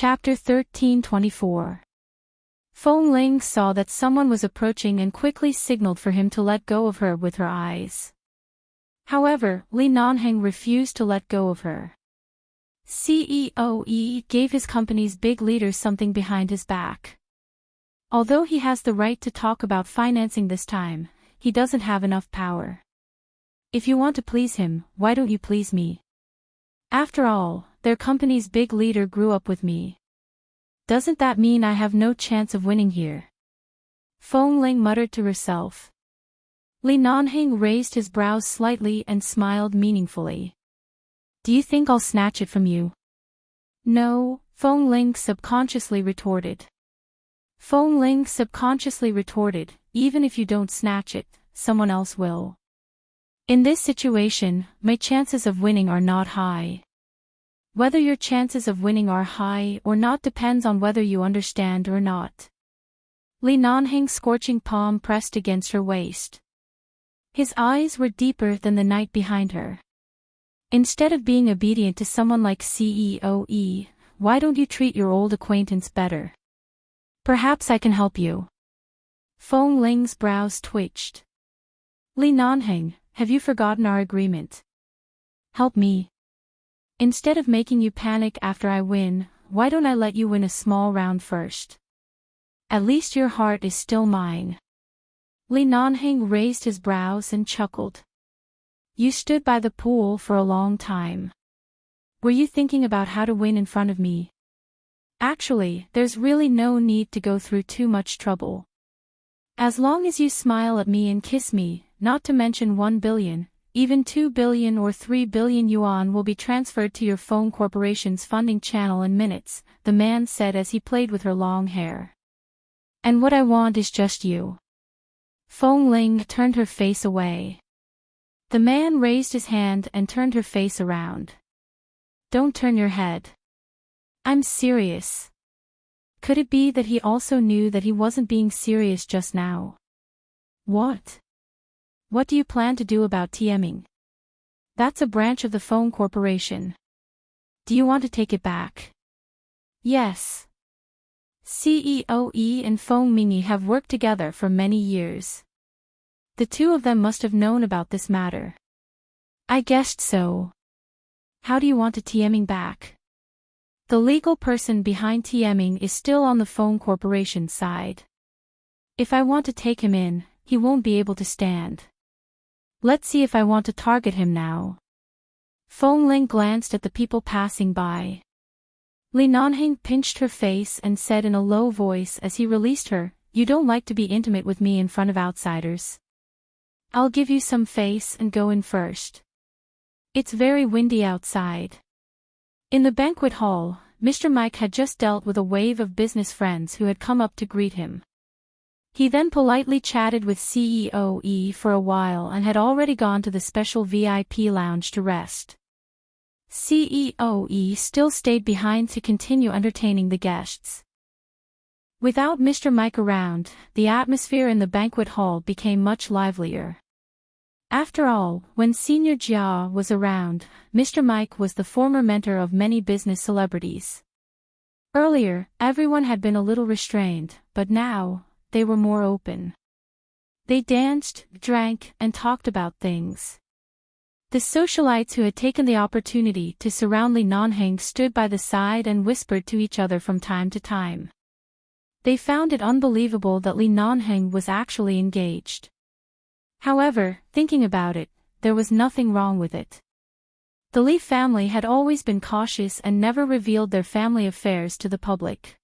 Chapter 1324. Feng Ling saw that someone was approaching and quickly signaled for him to let go of her with her eyes. However, Li Nanheng refused to let go of her. CEO gave his company's big leader something behind his back. Although he has the right to talk about financing this time, he doesn't have enough power. If you want to please him, why don't you please me? After all, their company's big leader grew up with me. Doesn't that mean I have no chance of winning here? Feng Ling muttered to herself. Li Nanheng raised his brows slightly and smiled meaningfully. Do you think I'll snatch it from you? No, Feng Ling subconsciously retorted. Even if you don't snatch it, someone else will. In this situation, my chances of winning are not high. Whether your chances of winning are high or not depends on whether you understand or not. Li Nanheng's scorching palm pressed against her waist. His eyes were deeper than the night behind her. Instead of being obedient to someone like CEO, why don't you treat your old acquaintance better? Perhaps I can help you. Feng Ling's brows twitched. Li Nanheng, have you forgotten our agreement? Help me. Instead of making you panic after I win, why don't I let you win a small round first? At least your heart is still mine. Li Nanheng raised his brows and chuckled. You stood by the pool for a long time. Were you thinking about how to win in front of me? Actually, there's really no need to go through too much trouble. As long as you smile at me and kiss me, not to mention 1 billion, even 2 billion or 3 billion yuan will be transferred to your phone corporation's funding channel in minutes, the man said as he played with her long hair. And what I want is just you. Feng Ling turned her face away. The man raised his hand and turned her face around. Don't turn your head. I'm serious. Could it be that he also knew that he wasn't being serious just now? What? What do you plan to do about TMing? That's a branch of the phone corporation. Do you want to take it back? Yes. CEO and Feng Mingi have worked together for many years. The two of them must have known about this matter. I guessed so. How do you want to TMing back? The legal person behind TMing is still on the phone corporation side. If I want to take him in, he won't be able to stand. Let's see if I want to target him now. Feng Ling glanced at the people passing by. Li Nanheng pinched her face and said in a low voice as he released her, You don't like to be intimate with me in front of outsiders. I'll give you some face and go in first. It's very windy outside. In the banquet hall, Mr. Mike had just dealt with a wave of business friends who had come up to greet him. He then politely chatted with CEO for a while and had already gone to the special VIP lounge to rest. CEO still stayed behind to continue entertaining the guests. Without Mr. Mike around, the atmosphere in the banquet hall became much livelier. After all, when Senior Jia was around, Mr. Mike was the former mentor of many business celebrities. Earlier, everyone had been a little restrained, but now, they were more open. They danced, drank, and talked about things. The socialites who had taken the opportunity to surround Li Nanheng stood by the side and whispered to each other from time to time. They found it unbelievable that Li Nanheng was actually engaged. However, thinking about it, there was nothing wrong with it. The Li family had always been cautious and never revealed their family affairs to the public.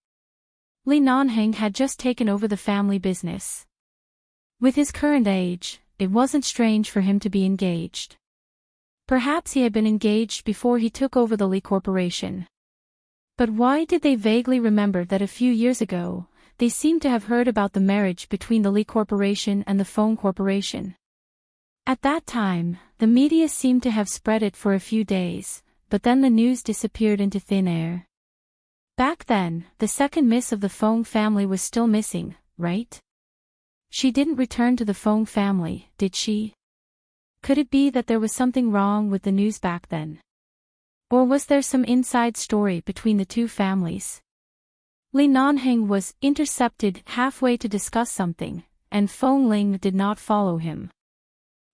Li Nanheng had just taken over the family business. With his current age, it wasn't strange for him to be engaged. Perhaps he had been engaged before he took over the Li Corporation. But why did they vaguely remember that a few years ago, they seemed to have heard about the marriage between the Li Corporation and the Phone Corporation? At that time, the media seemed to have spread it for a few days, but then the news disappeared into thin air. Back then, the second miss of the Feng family was still missing, right? She didn't return to the Feng family, did she? Could it be that there was something wrong with the news back then? Or was there some inside story between the two families? Li Nanheng was intercepted halfway to discuss something, and Feng Ling did not follow him.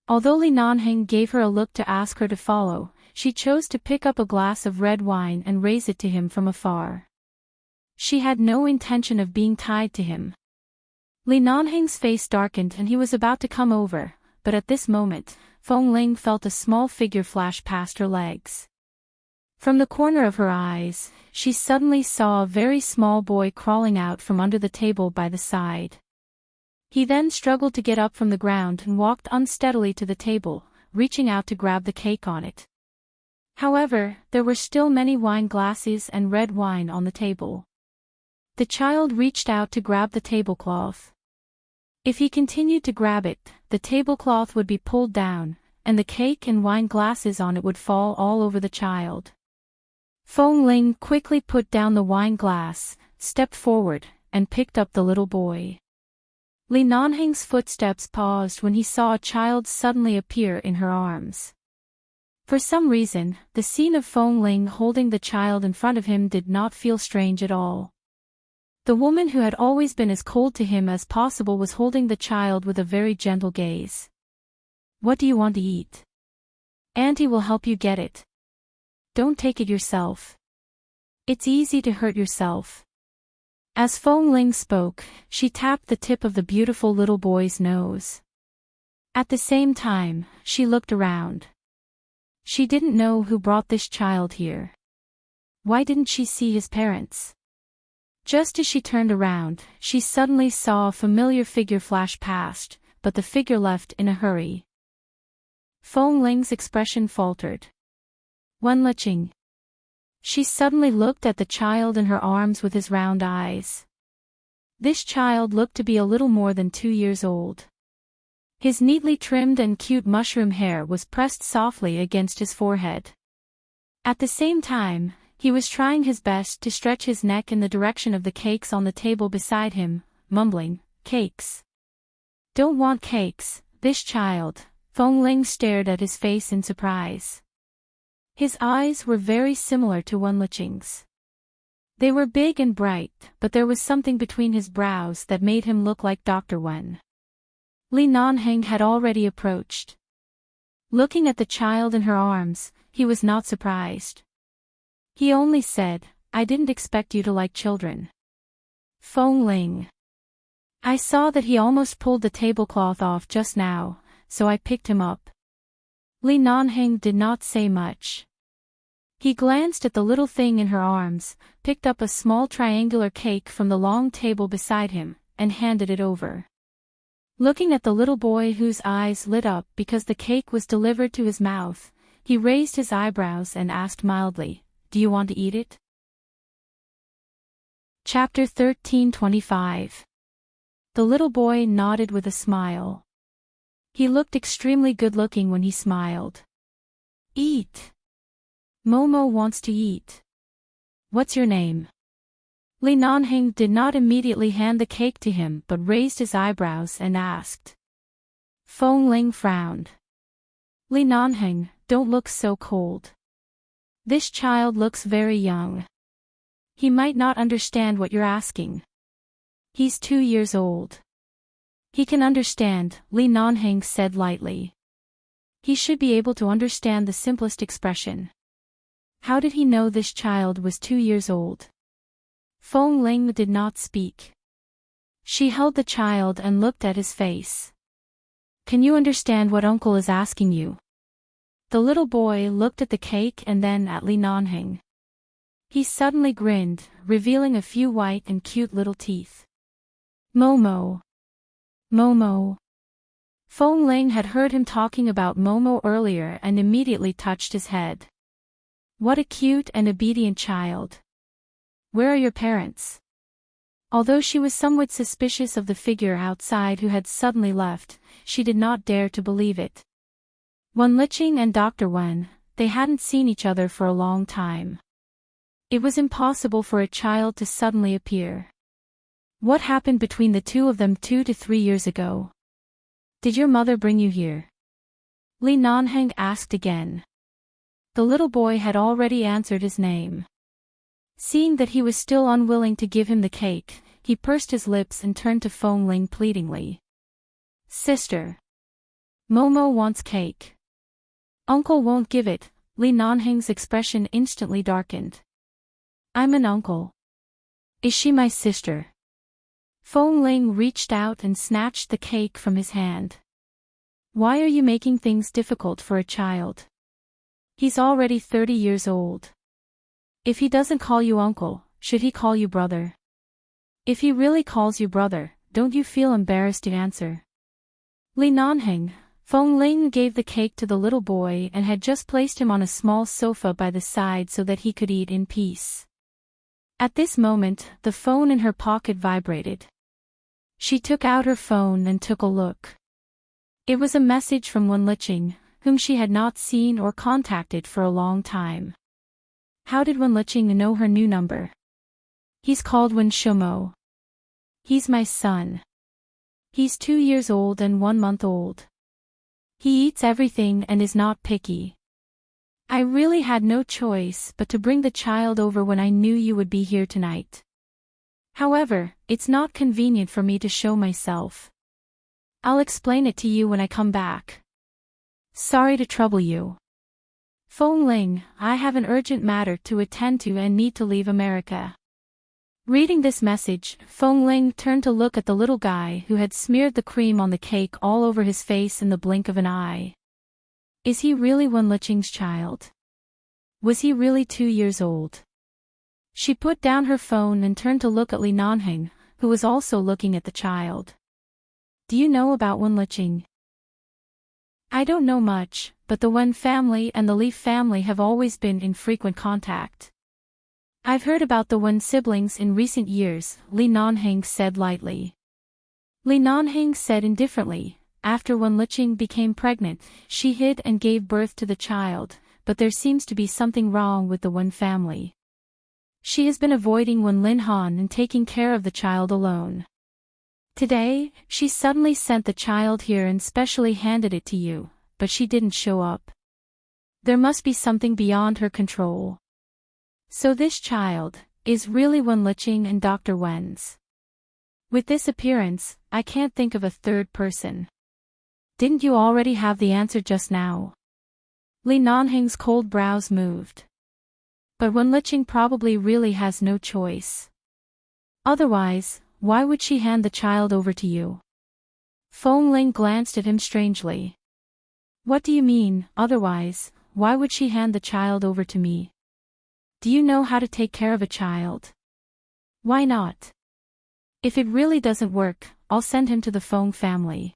Although Li Nanheng gave her a look to ask her to follow, she chose to pick up a glass of red wine and raise it to him from afar. She had no intention of being tied to him. Li Nanheng's face darkened and he was about to come over, but at this moment, Feng Ling felt a small figure flash past her legs. From the corner of her eyes, she suddenly saw a very small boy crawling out from under the table by the side. He then struggled to get up from the ground and walked unsteadily to the table, reaching out to grab the cake on it. However, there were still many wine glasses and red wine on the table. The child reached out to grab the tablecloth. If he continued to grab it, the tablecloth would be pulled down, and the cake and wine glasses on it would fall all over the child. Feng Ling quickly put down the wine glass, stepped forward, and picked up the little boy. Li Nanheng's footsteps paused when he saw a child suddenly appear in her arms. For some reason, the scene of Feng Ling holding the child in front of him did not feel strange at all. The woman who had always been as cold to him as possible was holding the child with a very gentle gaze. "What do you want to eat? Auntie will help you get it. Don't take it yourself. It's easy to hurt yourself." As Feng Ling spoke, she tapped the tip of the beautiful little boy's nose. At the same time, she looked around. She didn't know who brought this child here. Why didn't she see his parents? Just as she turned around, she suddenly saw a familiar figure flash past, but the figure left in a hurry. Feng Ling's expression faltered. Wenlicheng. She suddenly looked at the child in her arms with his round eyes. This child looked to be a little more than 2 years old. His neatly trimmed and cute mushroom hair was pressed softly against his forehead. At the same time, he was trying his best to stretch his neck in the direction of the cakes on the table beside him, mumbling, "Cakes. Don't want cakes, this child." Feng Ling stared at his face in surprise. His eyes were very similar to Wenlicheng's. They were big and bright, but there was something between his brows that made him look like Dr. Wen. Li Nanheng had already approached. Looking at the child in her arms, he was not surprised. He only said, "I didn't expect you to like children." Feng Ling. "I saw that he almost pulled the tablecloth off just now, so I picked him up." Li Nanheng did not say much. He glanced at the little thing in her arms, picked up a small triangular cake from the long table beside him, and handed it over. Looking at the little boy whose eyes lit up because the cake was delivered to his mouth, he raised his eyebrows and asked mildly, "Do you want to eat it?" Chapter 13:25. The little boy nodded with a smile. He looked extremely good-looking when he smiled. "Eat. Momo wants to eat. What's your name?" Li Nanheng did not immediately hand the cake to him but raised his eyebrows and asked. Feng Ling frowned. "Li Nanheng, don't look so cold. This child looks very young. He might not understand what you're asking. He's 2 years old." "He can understand," Li Nanheng said lightly. "He should be able to understand the simplest expression." How did he know this child was 2 years old? Feng Ling did not speak. She held the child and looked at his face. "Can you understand what uncle is asking you?" The little boy looked at the cake and then at Li Nanheng. He suddenly grinned, revealing a few white and cute little teeth. "Momo. Momo." Feng Ling had heard him talking about Momo earlier and immediately touched his head. What a cute and obedient child. Where are your parents? Although she was somewhat suspicious of the figure outside who had suddenly left, she did not dare to believe it. Wenlicheng and Dr. Wen, they hadn't seen each other for a long time. It was impossible for a child to suddenly appear. What happened between the two of them 2 to 3 years ago? Did your mother bring you here? Li Nanheng asked again. The little boy had already answered his name. Seeing that he was still unwilling to give him the cake, he pursed his lips and turned to Feng Ling pleadingly. Sister. Momo wants cake. Uncle won't give it. Li Nanheng's expression instantly darkened. I'm an uncle. Is she my sister? Feng Ling reached out and snatched the cake from his hand. Why are you making things difficult for a child? He's already 30 years old. If he doesn't call you uncle, should he call you brother? If he really calls you brother, don't you feel embarrassed to answer? Li Nanheng, Feng Ling gave the cake to the little boy and had just placed him on a small sofa by the side so that he could eat in peace. At this moment, the phone in her pocket vibrated. She took out her phone and took a look. It was a message from Wen Liqing, whom she had not seen or contacted for a long time. How did Wen Liqing know her new number? He's called Wen Shumo. He's my son. He's 2 years old and 1 month old. He eats everything and is not picky. I really had no choice but to bring the child over when I knew you would be here tonight. However, it's not convenient for me to show myself. I'll explain it to you when I come back. Sorry to trouble you. Feng Ling, I have an urgent matter to attend to and need to leave America. Reading this message, Feng Ling turned to look at the little guy who had smeared the cream on the cake all over his face in the blink of an eye. Is he really Wen Liqing's child? Was he really 2 years old? She put down her phone and turned to look at Li Nanheng, who was also looking at the child. Do you know about Wen Liqing? I don't know much, but the Wen family and the Li family have always been in frequent contact. I've heard about the Wen siblings in recent years, Li Nanheng said lightly. Li Nanheng said indifferently, after Wen Liqing became pregnant, she hid and gave birth to the child, but there seems to be something wrong with the Wen family. She has been avoiding Wen Linhan and taking care of the child alone. Today, she suddenly sent the child here and specially handed it to you, but she didn't show up. There must be something beyond her control. So this child is really Wen Liqing and Dr. Wen's. With this appearance, I can't think of a third person. Didn't you already have the answer just now? Li Nanheng's cold brows moved. But Wen Liqing probably really has no choice. Otherwise, why would she hand the child over to you? Feng Ling glanced at him strangely. What do you mean, otherwise, why would she hand the child over to me? Do you know how to take care of a child? Why not? If it really doesn't work, I'll send him to the Feng family.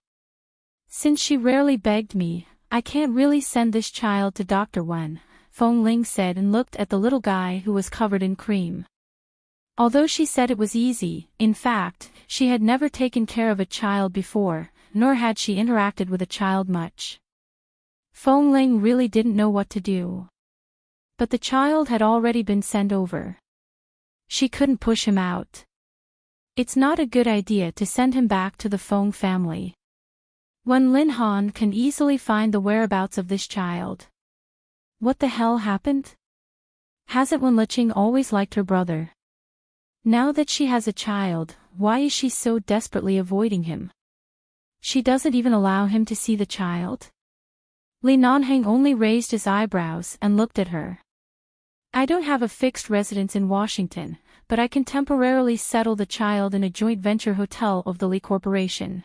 Since she rarely begged me, I can't really send this child to Dr. Wen, Feng Ling said and looked at the little guy who was covered in cream. Although she said it was easy, in fact, she had never taken care of a child before, nor had she interacted with a child much. Feng Ling really didn't know what to do. But the child had already been sent over. She couldn't push him out. It's not a good idea to send him back to the Feng family. Wen Linhan can easily find the whereabouts of this child. What the hell happened? Hasn't Wen Liqing always liked her brother? Now that she has a child, why is she so desperately avoiding him? She doesn't even allow him to see the child? Li Nanheng only raised his eyebrows and looked at her. I don't have a fixed residence in Washington, but I can temporarily settle the child in a joint venture hotel of the Li Corporation.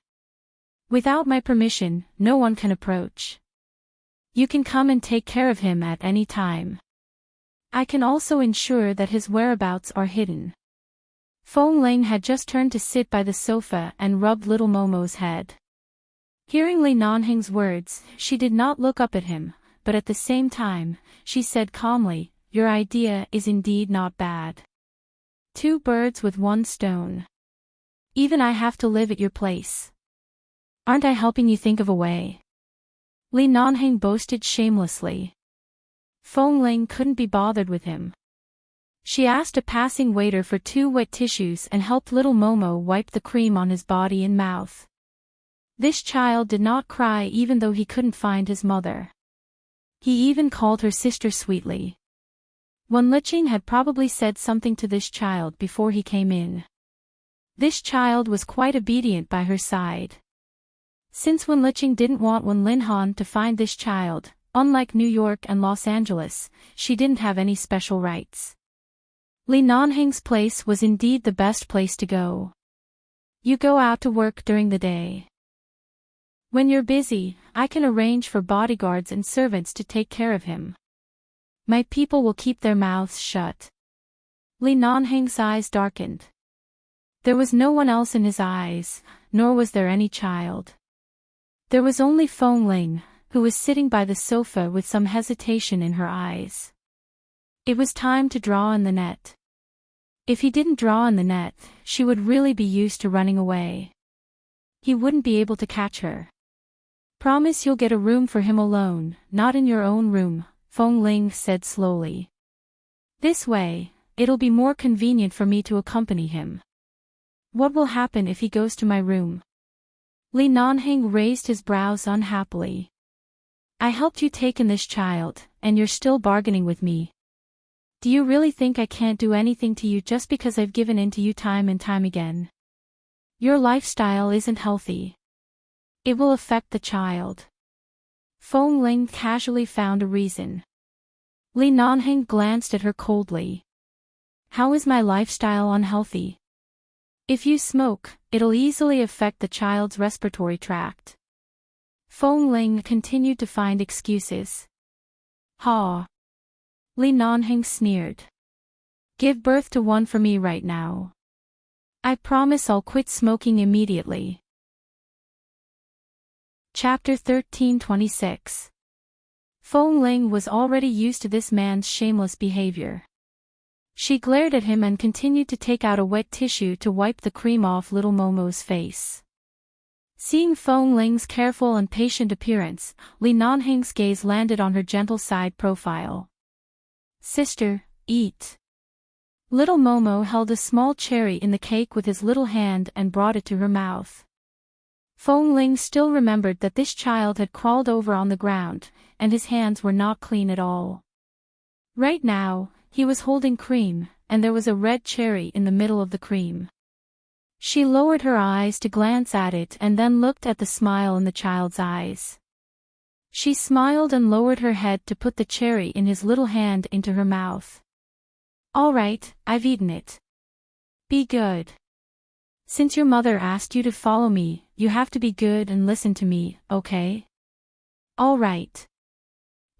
Without my permission, no one can approach. You can come and take care of him at any time. I can also ensure that his whereabouts are hidden. Feng Ling had just turned to sit by the sofa and rubbed little Momo's head. Hearing Li Nanheng's words, she did not look up at him, but at the same time, she said calmly, "Your idea is indeed not bad. 2 birds with 1 stone. Even I have to live at your place. Aren't I helping you think of a way?" Li Nanheng boasted shamelessly. Feng Ling couldn't be bothered with him. She asked a passing waiter for 2 wet tissues and helped little Momo wipe the cream on his body and mouth. This child did not cry even though he couldn't find his mother. He even called her sister sweetly. Wenlicheng had probably said something to this child before he came in. This child was quite obedient by her side. Since Wenlicheng didn't want Wen Linhan to find this child, unlike New York and Los Angeles, she didn't have any special rights. Li Nanheng's place was indeed the best place to go. You go out to work during the day. When you're busy, I can arrange for bodyguards and servants to take care of him. My people will keep their mouths shut. Li Nanheng's eyes darkened. There was no one else in his eyes, nor was there any child. There was only Feng Ling, who was sitting by the sofa with some hesitation in her eyes. It was time to draw in the net. If he didn't draw in the net, she would really be used to running away. He wouldn't be able to catch her. Promise you'll get a room for him alone, not in your own room, Feng Ling said slowly. This way, it'll be more convenient for me to accompany him. What will happen if he goes to my room? Li Nanheng raised his brows unhappily. I helped you take in this child, and you're still bargaining with me. Do you really think I can't do anything to you just because I've given in to you time and time again? Your lifestyle isn't healthy. It will affect the child. Feng Ling casually found a reason. Li Nanheng glanced at her coldly. How is my lifestyle unhealthy? If you smoke, it'll easily affect the child's respiratory tract. Feng Ling continued to find excuses. Ha! Li Nanheng sneered. Give birth to one for me right now. I promise I'll quit smoking immediately. Chapter 1326. Feng Ling was already used to this man's shameless behavior. She glared at him and continued to take out a wet tissue to wipe the cream off little Momo's face. Seeing Feng Ling's careful and patient appearance, Li Nanheng's gaze landed on her gentle side profile. Sister, eat. Little Momo held a small cherry in the cake with his little hand and brought it to her mouth. Feng Ling still remembered that this child had crawled over on the ground, and his hands were not clean at all. Right now, he was holding cream, and there was a red cherry in the middle of the cream. She lowered her eyes to glance at it and then looked at the smile in the child's eyes. She smiled and lowered her head to put the cherry in his little hand into her mouth. All right, I've eaten it. Be good. Since your mother asked you to follow me, you have to be good and listen to me, okay? All right.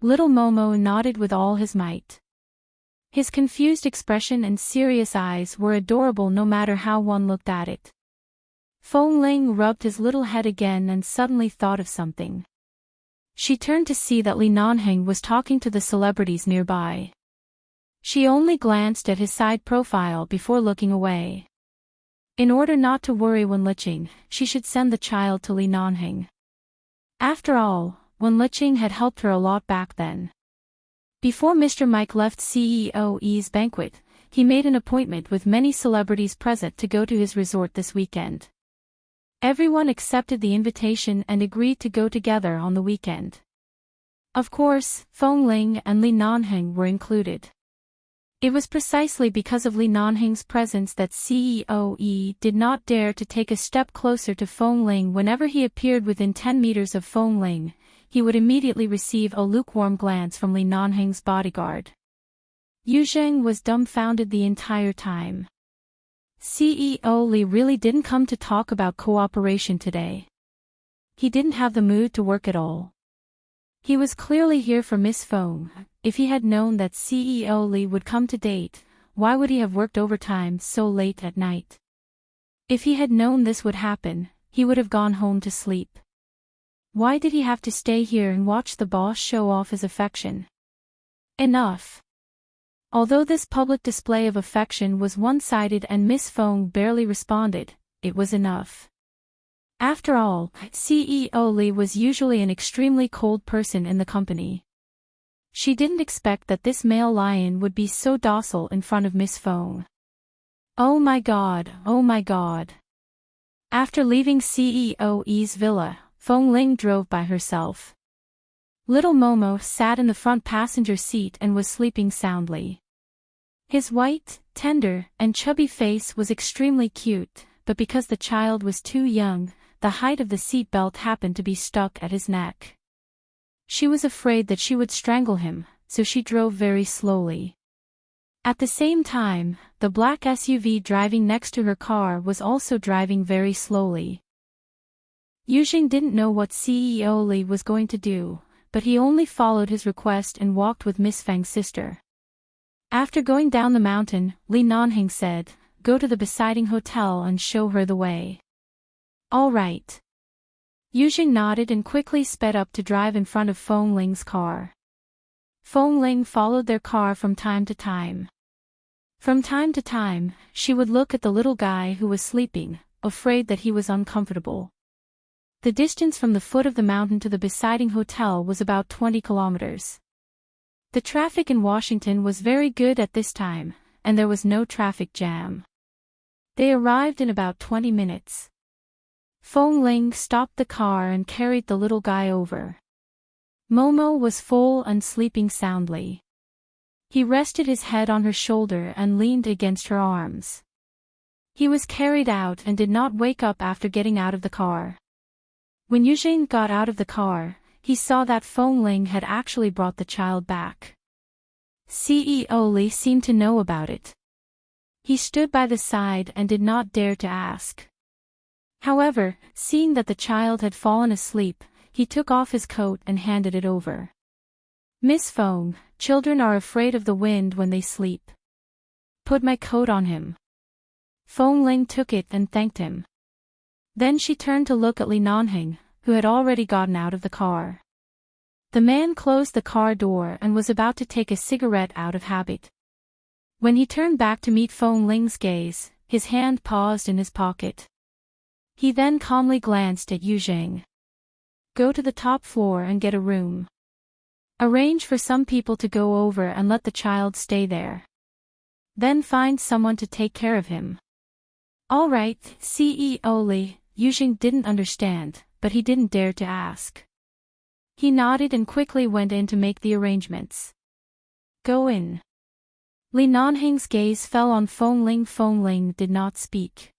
Little Momo nodded with all his might. His confused expression and serious eyes were adorable no matter how one looked at it. Feng Ling rubbed his little head again and suddenly thought of something. She turned to see that Li Nanheng was talking to the celebrities nearby. She only glanced at his side profile before looking away. In order not to worry Wenlicheng, she should send the child to Li Nanheng. After all, Wenlicheng had helped her a lot back then. Before Mr. Mike left CEO's banquet, he made an appointment with many celebrities present to go to his resort this weekend. Everyone accepted the invitation and agreed to go together on the weekend. Of course, Feng Ling and Li Nanheng were included. It was precisely because of Li Nanheng's presence that CEOE did not dare to take a step closer to Feng Ling. Whenever he appeared within 10 meters of Feng Ling, he would immediately receive a lukewarm glance from Li Nanheng's bodyguard. Yu Zheng was dumbfounded the entire time. CEO Li really didn't come to talk about cooperation today. He didn't have the mood to work at all. He was clearly here for Miss Feng. If he had known that CEO Li would come to date, why would he have worked overtime so late at night? If he had known this would happen, he would have gone home to sleep. Why did he have to stay here and watch the boss show off his affection? Enough. Although this public display of affection was one-sided and Miss Feng barely responded, it was enough. After all, CEO Li was usually an extremely cold person in the company. She didn't expect that this male lion would be so docile in front of Miss Feng. Oh my god, oh my god. After leaving CEO's villa, Feng Ling drove by herself. Little Momo sat in the front passenger seat and was sleeping soundly. His white, tender, and chubby face was extremely cute, but because the child was too young, the height of the seat belt happened to be stuck at his neck. She was afraid that she would strangle him, so she drove very slowly. At the same time, the black SUV driving next to her car was also driving very slowly. Yujing didn't know what CEO Li was going to do, but he only followed his request and walked with Miss Fang's sister. After going down the mountain, Li Nanheng said, "Go to the Besiding Hotel and show her the way." "All right." Yujing nodded and quickly sped up to drive in front of Feng Ling's car. Feng Ling followed their car from time to time. From time to time, she would look at the little guy who was sleeping, afraid that he was uncomfortable. The distance from the foot of the mountain to the Besiding Hotel was about 20 kilometers. The traffic in Washington was very good at this time, and there was no traffic jam. They arrived in about 20 minutes. Feng Ling stopped the car and carried the little guy over. Momo was full and sleeping soundly. He rested his head on her shoulder and leaned against her arms. He was carried out and did not wake up after getting out of the car. When Yujing got out of the car, he saw that Feng Ling had actually brought the child back. CEO Li seemed to know about it. He stood by the side and did not dare to ask. However, seeing that the child had fallen asleep, he took off his coat and handed it over. "Miss Feng, children are afraid of the wind when they sleep. Put my coat on him." Feng Ling took it and thanked him. Then she turned to look at Li Nanheng, who had already gotten out of the car. The man closed the car door and was about to take a cigarette out of habit. When he turned back to meet Feng Ling's gaze, his hand paused in his pocket. He then calmly glanced at Yujing. "Go to the top floor and get a room. Arrange for some people to go over and let the child stay there. Then find someone to take care of him." "All right, CEO Li." Yujing didn't understand, but he didn't dare to ask. He nodded and quickly went in to make the arrangements. "Go in." Li Nanheng's gaze fell on Feng Ling. Feng Ling did not speak.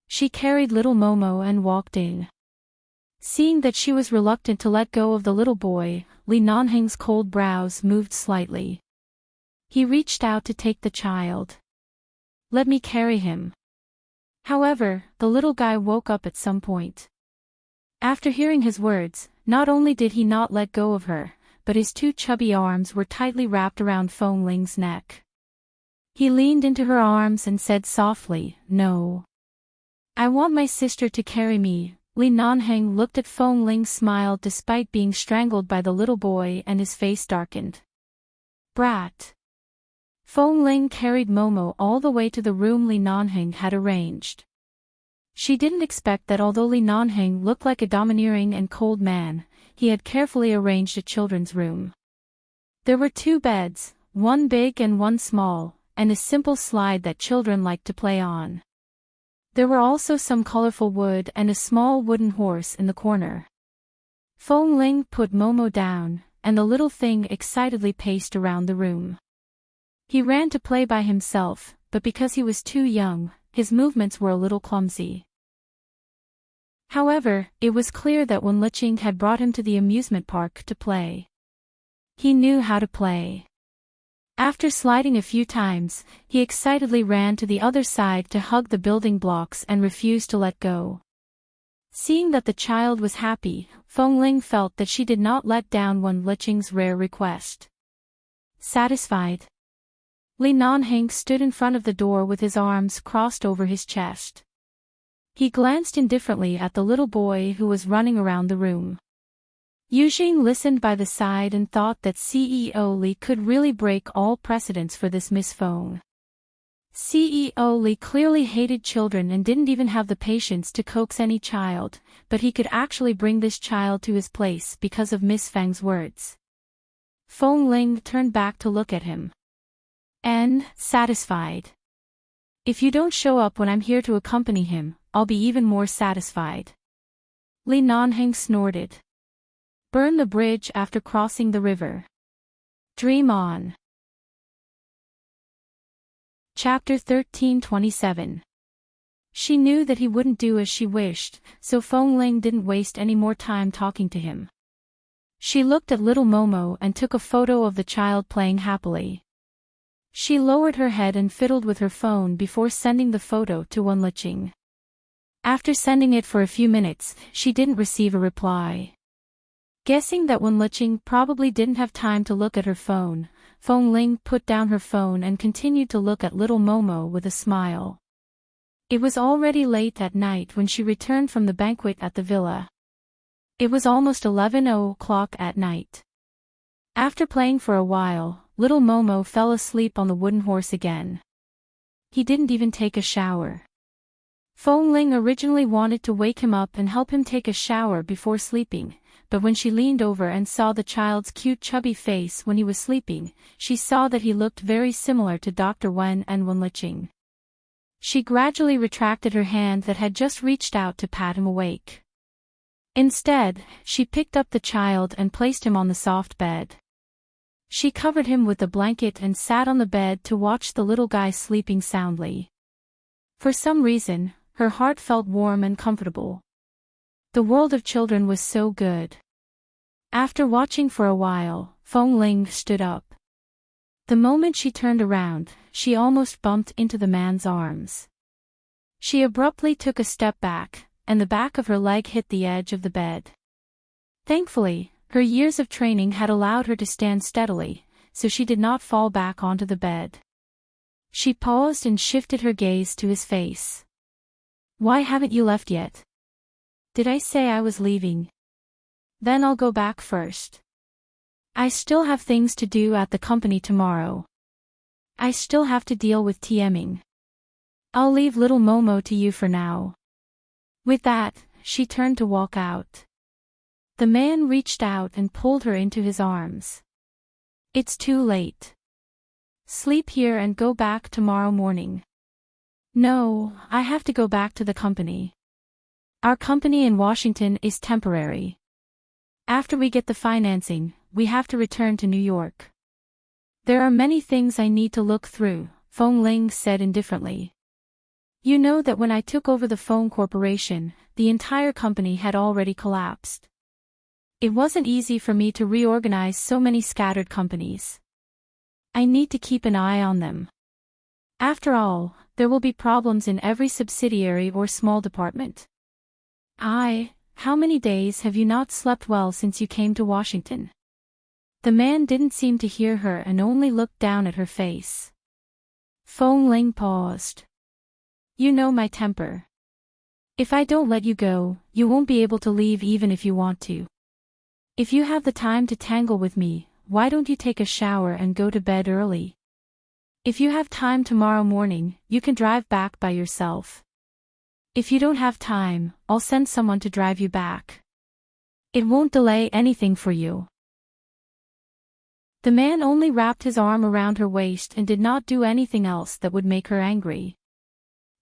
She carried little Momo and walked in. Seeing that she was reluctant to let go of the little boy, Li Nanheng's cold brows moved slightly. He reached out to take the child. "Let me carry him." However, the little guy woke up at some point. After hearing his words, not only did he not let go of her, but his two chubby arms were tightly wrapped around Feng Ling's neck. He leaned into her arms and said softly, "No. I want my sister to carry me." Li Nanheng looked at Feng Ling, smiled despite being strangled by the little boy, and his face darkened. "Brat." Feng Ling carried Momo all the way to the room Li Nanheng had arranged. She didn't expect that although Li Nanheng looked like a domineering and cold man, he had carefully arranged a children's room. There were 2 beds, one big and one small, and a simple slide that children liked to play on. There were also some colorful wood and a small wooden horse in the corner. Feng Ling put Momo down, and the little thing excitedly paced around the room. He ran to play by himself, but because he was too young, his movements were a little clumsy. However, it was clear that when Liqing had brought him to the amusement park to play, he knew how to play. After sliding a few times, he excitedly ran to the other side to hug the building blocks and refused to let go. Seeing that the child was happy, Feng Ling felt that she did not let down one Liqing's rare request. Satisfied, Li Nanheng stood in front of the door with his arms crossed over his chest. He glanced indifferently at the little boy who was running around the room. Yujing listened by the side and thought that CEO Li could really break all precedents for this Miss Feng. CEO Li clearly hated children and didn't even have the patience to coax any child, but he could actually bring this child to his place because of Miss Feng's words. Feng Ling turned back to look at him. "And, satisfied. If you don't show up when I'm here to accompany him, I'll be even more satisfied." Li Nanheng snorted. "Burn the bridge after crossing the river. Dream on." Chapter 13:27. She knew that he wouldn't do as she wished, so Feng Ling didn't waste any more time talking to him. She looked at little Momo and took a photo of the child playing happily. She lowered her head and fiddled with her phone before sending the photo to Wenlicheng. After sending it for a few minutes, she didn't receive a reply. Guessing that Wenlicheng probably didn't have time to look at her phone, Feng Ling put down her phone and continued to look at little Momo with a smile. It was already late at night when she returned from the banquet at the villa. It was almost 11 o'clock at night. After playing for a while, little Momo fell asleep on the wooden horse again. He didn't even take a shower. Feng Ling originally wanted to wake him up and help him take a shower before sleeping, but when she leaned over and saw the child's cute chubby face when he was sleeping, she saw that he looked very similar to Dr. Wen and Wenlicheng. She gradually retracted her hand that had just reached out to pat him awake. Instead, she picked up the child and placed him on the soft bed. She covered him with the blanket and sat on the bed to watch the little guy sleeping soundly. For some reason, her heart felt warm and comfortable. The world of children was so good. After watching for a while, Feng Ling stood up. The moment she turned around, she almost bumped into the man's arms. She abruptly took a step back, and the back of her leg hit the edge of the bed. Thankfully, her years of training had allowed her to stand steadily, so she did not fall back onto the bed. She paused and shifted her gaze to his face. "Why haven't you left yet?" "Did I say I was leaving?" "Then I'll go back first. I still have things to do at the company tomorrow. I still have to deal with TMing. I'll leave little Momo to you for now." With that, she turned to walk out. The man reached out and pulled her into his arms. "It's too late. Sleep here and go back tomorrow morning." "No, I have to go back to the company. Our company in Washington is temporary. After we get the financing, we have to return to New York." "There are many things I need to look through," Feng Ling said indifferently. "You know that when I took over the phone corporation, the entire company had already collapsed. It wasn't easy for me to reorganize so many scattered companies. I need to keep an eye on them. After all, there will be problems in every subsidiary or small department." How many days have you not slept well since you came to Washington?" The man didn't seem to hear her and only looked down at her face. Feng Ling paused. "You know my temper. If I don't let you go, you won't be able to leave even if you want to. If you have the time to tangle with me, why don't you take a shower and go to bed early? If you have time tomorrow morning, you can drive back by yourself. If you don't have time, I'll send someone to drive you back. It won't delay anything for you." The man only wrapped his arm around her waist and did not do anything else that would make her angry.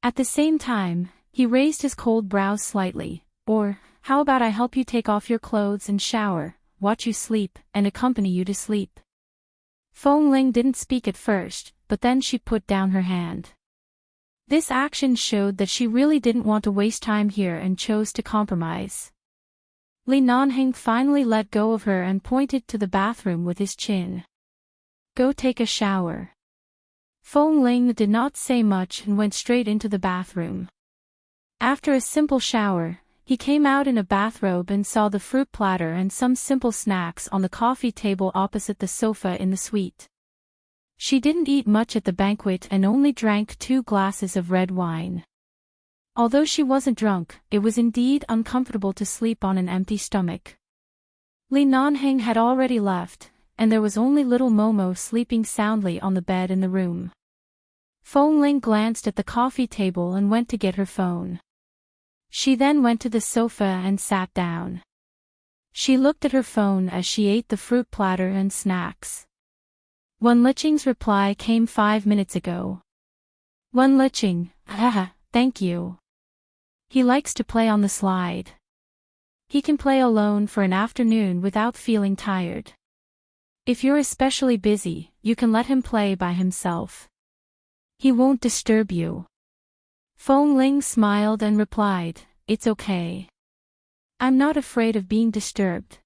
At the same time, he raised his cold brows slightly. "Or, how about I help you take off your clothes and shower, watch you sleep, and accompany you to sleep?" Feng Ling didn't speak at first, but then she put down her hand. This action showed that she really didn't want to waste time here and chose to compromise. Li Nanheng finally let go of her and pointed to the bathroom with his chin. "Go take a shower." Feng Ling did not say much and went straight into the bathroom. After a simple shower, he came out in a bathrobe and saw the fruit platter and some simple snacks on the coffee table opposite the sofa in the suite. She didn't eat much at the banquet and only drank 2 glasses of red wine. Although she wasn't drunk, it was indeed uncomfortable to sleep on an empty stomach. Li Nanheng had already left, and there was only little Momo sleeping soundly on the bed in the room. Feng Ling glanced at the coffee table and went to get her phone. She then went to the sofa and sat down. She looked at her phone as she ate the fruit platter and snacks. Wenlicheng's reply came 5 minutes ago. "Wenlicheng, haha, thank you. He likes to play on the slide. He can play alone for an afternoon without feeling tired. If you're especially busy, you can let him play by himself. He won't disturb you. Feng Ling smiled and replied, "It's okay. I'm not afraid of being disturbed.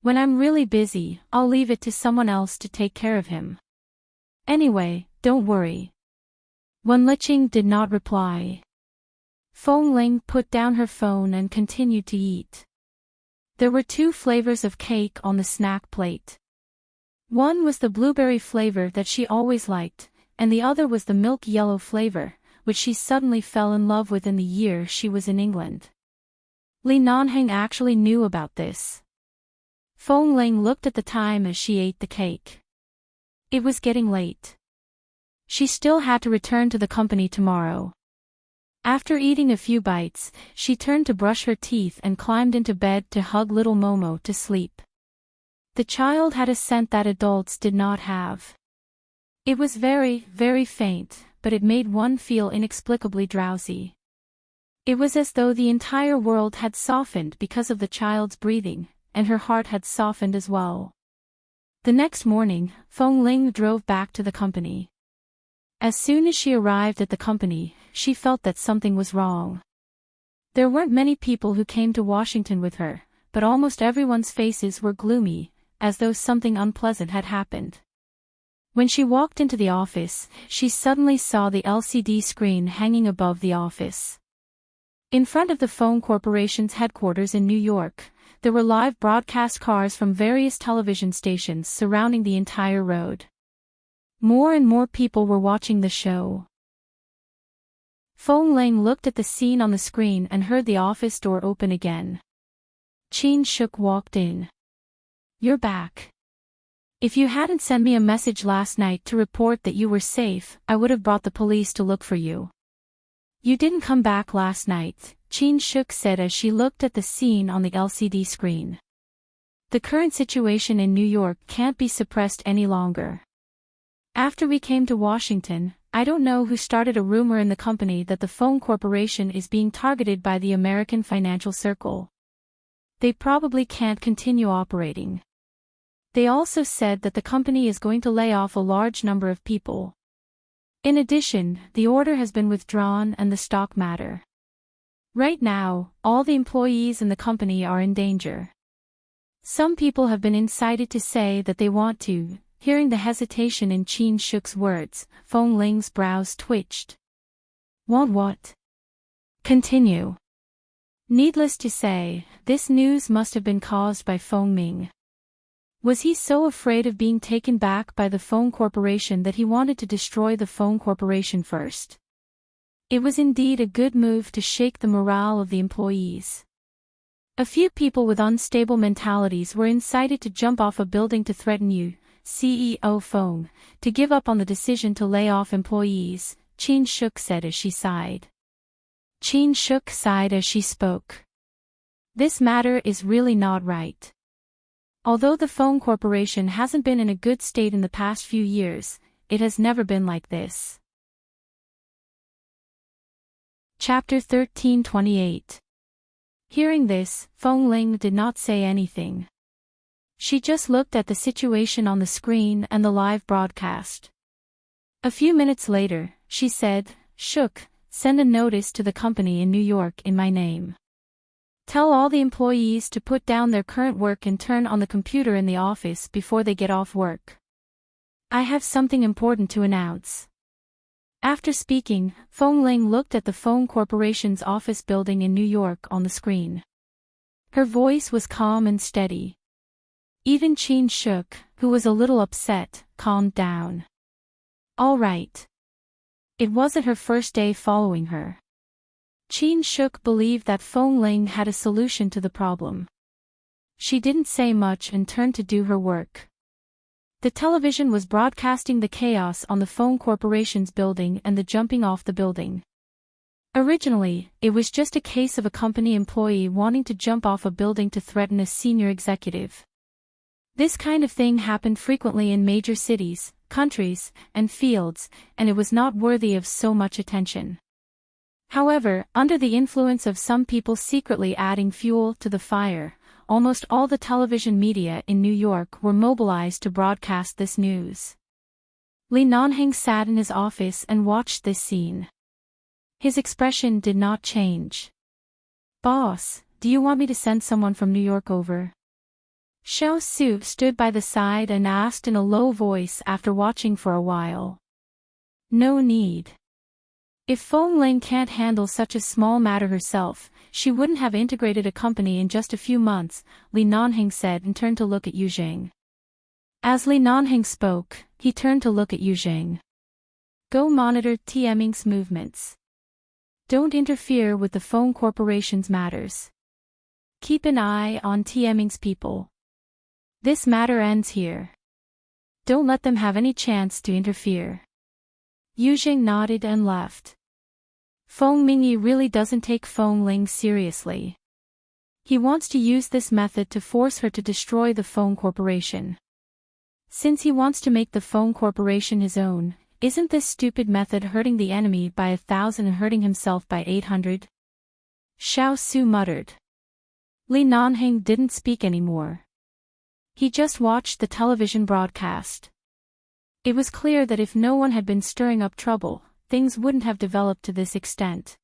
When I'm really busy, I'll leave it to someone else to take care of him. Anyway, don't worry." Wen Liqing did not reply. Feng Ling put down her phone and continued to eat. There were 2 flavors of cake on the snack plate. One was the blueberry flavor that she always liked, and the other was the milk yellow flavor, which she suddenly fell in love with in the year she was in England. Li Nanheng actually knew about this. Feng Ling looked at the time as she ate the cake. It was getting late. She still had to return to the company tomorrow. After eating a few bites, she turned to brush her teeth and climbed into bed to hug little Momo to sleep. The child had a scent that adults did not have. It was very, very faint, but it made one feel inexplicably drowsy. It was as though the entire world had softened because of the child's breathing, and her heart had softened as well. The next morning, Feng Ling drove back to the company. As soon as she arrived at the company, she felt that something was wrong. There weren't many people who came to Washington with her, but almost everyone's faces were gloomy, as though something unpleasant had happened. When she walked into the office, she suddenly saw the LCD screen hanging above the office. In front of the Phone Corporation's headquarters in New York, there were live broadcast cars from various television stations surrounding the entire road. More and more people were watching the show. Feng Ling looked at the scene on the screen and heard the office door open again. Qin Shuk walked in. "You're back. If you hadn't sent me a message last night to report that you were safe, I would have brought the police to look for you." "You didn't come back last night," Qin Shuk said as she looked at the scene on the LCD screen. "The current situation in New York can't be suppressed any longer. After we came to Washington, I don't know who started a rumor in the company that the Phone Corporation is being targeted by the American financial circle. They probably can't continue operating. They also said that the company is going to lay off a large number of people. In addition, the order has been withdrawn and the stock matter. Right now, all the employees in the company are in danger. Some people have been incited to say that they want to." Hearing the hesitation in Qin Shuk's words, Feng Ling's brows twitched. "Want what?" "Continue." Needless to say, this news must have been caused by Feng Ming. Was he so afraid of being taken back by the Phone Corporation that he wanted to destroy the Phone Corporation first? It was indeed a good move to shake the morale of the employees. A few people with unstable mentalities were incited to jump off a building to threaten you, CEO Feng, to give up on the decision to lay off employees, Qin Shuk said as she sighed. Qin Shuk sighed as she spoke. This matter is really not right. Although the Phone Corporation hasn't been in a good state in the past few years, it has never been like this. Chapter 1328. Hearing this, Feng Ling did not say anything. She just looked at the situation on the screen and the live broadcast. A few minutes later, she said, "Shuk, send a notice to the company in New York in my name. Tell all the employees to put down their current work and turn on the computer in the office before they get off work. I have something important to announce." After speaking, Feng Ling looked at the Phone Corporation's office building in New York on the screen. Her voice was calm and steady. Even Qin Shuk, who was a little upset, calmed down. All right. It wasn't her first day following her. Qin Shuk believed that Feng Ling had a solution to the problem. She didn't say much and turned to do her work. The television was broadcasting the chaos on the Phone Corporation's building and the jumping off the building. Originally, it was just a case of a company employee wanting to jump off a building to threaten a senior executive. This kind of thing happened frequently in major cities, countries, and fields, and it was not worthy of so much attention. However, under the influence of some people secretly adding fuel to the fire, almost all the television media in New York were mobilized to broadcast this news. Li Nanheng sat in his office and watched this scene. His expression did not change. "Boss, do you want me to send someone from New York over?" Xiao Su stood by the side and asked in a low voice after watching for a while. "No need. If Feng Ling can't handle such a small matter herself, she wouldn't have integrated a company in just a few months," Li Nanheng said and turned to look at Yu Zheng. As Li Nanheng spoke, he turned to look at Yu Zheng. "Go monitor Tieming's movements. Don't interfere with the Feng Corporation's matters. Keep an eye on Tieming's people. This matter ends here. Don't let them have any chance to interfere." Yu Zheng nodded and left. Feng Mingyi really doesn't take Feng Ling seriously. He wants to use this method to force her to destroy the Feng Corporation. Since he wants to make the Feng Corporation his own, isn't this stupid method hurting the enemy by 1,000 and hurting himself by 800? Xiao Su muttered. Li Nanheng didn't speak anymore. He just watched the television broadcast. It was clear that if no one had been stirring up trouble, things wouldn't have developed to this extent.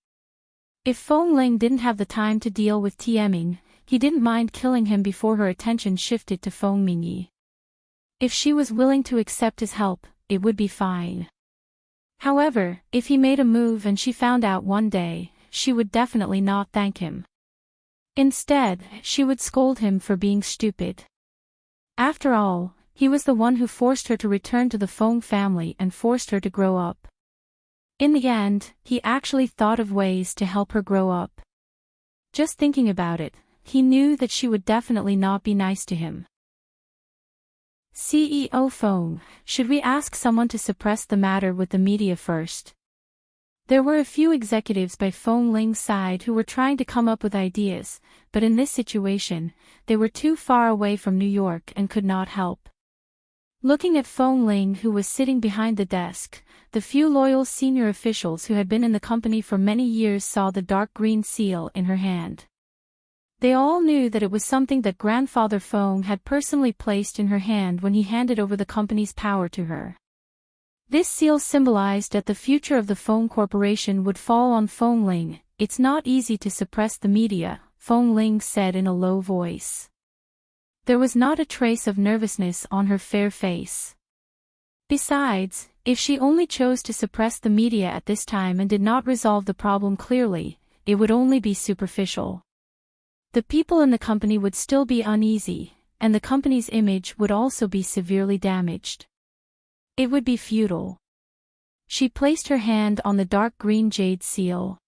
If Feng Ling didn't have the time to deal with Tieming, he didn't mind killing him before her attention shifted to Feng Mingyi. If she was willing to accept his help, it would be fine. However, if he made a move and she found out one day, she would definitely not thank him. Instead, she would scold him for being stupid. After all, he was the one who forced her to return to the Feng family and forced her to grow up. In the end, he actually thought of ways to help her grow up. Just thinking about it, he knew that she would definitely not be nice to him. CEO Feng, should we ask someone to suppress the matter with the media first? There were a few executives by Feng Ling's side who were trying to come up with ideas, but in this situation, they were too far away from New York and could not help. Looking at Feng Ling, who was sitting behind the desk, the few loyal senior officials who had been in the company for many years saw the dark green seal in her hand. They all knew that it was something that Grandfather Feng had personally placed in her hand when he handed over the company's power to her. This seal symbolized that the future of the Feng Corporation would fall on Feng Ling. "It's not easy to suppress the media," Feng Ling said in a low voice. There was not a trace of nervousness on her fair face. Besides, if she only chose to suppress the media at this time and did not resolve the problem clearly, it would only be superficial. The people in the company would still be uneasy, and the company's image would also be severely damaged. It would be futile. She placed her hand on the dark green jade seal.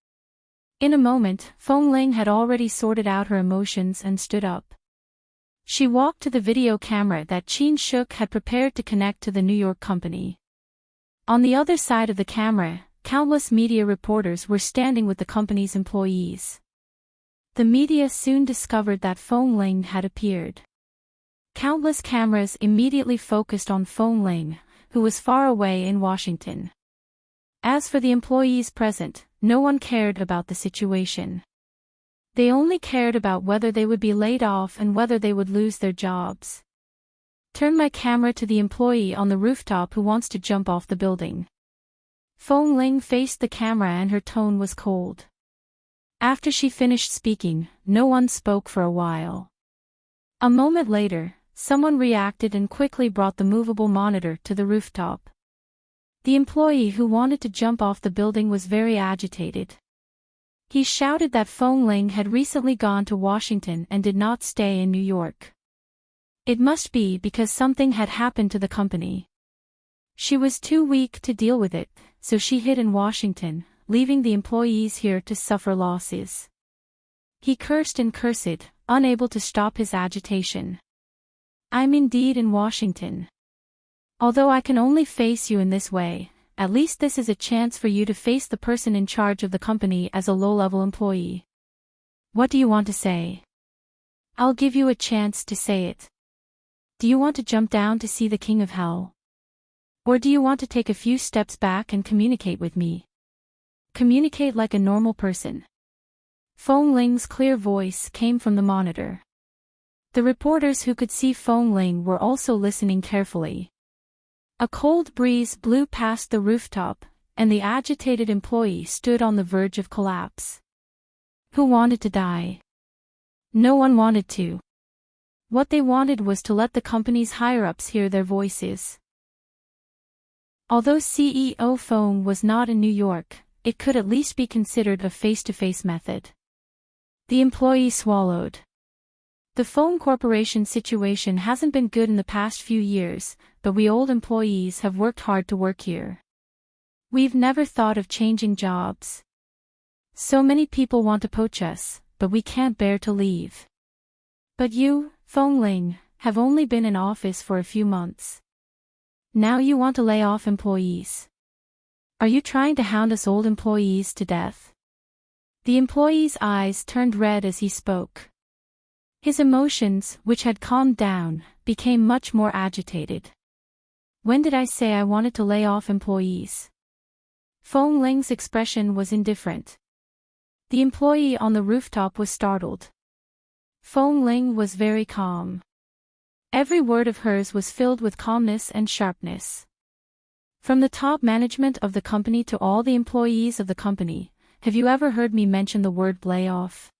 In a moment, Feng Ling had already sorted out her emotions and stood up. She walked to the video camera that Qin Shuk had prepared to connect to the New York company. On the other side of the camera, countless media reporters were standing with the company's employees. The media soon discovered that Feng Ling had appeared. Countless cameras immediately focused on Feng Ling, who was far away in Washington. As for the employees present, no one cared about the situation. They only cared about whether they would be laid off and whether they would lose their jobs. "Turn my camera to the employee on the rooftop who wants to jump off the building." Feng Ling faced the camera and her tone was cold. After she finished speaking, no one spoke for a while. A moment later, someone reacted and quickly brought the movable monitor to the rooftop. The employee who wanted to jump off the building was very agitated. He shouted that Feng Ling had recently gone to Washington and did not stay in New York. It must be because something had happened to the company. She was too weak to deal with it, so she hid in Washington, leaving the employees here to suffer losses. He cursed and cursed, unable to stop his agitation. "I'm indeed in Washington. Although I can only face you in this way, at least this is a chance for you to face the person in charge of the company as a low-level employee. What do you want to say? I'll give you a chance to say it. Do you want to jump down to see the King of Hell? Or do you want to take a few steps back and communicate with me? Communicate like a normal person." Feng Ling's clear voice came from the monitor. The reporters who could see Feng Ling were also listening carefully. A cold breeze blew past the rooftop, and the agitated employee stood on the verge of collapse. Who wanted to die? No one wanted to. What they wanted was to let the company's higher-ups hear their voices. Although CEO phone was not in New York, it could at least be considered a face-to-face method. The employee swallowed. The phone corporation situation hasn't been good in the past few years, but we old employees have worked hard to work here. We've never thought of changing jobs. So many people want to poach us, but we can't bear to leave. But you, Fong Ling, have only been in office for a few months. Now you want to lay off employees. Are you trying to hound us old employees to death? The employee's eyes turned red as he spoke. His emotions, which had calmed down, became much more agitated. When did I say I wanted to lay off employees? Fong Ling's expression was indifferent. The employee on the rooftop was startled. Fong Ling was very calm. Every word of hers was filled with calmness and sharpness. From the top management of the company to all the employees of the company, have you ever heard me mention the word layoff?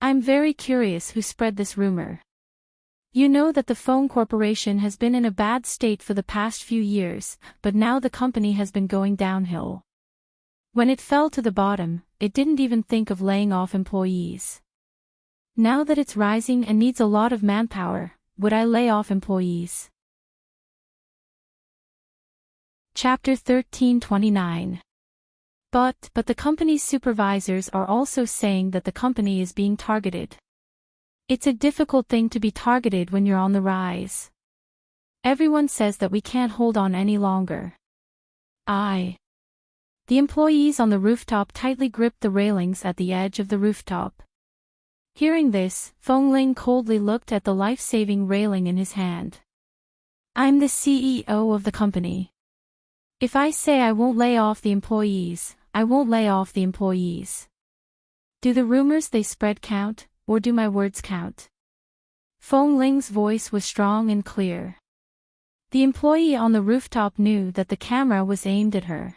I'm very curious who spread this rumor. You know that the phone corporation has been in a bad state for the past few years, but now the company has been going downhill. When it fell to the bottom, it didn't even think of laying off employees. Now that it's rising and needs a lot of manpower, would I lay off employees? Chapter 1329. But the company's supervisors are also saying that the company is being targeted. It's a difficult thing to be targeted when you're on the rise. Everyone says that we can't hold on any longer. The employees on the rooftop tightly gripped the railings at the edge of the rooftop. Hearing this, Fong Ling coldly looked at the life-saving railing in his hand. I'm the CEO of the company. If I say I won't lay off the employees, I won't lay off the employees. Do the rumors they spread count, or do my words count? Fong Ling's voice was strong and clear. The employee on the rooftop knew that the camera was aimed at her.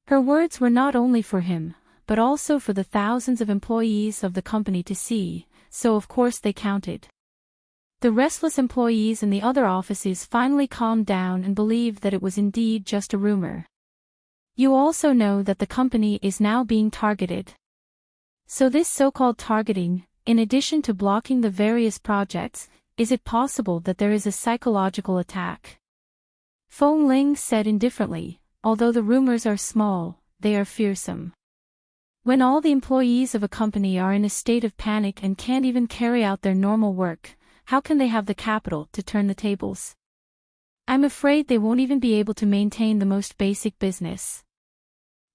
Her words were not only for him, but also for the thousands of employees of the company to see, so of course they counted. The restless employees in the other offices finally calmed down and believed that it was indeed just a rumor. You also know that the company is now being targeted. So this so-called targeting, in addition to blocking the various projects, is it possible that there is a psychological attack? Fong Ling said indifferently, although the rumors are small, they are fearsome. When all the employees of a company are in a state of panic and can't even carry out their normal work, how can they have the capital to turn the tables? I'm afraid they won't even be able to maintain the most basic business.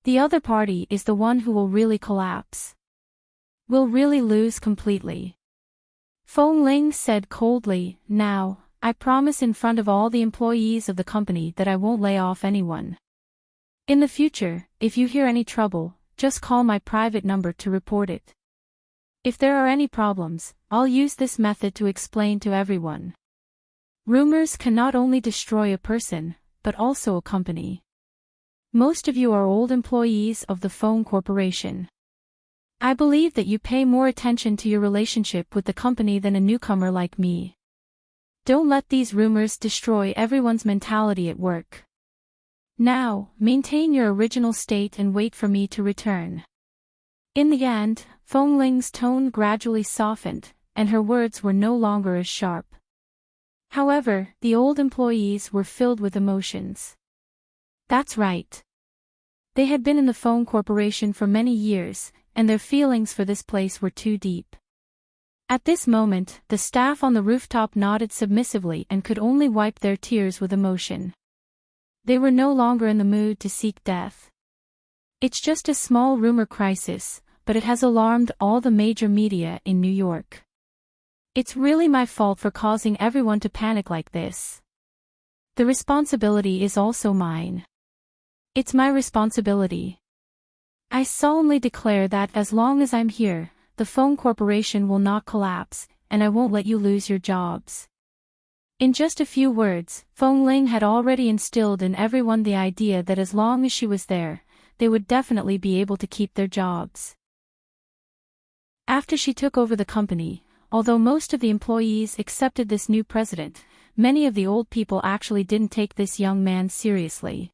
The other party is the one who will really collapse. Will really lose completely. Fong Ling said coldly, now, I promise in front of all the employees of the company that I won't lay off anyone. In the future, if you hear any trouble, just call my private number to report it. If there are any problems, I'll use this method to explain to everyone. Rumors can not only destroy a person, but also a company. Most of you are old employees of the phone corporation. I believe that you pay more attention to your relationship with the company than a newcomer like me. Don't let these rumors destroy everyone's mentality at work. Now, maintain your original state and wait for me to return. In the end, Fong Ling's tone gradually softened, and her words were no longer as sharp. However, the old employees were filled with emotions. That's right. They had been in the phone corporation for many years, and their feelings for this place were too deep. At this moment, the staff on the rooftop nodded submissively and could only wipe their tears with emotion. They were no longer in the mood to seek death. It's just a small rumor crisis, but it has alarmed all the major media in New York. It's really my fault for causing everyone to panic like this. The responsibility is also mine. It's my responsibility. I solemnly declare that as long as I'm here, the phone corporation will not collapse, and I won't let you lose your jobs. In just a few words, Feng Ling had already instilled in everyone the idea that as long as she was there, they would definitely be able to keep their jobs. After she took over the company, although most of the employees accepted this new president, many of the old people actually didn't take this young man seriously.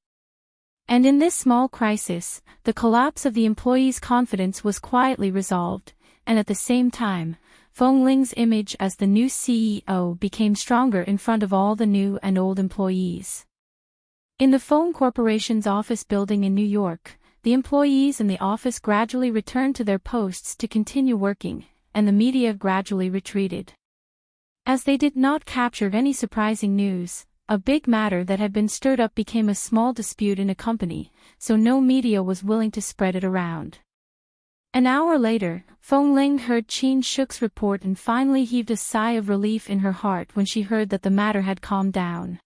And in this small crisis, the collapse of the employees' confidence was quietly resolved, and at the same time, Feng Ling's image as the new CEO became stronger in front of all the new and old employees. In the Feng Corporation's office building in New York, the employees in the office gradually returned to their posts to continue working, and the media gradually retreated. As they did not capture any surprising news, a big matter that had been stirred up became a small dispute in a company, so no media was willing to spread it around. An hour later, Feng Ling heard Qin Shuk's report and finally heaved a sigh of relief in her heart when she heard that the matter had calmed down.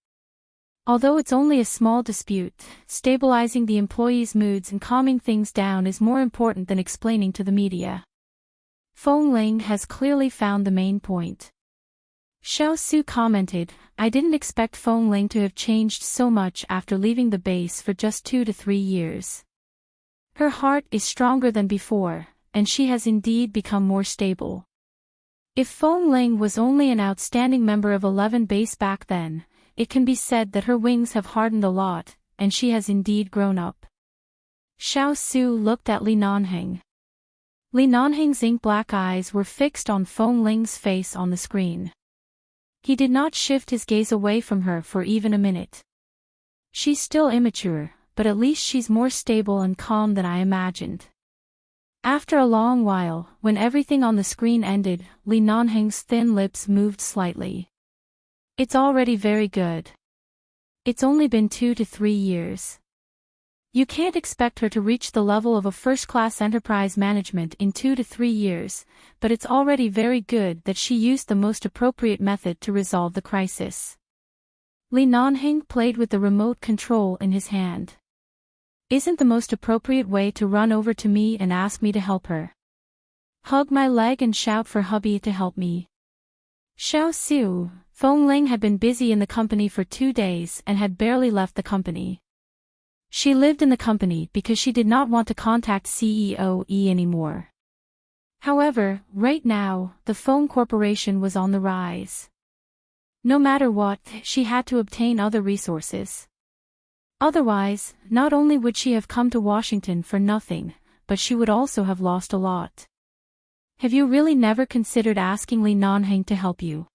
Although it's only a small dispute, stabilizing the employees' moods and calming things down is more important than explaining to the media. Feng Ling has clearly found the main point. Xiao Su commented, "I didn't expect Feng Ling to have changed so much after leaving the base for just 2 to 3 years. Her heart is stronger than before, and she has indeed become more stable. If Feng Ling was only an outstanding member of 11 base back then, it can be said that her wings have hardened a lot, and she has indeed grown up." Xiao Su looked at Li Nanheng. Li Nanheng's ink-black eyes were fixed on Feng Ling's face on the screen. He did not shift his gaze away from her for even a minute. "She's still immature, but at least she's more stable and calm than I imagined." After a long while, when everything on the screen ended, Li Nanheng's thin lips moved slightly. "It's already very good. It's only been 2 to 3 years. You can't expect her to reach the level of a first-class enterprise management in 2 to 3 years, but it's already very good that she used the most appropriate method to resolve the crisis." Li Nanheng played with the remote control in his hand. "Isn't the most appropriate way to run over to me and ask me to help her? Hug my leg and shout for hubby to help me." Xiao Su, Feng Ling had been busy in the company for 2 days and had barely left the company. She lived in the company because she did not want to contact CEO E anymore. However, right now, the Feng Corporation was on the rise. No matter what, she had to obtain other resources. Otherwise, not only would she have come to Washington for nothing, but she would also have lost a lot. "Have you really never considered asking Li Nanheng to help you?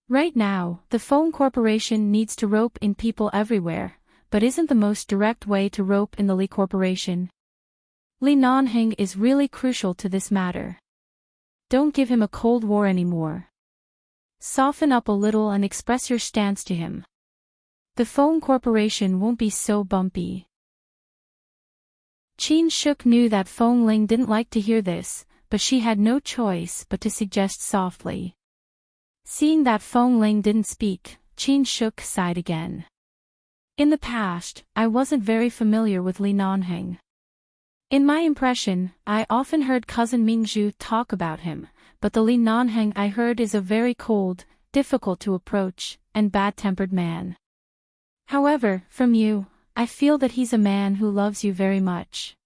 Right now, the Feng Corporation needs to rope in people everywhere, but isn't the most direct way to rope in the Li Corporation? Li Nanheng is really crucial to this matter. Don't give him a cold war anymore. Soften up a little and express your stance to him. The Feng Corporation won't be so bumpy." Qin Shuk knew that Feng Ling didn't like to hear this, but she had no choice but to suggest softly. Seeing that Feng Ling didn't speak, Qin Shuk sighed again. "In the past, I wasn't very familiar with Li Nanheng. In my impression, I often heard cousin Mingzhu talk about him, but the Li Nanheng I heard is a very cold, difficult to approach, and bad-tempered man. However, from you, I feel that he's a man who loves you very much.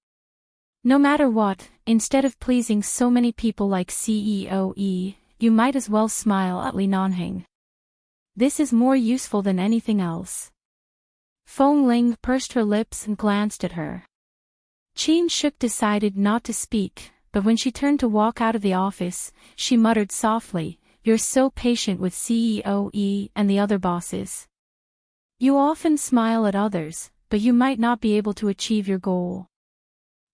No matter what, instead of pleasing so many people like CEO E, you might as well smile at Li Nanheng. This is more useful than anything else." Feng Ling pursed her lips and glanced at her. Qin Shuk decided not to speak, but when she turned to walk out of the office, she muttered softly, "You're so patient with CEO E and the other bosses. You often smile at others, but you might not be able to achieve your goal.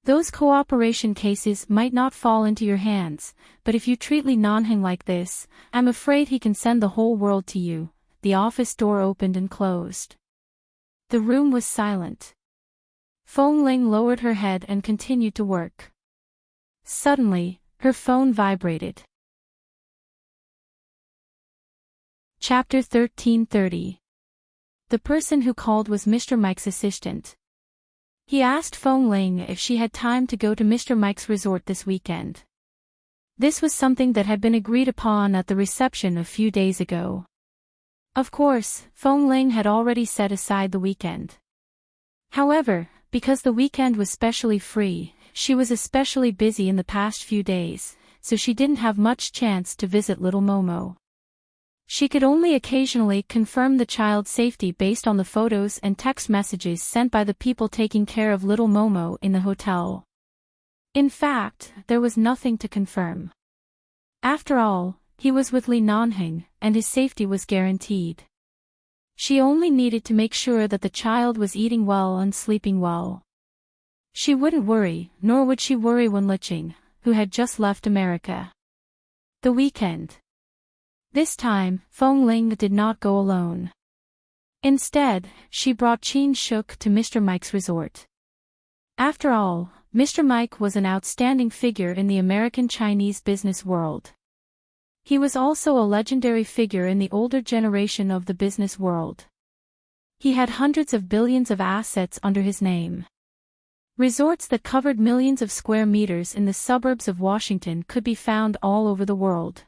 Those cooperation cases might not fall into your hands, but if you treat Li Nanheng like this, I'm afraid he can send the whole world to you." The office door opened and closed. The room was silent. Feng Ling lowered her head and continued to work. Suddenly, her phone vibrated. Chapter 1330. The person who called was Mr. Mike's assistant. He asked Feng Ling if she had time to go to Mr. Mike's resort this weekend. This was something that had been agreed upon at the reception a few days ago. Of course, Feng Ling had already set aside the weekend. However, because the weekend was specially free, she was especially busy in the past few days, so she didn't have much chance to visit little Momo. She could only occasionally confirm the child's safety based on the photos and text messages sent by the people taking care of little Momo in the hotel. In fact, there was nothing to confirm. After all, he was with Li Nanheng, and his safety was guaranteed. She only needed to make sure that the child was eating well and sleeping well. She wouldn't worry, nor would she worry when Liqing, who had just left America. The weekend. This time, Feng Ling did not go alone. Instead, she brought Qin Shuk to Mr. Mike's resort. After all, Mr. Mike was an outstanding figure in the American-Chinese business world. He was also a legendary figure in the older generation of the business world. He had hundreds of billions of assets under his name. Resorts that covered millions of square meters in the suburbs of Washington could be found all over the world.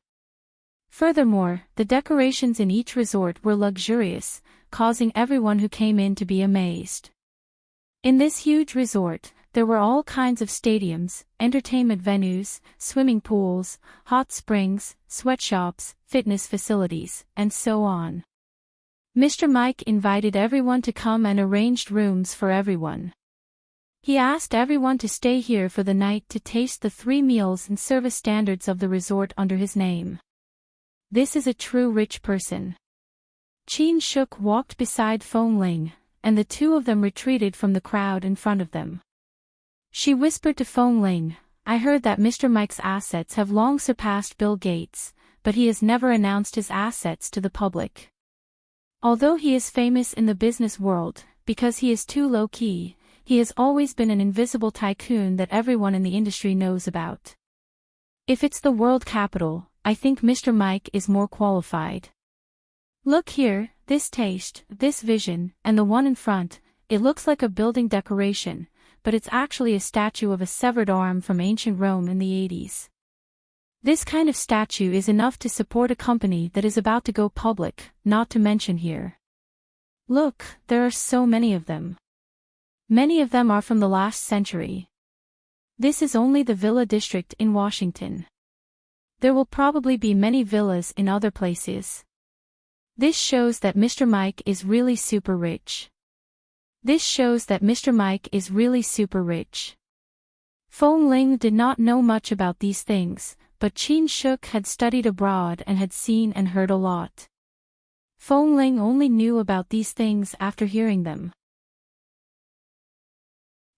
Furthermore, the decorations in each resort were luxurious, causing everyone who came in to be amazed. In this huge resort, there were all kinds of stadiums, entertainment venues, swimming pools, hot springs, sweatshops, fitness facilities, and so on. Mr. Mike invited everyone to come and arranged rooms for everyone. He asked everyone to stay here for the night to taste the 3 meals and service standards of the resort under his name. This is a true rich person. Qin Shuk walked beside Feng Ling, and the two of them retreated from the crowd in front of them. She whispered to Feng Ling, "I heard that Mr. Mike's assets have long surpassed Bill Gates, but he has never announced his assets to the public. Although he is famous in the business world, because he is too low-key, he has always been an invisible tycoon that everyone in the industry knows about. If it's the world capital, I think Mr. Mike is more qualified. Look here, this taste, this vision, and the one in front, it looks like a building decoration, but it's actually a statue of a severed arm from ancient Rome in the 80s. This kind of statue is enough to support a company that is about to go public, not to mention here. Look, there are so many of them. Many of them are from the last century. This is only the villa district in Washington. There will probably be many villas in other places. This shows that Mr. Mike is really super rich. This shows that Mr. Mike is really super rich." Feng Ling did not know much about these things, but Qin Shuk had studied abroad and had seen and heard a lot. Feng Ling only knew about these things after hearing them.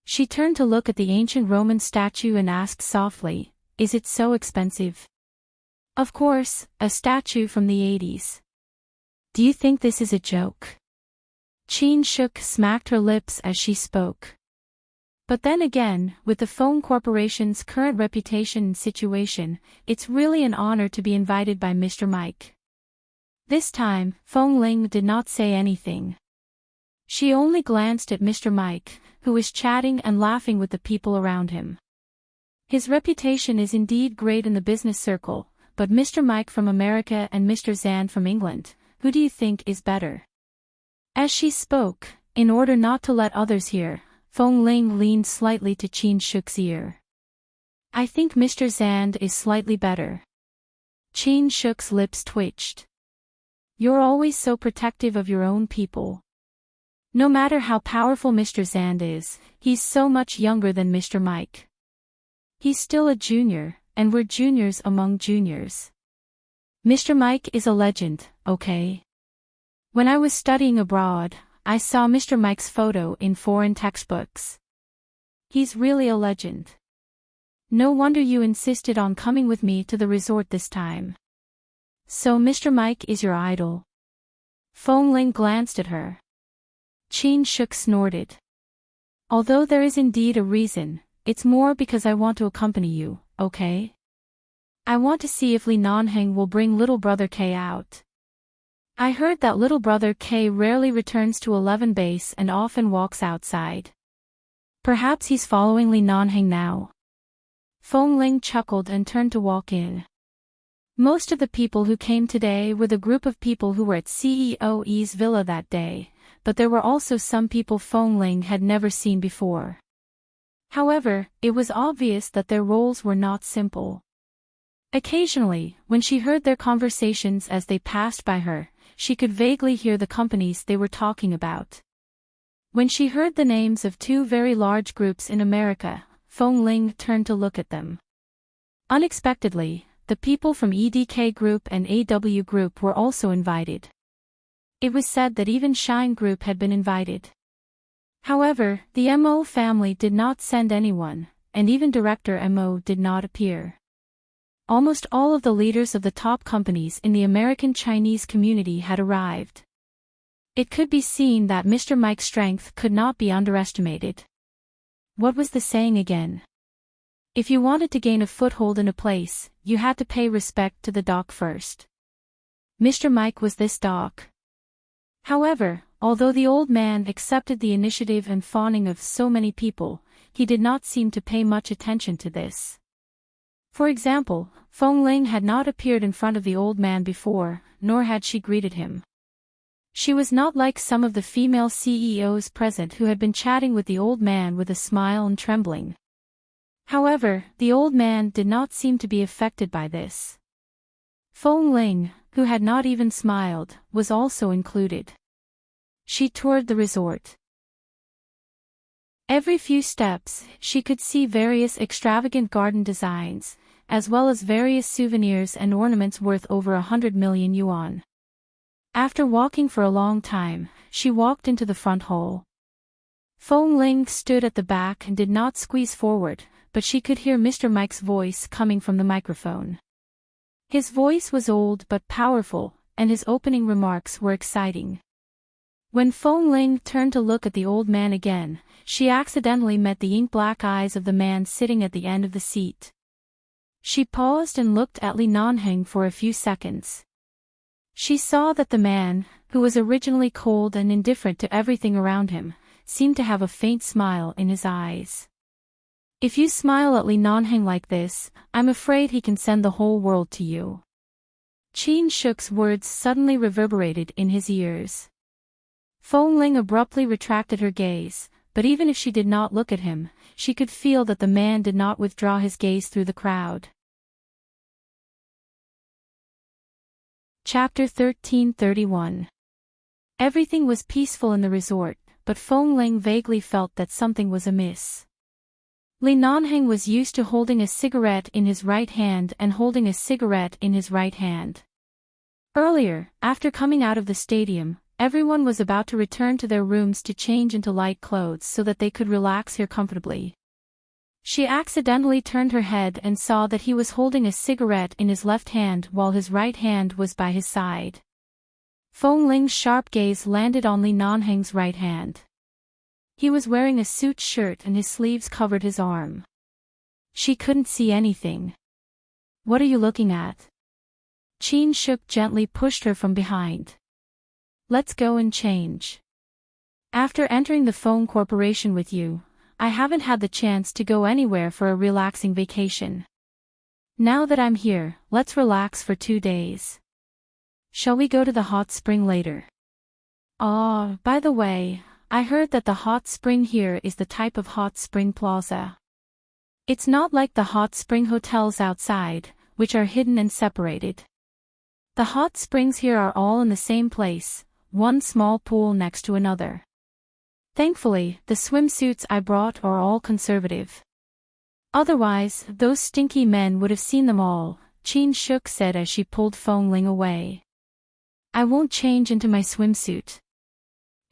She turned to look at the ancient Roman statue and asked softly, "Is it so expensive?" "Of course, a statue from the 80s. Do you think this is a joke?" Qin Shuk smacked her lips as she spoke. But then again, with the Feng Corporation's current reputation and situation, it's really an honor to be invited by Mr. Mike. This time, Feng Ling did not say anything. She only glanced at Mr. Mike, who was chatting and laughing with the people around him. His reputation is indeed great in the business circle, but Mr. Mike from America and Mr. Zan from England, who do you think is better? As she spoke, in order not to let others hear, Feng Ling leaned slightly to Qin Shuk's ear. "I think Mr. Zand is slightly better." Qin Shuk's lips twitched. "You're always so protective of your own people. No matter how powerful Mr. Zand is, he's so much younger than Mr. Mike. He's still a junior, and we're juniors among juniors. Mr. Mike is a legend, okay? When I was studying abroad, I saw Mr. Mike's photo in foreign textbooks. He's really a legend. No wonder you insisted on coming with me to the resort this time. So Mr. Mike is your idol?" Feng Ling glanced at her. Qin Shuk snorted. "Although there is indeed a reason, it's more because I want to accompany you, okay? I want to see if Li Nanheng will bring little brother K out. I heard that little brother K rarely returns to 11 base and often walks outside. Perhaps he's following Li Nanheng now." Feng Ling chuckled and turned to walk in. Most of the people who came today were the group of people who were at CEO's villa that day, but there were also some people Feng Ling had never seen before. However, it was obvious that their roles were not simple. Occasionally, when she heard their conversations as they passed by her, she could vaguely hear the companies they were talking about. When she heard the names of two very large groups in America, Feng Ling turned to look at them. Unexpectedly, the people from EDK Group and AW Group were also invited. It was said that even Shine Group had been invited. However, the MO family did not send anyone, and even Director MO did not appear. Almost all of the leaders of the top companies in the American Chinese community had arrived. It could be seen that Mr. Mike's strength could not be underestimated. What was the saying again? If you wanted to gain a foothold in a place, you had to pay respect to the doc first. Mr. Mike was this doc. However, although the old man accepted the initiative and fawning of so many people, he did not seem to pay much attention to this. For example, Feng Ling had not appeared in front of the old man before, nor had she greeted him. She was not like some of the female CEOs present who had been chatting with the old man with a smile and trembling. However, the old man did not seem to be affected by this. Feng Ling, who had not even smiled, was also included. She toured the resort. Every few steps, she could see various extravagant garden designs, as well as various souvenirs and ornaments worth over 100 million yuan. After walking for a long time, she walked into the front hall. Feng Ling stood at the back and did not squeeze forward, but she could hear Mr. Mike's voice coming from the microphone. His voice was old but powerful, and his opening remarks were exciting. When Feng Ling turned to look at the old man again, she accidentally met the ink-black eyes of the man sitting at the end of the seat. She paused and looked at Li Nanheng for a few seconds. She saw that the man, who was originally cold and indifferent to everything around him, seemed to have a faint smile in his eyes. If you smile at Li Nanheng like this, I'm afraid he can send the whole world to you. Qin Shuk's words suddenly reverberated in his ears. Feng Ling abruptly retracted her gaze, but even if she did not look at him, she could feel that the man did not withdraw his gaze through the crowd. Chapter 1331. Everything was peaceful in the resort, but Feng Ling vaguely felt that something was amiss. Li Nanheng was used to holding a cigarette in his right hand and holding a cigarette in his right hand. Earlier, after coming out of the stadium, everyone was about to return to their rooms to change into light clothes so that they could relax here comfortably. She accidentally turned her head and saw that he was holding a cigarette in his left hand while his right hand was by his side. Feng Ling's sharp gaze landed on Li Nanheng's right hand. He was wearing a suit shirt and his sleeves covered his arm. She couldn't see anything. What are you looking at? Qin Shuk gently pushed her from behind. Let's go and change. After entering the phone corporation with you, I haven't had the chance to go anywhere for a relaxing vacation. Now that I'm here, let's relax for 2 days. Shall we go to the hot spring later? Oh, by the way, I heard that the hot spring here is the type of hot spring plaza. It's not like the hot spring hotels outside, which are hidden and separated. The hot springs here are all in the same place, one small pool next to another. Thankfully, the swimsuits I brought are all conservative. Otherwise, those stinky men would have seen them all, Qin Shuk said as she pulled Feng Ling away. I won't change into my swimsuit.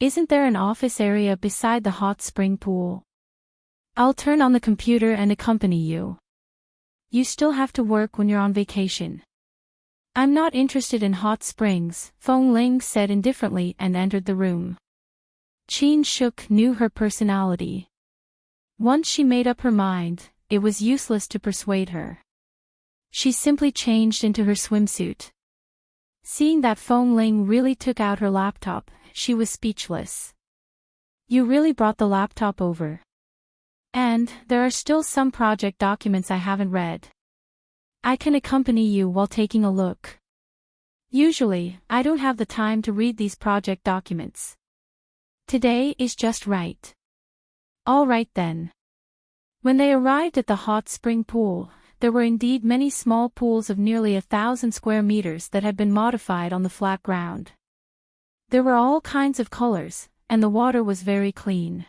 Isn't there an office area beside the hot spring pool? I'll turn on the computer and accompany you. You still have to work when you're on vacation. I'm not interested in hot springs, Feng Ling said indifferently and entered the room. Qin Shuk knew her personality. Once she made up her mind, it was useless to persuade her. She simply changed into her swimsuit. Seeing that Feng Ling really took out her laptop, she was speechless. You really brought the laptop over. And, there are still some project documents I haven't read. I can accompany you while taking a look. Usually, I don't have the time to read these project documents. Today is just right. All right then. When they arrived at the hot spring pool, there were indeed many small pools of nearly 1,000 square meters that had been modified on the flat ground. There were all kinds of colors, and the water was very clean.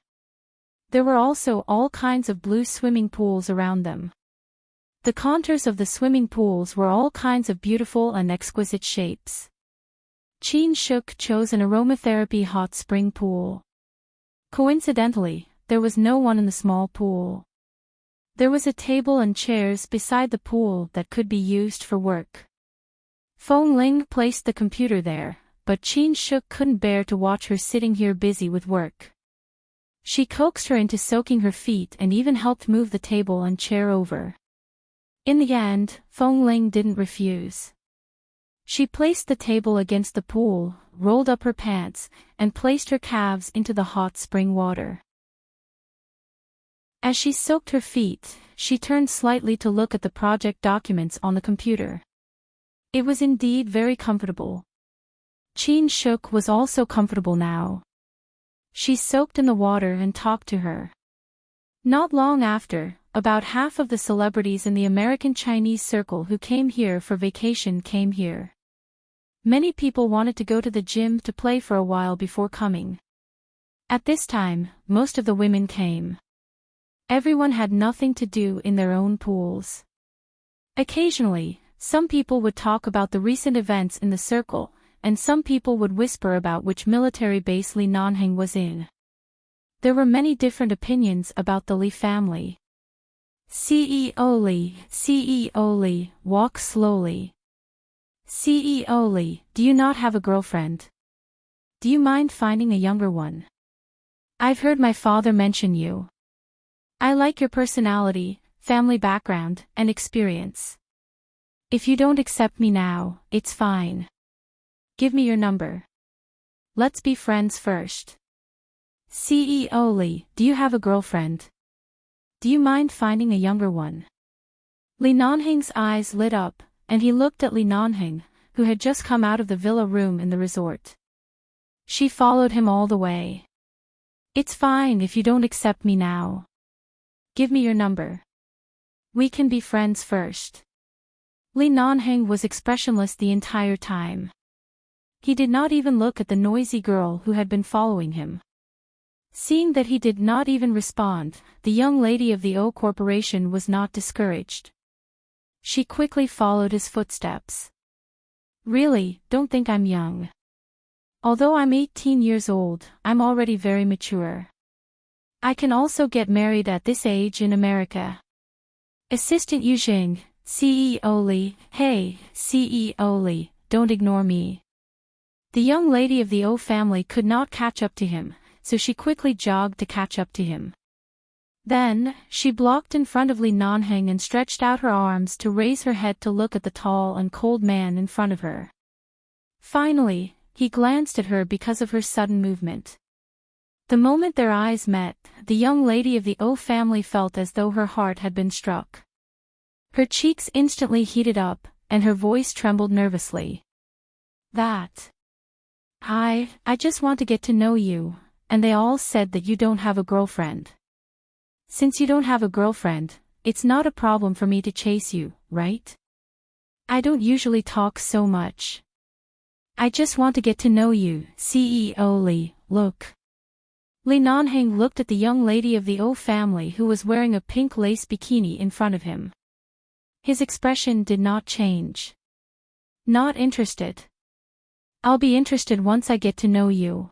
There were also all kinds of blue swimming pools around them. The contours of the swimming pools were all kinds of beautiful and exquisite shapes. Chin-shuk chose an aromatherapy hot spring pool. Coincidentally, there was no one in the small pool. There was a table and chairs beside the pool that could be used for work. Feng Ling placed the computer there, but Chin-shuk couldn't bear to watch her sitting here busy with work. She coaxed her into soaking her feet and even helped move the table and chair over. In the end, Feng Ling didn't refuse. She placed the table against the pool, rolled up her pants, and placed her calves into the hot spring water. As she soaked her feet, she turned slightly to look at the project documents on the computer. It was indeed very comfortable. Chin-shuk was also comfortable now. She soaked in the water and talked to her. Not long after, about half of the celebrities in the American Chinese circle who came here for vacation came here. Many people wanted to go to the gym to play for a while before coming. At this time, most of the women came. Everyone had nothing to do in their own pools. Occasionally, some people would talk about the recent events in the circle, and some people would whisper about which military base Li Nanheng was in. There were many different opinions about the Li family. CEO Li, walk slowly. CEO Li, do you not have a girlfriend? Do you mind finding a younger one? I've heard my father mention you. I like your personality, family background, and experience. If you don't accept me now, it's fine. Give me your number. Let's be friends first. CEO Li, do you have a girlfriend? Do you mind finding a younger one? Li Nanheng's eyes lit up, and he looked at Li Nanheng, who had just come out of the villa room in the resort. She followed him all the way. It's fine if you don't accept me now. Give me your number. We can be friends first. Li Nanheng was expressionless the entire time. He did not even look at the noisy girl who had been following him. Seeing that he did not even respond, the young lady of the O Corporation was not discouraged. She quickly followed his footsteps. Really, don't think I'm young. Although I'm 18 years old, I'm already very mature. I can also get married at this age in America. Assistant Yujing, CEO Li, hey, CEO Li, don't ignore me. The young lady of the O family could not catch up to him, so she quickly jogged to catch up to him. Then, she blocked in front of Li Nanheng and stretched out her arms to raise her head to look at the tall and cold man in front of her. Finally, he glanced at her because of her sudden movement. The moment their eyes met, the young lady of the O family felt as though her heart had been struck. Her cheeks instantly heated up, and her voice trembled nervously. I just want to get to know you, and they all said that you don't have a girlfriend. Since you don't have a girlfriend, it's not a problem for me to chase you, right? I don't usually talk so much. I just want to get to know you, CEO Li, look. Li Nanheng looked at the young lady of the O family who was wearing a pink lace bikini in front of him. His expression did not change. Not interested. I'll be interested once I get to know you.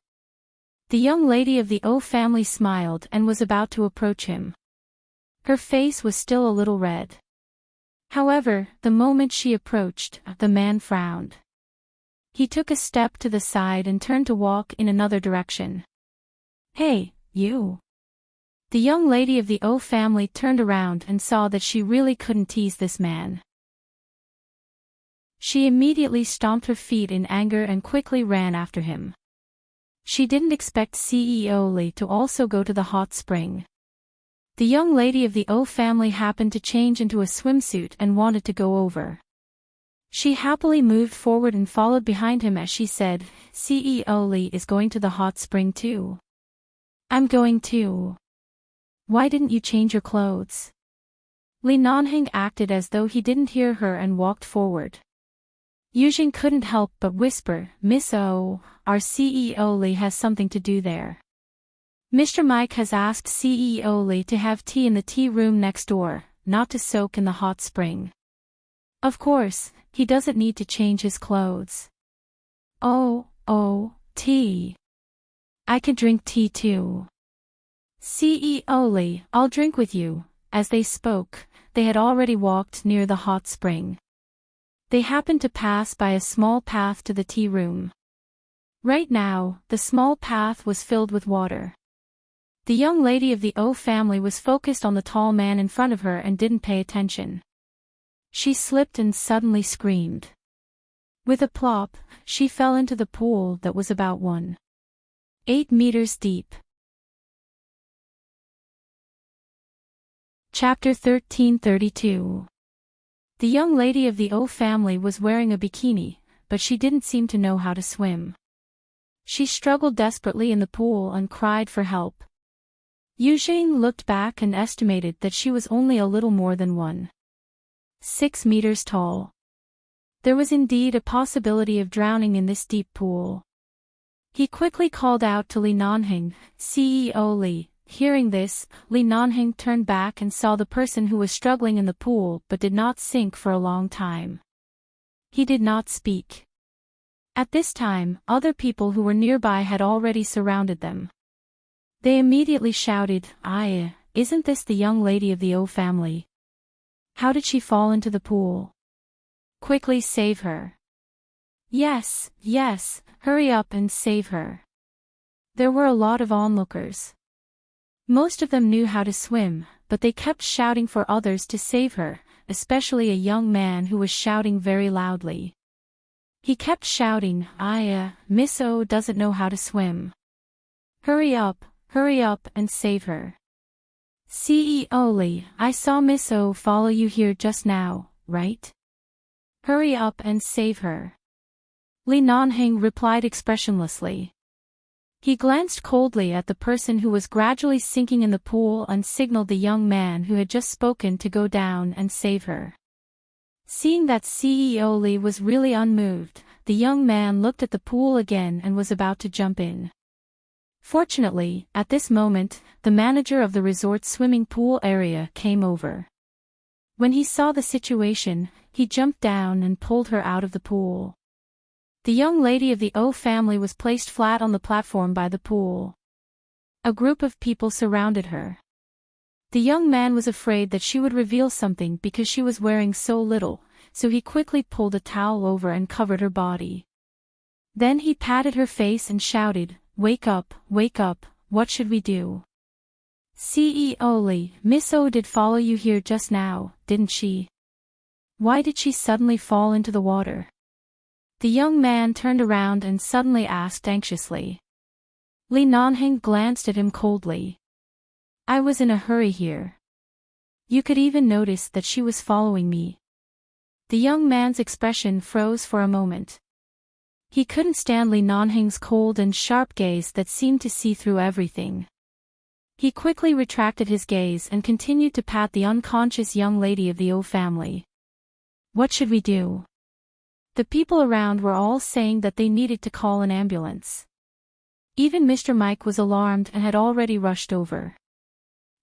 The young lady of the O family smiled and was about to approach him. Her face was still a little red. However, the moment she approached, the man frowned. He took a step to the side and turned to walk in another direction. Hey, you. The young lady of the O family turned around and saw that she really couldn't tease this man. She immediately stomped her feet in anger and quickly ran after him. She didn't expect CEO Li to also go to the hot spring. The young lady of the O family happened to change into a swimsuit and wanted to go over. She happily moved forward and followed behind him as she said, CEO Lee is going to the hot spring too. I'm going too. Why didn't you change your clothes? Lee Nanheng acted as though he didn't hear her and walked forward. Yujing couldn't help but whisper, Miss O, our CEO Lee has something to do there. Mr. Mike has asked CEO Lee to have tea in the tea room next door, not to soak in the hot spring. Of course, he doesn't need to change his clothes. Oh, tea. I can drink tea too. CEO Lee, I'll drink with you. As they spoke, they had already walked near the hot spring. They happened to pass by a small path to the tea room. Right now, the small path was filled with water. The young lady of the O family was focused on the tall man in front of her and didn't pay attention. She slipped and suddenly screamed. With a plop, she fell into the pool that was about 1.8 meters deep. Chapter 1332. The young lady of the O family was wearing a bikini, but she didn't seem to know how to swim. She struggled desperately in the pool and cried for help. Yujing looked back and estimated that she was only a little more than 1.6 meters tall. There was indeed a possibility of drowning in this deep pool. He quickly called out to Li Nanheng, CEO Li. Hearing this, Li Nanheng turned back and saw the person who was struggling in the pool but did not sink for a long time. He did not speak. At this time, other people who were nearby had already surrounded them. They immediately shouted, isn't this the young lady of the O family? How did she fall into the pool? Quickly save her. Yes, hurry up and save her. There were a lot of onlookers. Most of them knew how to swim, but they kept shouting for others to save her, especially a young man who was shouting very loudly. He kept shouting, Miss O doesn't know how to swim. Hurry up and save her. CEO Lee, I saw Miss O follow you here just now, right? Hurry up and save her. Li Nanheng replied expressionlessly. He glanced coldly at the person who was gradually sinking in the pool and signaled the young man who had just spoken to go down and save her. Seeing that CEO Lee was really unmoved, the young man looked at the pool again and was about to jump in. Fortunately, at this moment, the manager of the resort's swimming pool area came over. When he saw the situation, he jumped down and pulled her out of the pool. The young lady of the O family was placed flat on the platform by the pool. A group of people surrounded her. The young man was afraid that she would reveal something because she was wearing so little, so he quickly pulled a towel over and covered her body. Then he patted her face and shouted, wake up, what should we do? CEO Lee, Miss O did follow you here just now, didn't she? Why did she suddenly fall into the water? The young man turned around and suddenly asked anxiously. Li Nanheng glanced at him coldly. I was in a hurry here. You could even notice that she was following me. The young man's expression froze for a moment. He couldn't stand Li Nanheng's cold and sharp gaze that seemed to see through everything. He quickly retracted his gaze and continued to pat the unconscious young lady of the O family. What should we do? The people around were all saying that they needed to call an ambulance. Even Mr. Mike was alarmed and had already rushed over.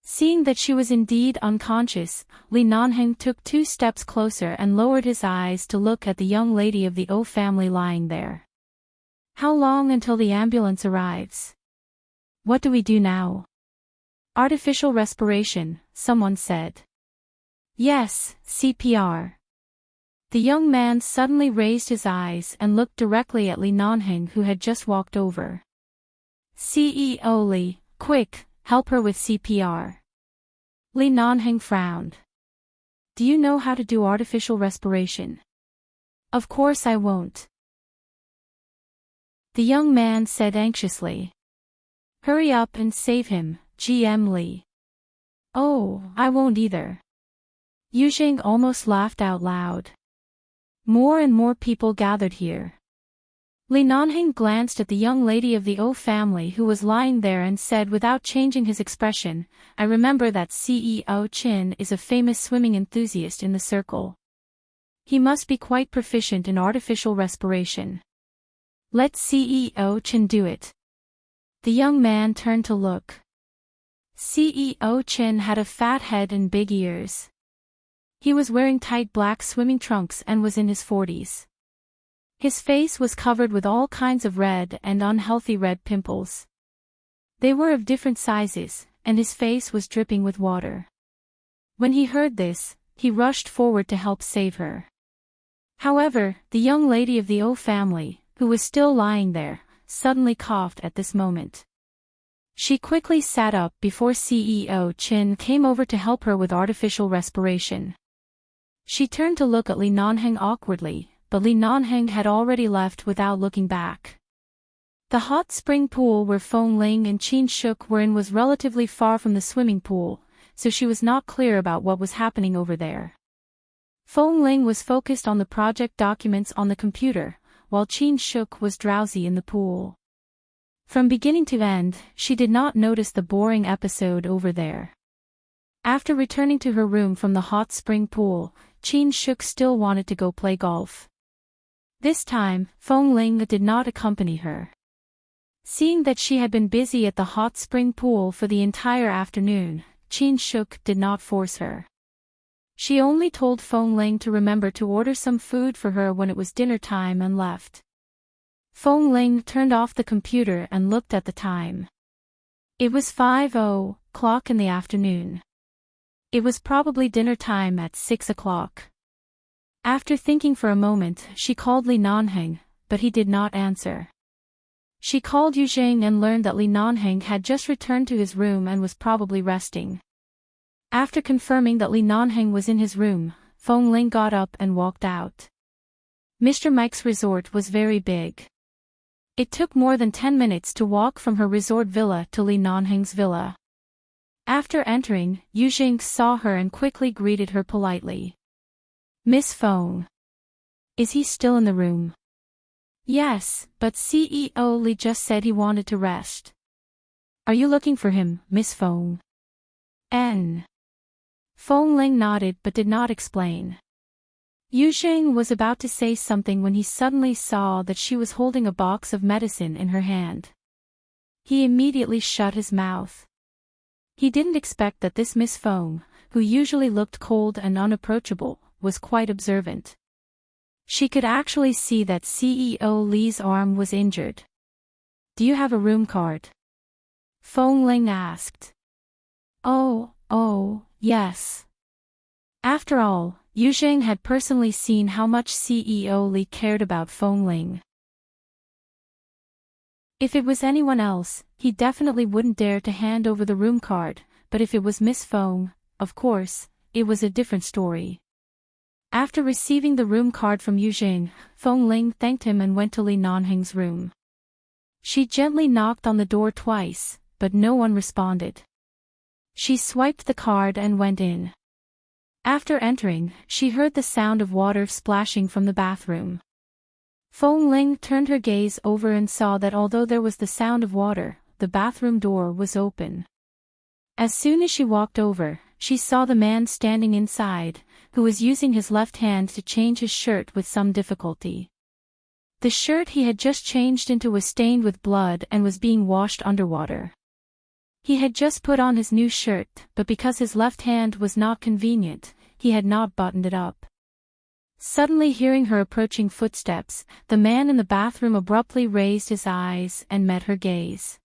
Seeing that she was indeed unconscious, Li Nanheng took 2 steps closer and lowered his eyes to look at the young lady of the O family lying there. How long until the ambulance arrives? What do we do now? Artificial respiration, someone said. Yes, CPR. The young man suddenly raised his eyes and looked directly at Li Nanheng who had just walked over. CEO Li, quick, help her with CPR. Li Nanheng frowned. Do you know how to do artificial respiration? Of course I won't. The young man said anxiously. Hurry up and save him, GM Li. Oh, I won't either. Yuzheng almost laughed out loud. More and more people gathered here. Li Nanheng glanced at the young lady of the O family who was lying there and said without changing his expression, I remember that CEO Qin is a famous swimming enthusiast in the circle. He must be quite proficient in artificial respiration. Let CEO Qin do it. The young man turned to look. CEO Qin had a fat head and big ears. He was wearing tight black swimming trunks and was in his 40s. His face was covered with all kinds of red and unhealthy red pimples. They were of different sizes, and his face was dripping with water. When he heard this, he rushed forward to help save her. However, the young lady of the O family, who was still lying there, suddenly coughed at this moment. She quickly sat up before CEO Qin came over to help her with artificial respiration. She turned to look at Li Nanheng awkwardly, but Li Nanheng had already left without looking back. The hot spring pool where Feng Ling and Qin Shuk were in was relatively far from the swimming pool, so she was not clear about what was happening over there. Feng Ling was focused on the project documents on the computer, while Qin Shuk was drowsy in the pool. From beginning to end, she did not notice the boring episode over there. After returning to her room from the hot spring pool, Qin Shuk still wanted to go play golf. This time, Feng Ling did not accompany her. Seeing that she had been busy at the hot spring pool for the entire afternoon, Qin Shuk did not force her. She only told Feng Ling to remember to order some food for her when it was dinner time and left. Feng Ling turned off the computer and looked at the time. It was 5:00 in the afternoon. It was probably dinner time at 6 o'clock. After thinking for a moment, she called Li Nanheng, but he did not answer. She called Yuzheng and learned that Li Nanheng had just returned to his room and was probably resting. After confirming that Li Nanheng was in his room, Feng Ling got up and walked out. Mr. Mike's resort was very big. It took more than 10 minutes to walk from her resort villa to Li Nanheng's villa. After entering, Yuzheng saw her and quickly greeted her politely. Miss Feng. Is he still in the room? Yes, but CEO Li just said he wanted to rest. Are you looking for him, Miss Feng? Feng Ling nodded but did not explain. Yuzheng was about to say something when he suddenly saw that she was holding a box of medicine in her hand. He immediately shut his mouth. He didn't expect that this Miss Feng, who usually looked cold and unapproachable, was quite observant. She could actually see that CEO Li's arm was injured. Do you have a room card? Feng Ling asked. Oh, yes. After all, Yuzheng had personally seen how much CEO Li cared about Feng Ling. If it was anyone else, he definitely wouldn't dare to hand over the room card, but if it was Miss Feng, of course, it was a different story. After receiving the room card from Yuzheng, Feng Ling thanked him and went to Li Nanheng's room. She gently knocked on the door twice, but no one responded. She swiped the card and went in. After entering, she heard the sound of water splashing from the bathroom. Feng Ling turned her gaze over and saw that although there was the sound of water, the bathroom door was open. As soon as she walked over, she saw the man standing inside, who was using his left hand to change his shirt with some difficulty. The shirt he had just changed into was stained with blood and was being washed underwater. He had just put on his new shirt, but because his left hand was not convenient, he had not buttoned it up. Suddenly hearing her approaching footsteps, the man in the bathroom abruptly raised his eyes and met her gaze.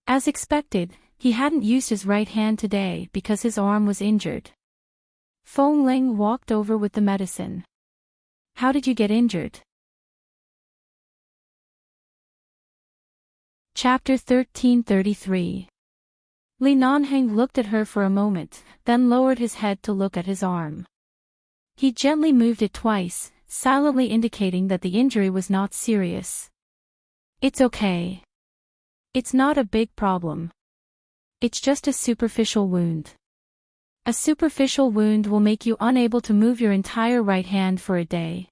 As expected, he hadn't used his right hand today because his arm was injured. Feng Ling walked over with the medicine. How did you get injured? Chapter 1333. Li Nanheng looked at her for a moment, then lowered his head to look at his arm. He gently moved it twice, silently indicating that the injury was not serious. It's okay. It's not a big problem. It's just a superficial wound. A superficial wound will make you unable to move your entire right hand for a day.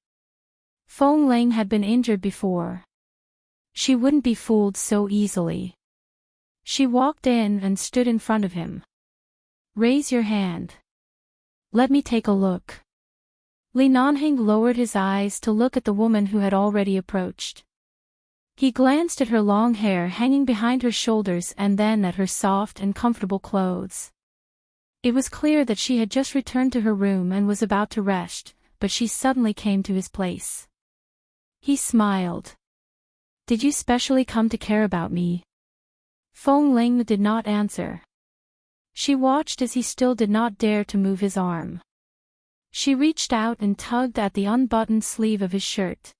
Feng Ling had been injured before. She wouldn't be fooled so easily. She walked in and stood in front of him. Raise your hand. Let me take a look. Li Nanheng lowered his eyes to look at the woman who had already approached. He glanced at her long hair hanging behind her shoulders and then at her soft and comfortable clothes. It was clear that she had just returned to her room and was about to rest, but she suddenly came to his place. He smiled. Did you specially come to care about me? Feng Ling did not answer. She watched as he still did not dare to move his arm. She reached out and tugged at the unbuttoned sleeve of his shirt.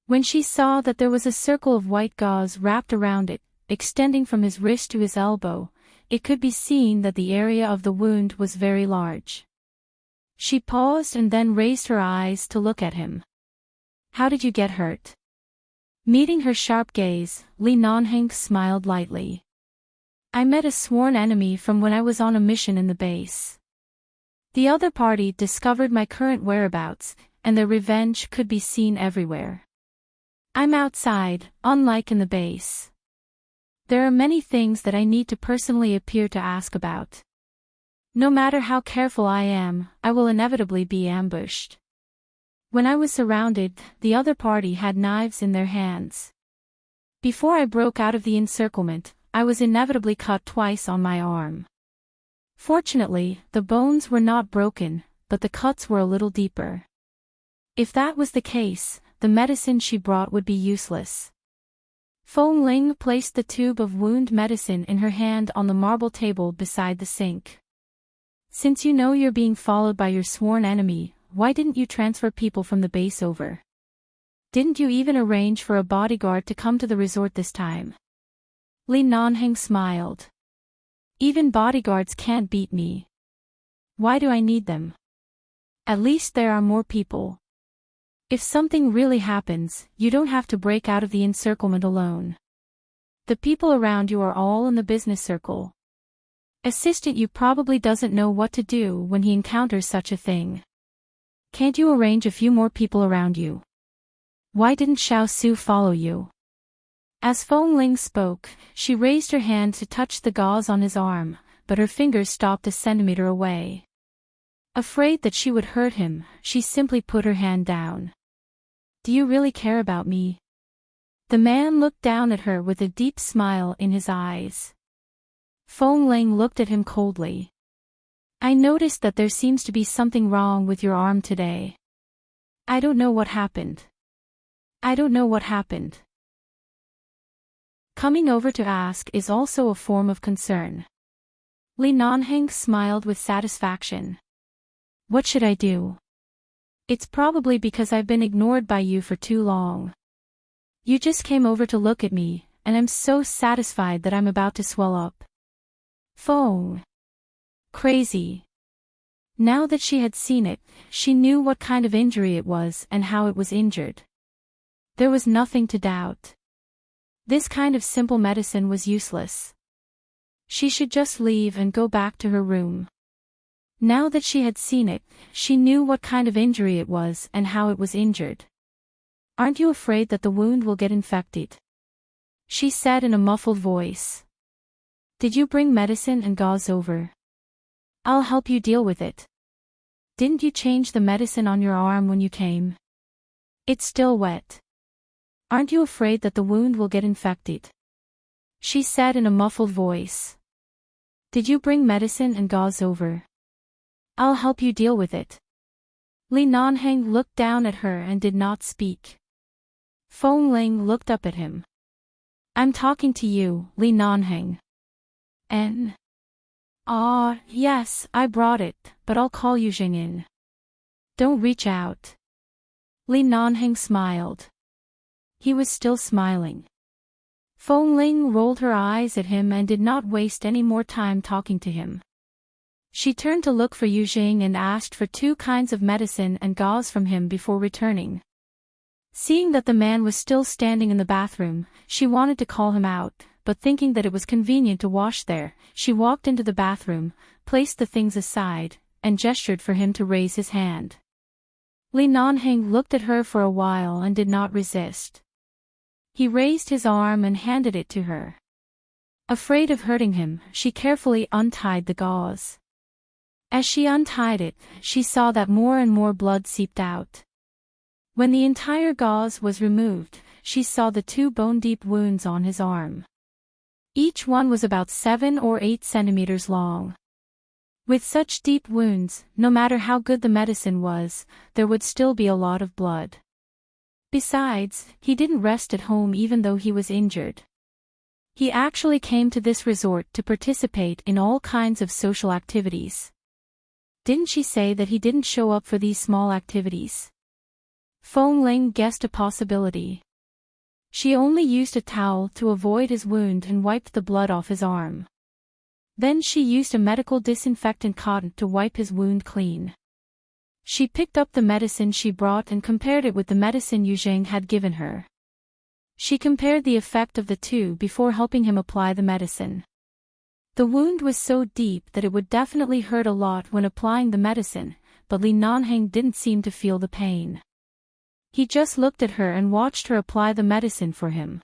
When she saw that there was a circle of white gauze wrapped around it, extending from his wrist to his elbow, it could be seen that the area of the wound was very large. She paused and then raised her eyes to look at him. How did you get hurt? Meeting her sharp gaze, Li Nanheng smiled lightly. I met a sworn enemy from when I was on a mission in the base. The other party discovered my current whereabouts, and their revenge could be seen everywhere. I'm outside, unlike in the base. There are many things that I need to personally appear to ask about. No matter how careful I am, I will inevitably be ambushed. When I was surrounded, the other party had knives in their hands. Before I broke out of the encirclement, I was inevitably cut twice on my arm. Fortunately, the bones were not broken, but the cuts were a little deeper. If that was the case, the medicine she brought would be useless. Feng Ling placed the tube of wound medicine in her hand on the marble table beside the sink. Since you know you're being followed by your sworn enemy, why didn't you transfer people from the base over? Didn't you even arrange for a bodyguard to come to the resort this time? Li Nanheng smiled. Even bodyguards can't beat me. Why do I need them? At least there are more people. If something really happens, you don't have to break out of the encirclement alone. The people around you are all in the business circle. Assistant you probably doesn't know what to do when he encounters such a thing. Can't you arrange a few more people around you? Why didn't Xiao Su follow you? As Feng Ling spoke, she raised her hand to touch the gauze on his arm, but her fingers stopped a centimeter away. Afraid that she would hurt him, she simply put her hand down. Do you really care about me? The man looked down at her with a deep smile in his eyes. Feng Ling looked at him coldly. I noticed that there seems to be something wrong with your arm today. I don't know what happened. I don't know what happened. Coming over to ask is also a form of concern. Li Nanheng smiled with satisfaction. What should I do? It's probably because I've been ignored by you for too long. You just came over to look at me, and I'm so satisfied that I'm about to swell up. Feng. Crazy. Now that she had seen it, she knew what kind of injury it was and how it was injured. There was nothing to doubt. This kind of simple medicine was useless. She should just leave and go back to her room. Now that she had seen it, she knew what kind of injury it was and how it was injured. Aren't you afraid that the wound will get infected? She said in a muffled voice. Did you bring medicine and gauze over? I'll help you deal with it. Didn't you change the medicine on your arm when you came? It's still wet. Aren't you afraid that the wound will get infected? She said in a muffled voice. Did you bring medicine and gauze over? I'll help you deal with it. Li Nanheng looked down at her and did not speak. Feng Ling looked up at him. I'm talking to you, Li Nanheng. Yes, I brought it, but I'll call you Jingyin. Don't reach out. Li Nanheng smiled. He was still smiling. Feng Ling rolled her eyes at him and did not waste any more time talking to him. She turned to look for Yu Jing and asked for 2 kinds of medicine and gauze from him before returning. Seeing that the man was still standing in the bathroom, she wanted to call him out, but thinking that it was convenient to wash there, she walked into the bathroom, placed the things aside, and gestured for him to raise his hand. Li Nanheng looked at her for a while and did not resist. He raised his arm and handed it to her. Afraid of hurting him, she carefully untied the gauze. As she untied it, she saw that more and more blood seeped out. When the entire gauze was removed, she saw the 2 bone-deep wounds on his arm. Each one was about 7 or 8 centimeters long. With such deep wounds, no matter how good the medicine was, there would still be a lot of blood. Besides, he didn't rest at home even though he was injured. He actually came to this resort to participate in all kinds of social activities. Didn't she say that he didn't show up for these small activities? Feng Ling guessed a possibility. She only used a towel to avoid his wound and wiped the blood off his arm. Then she used a medical disinfectant cotton to wipe his wound clean. She picked up the medicine she brought and compared it with the medicine Yu Zheng had given her. She compared the effect of the two before helping him apply the medicine. The wound was so deep that it would definitely hurt a lot when applying the medicine, but Li Nanheng didn't seem to feel the pain. He just looked at her and watched her apply the medicine for him.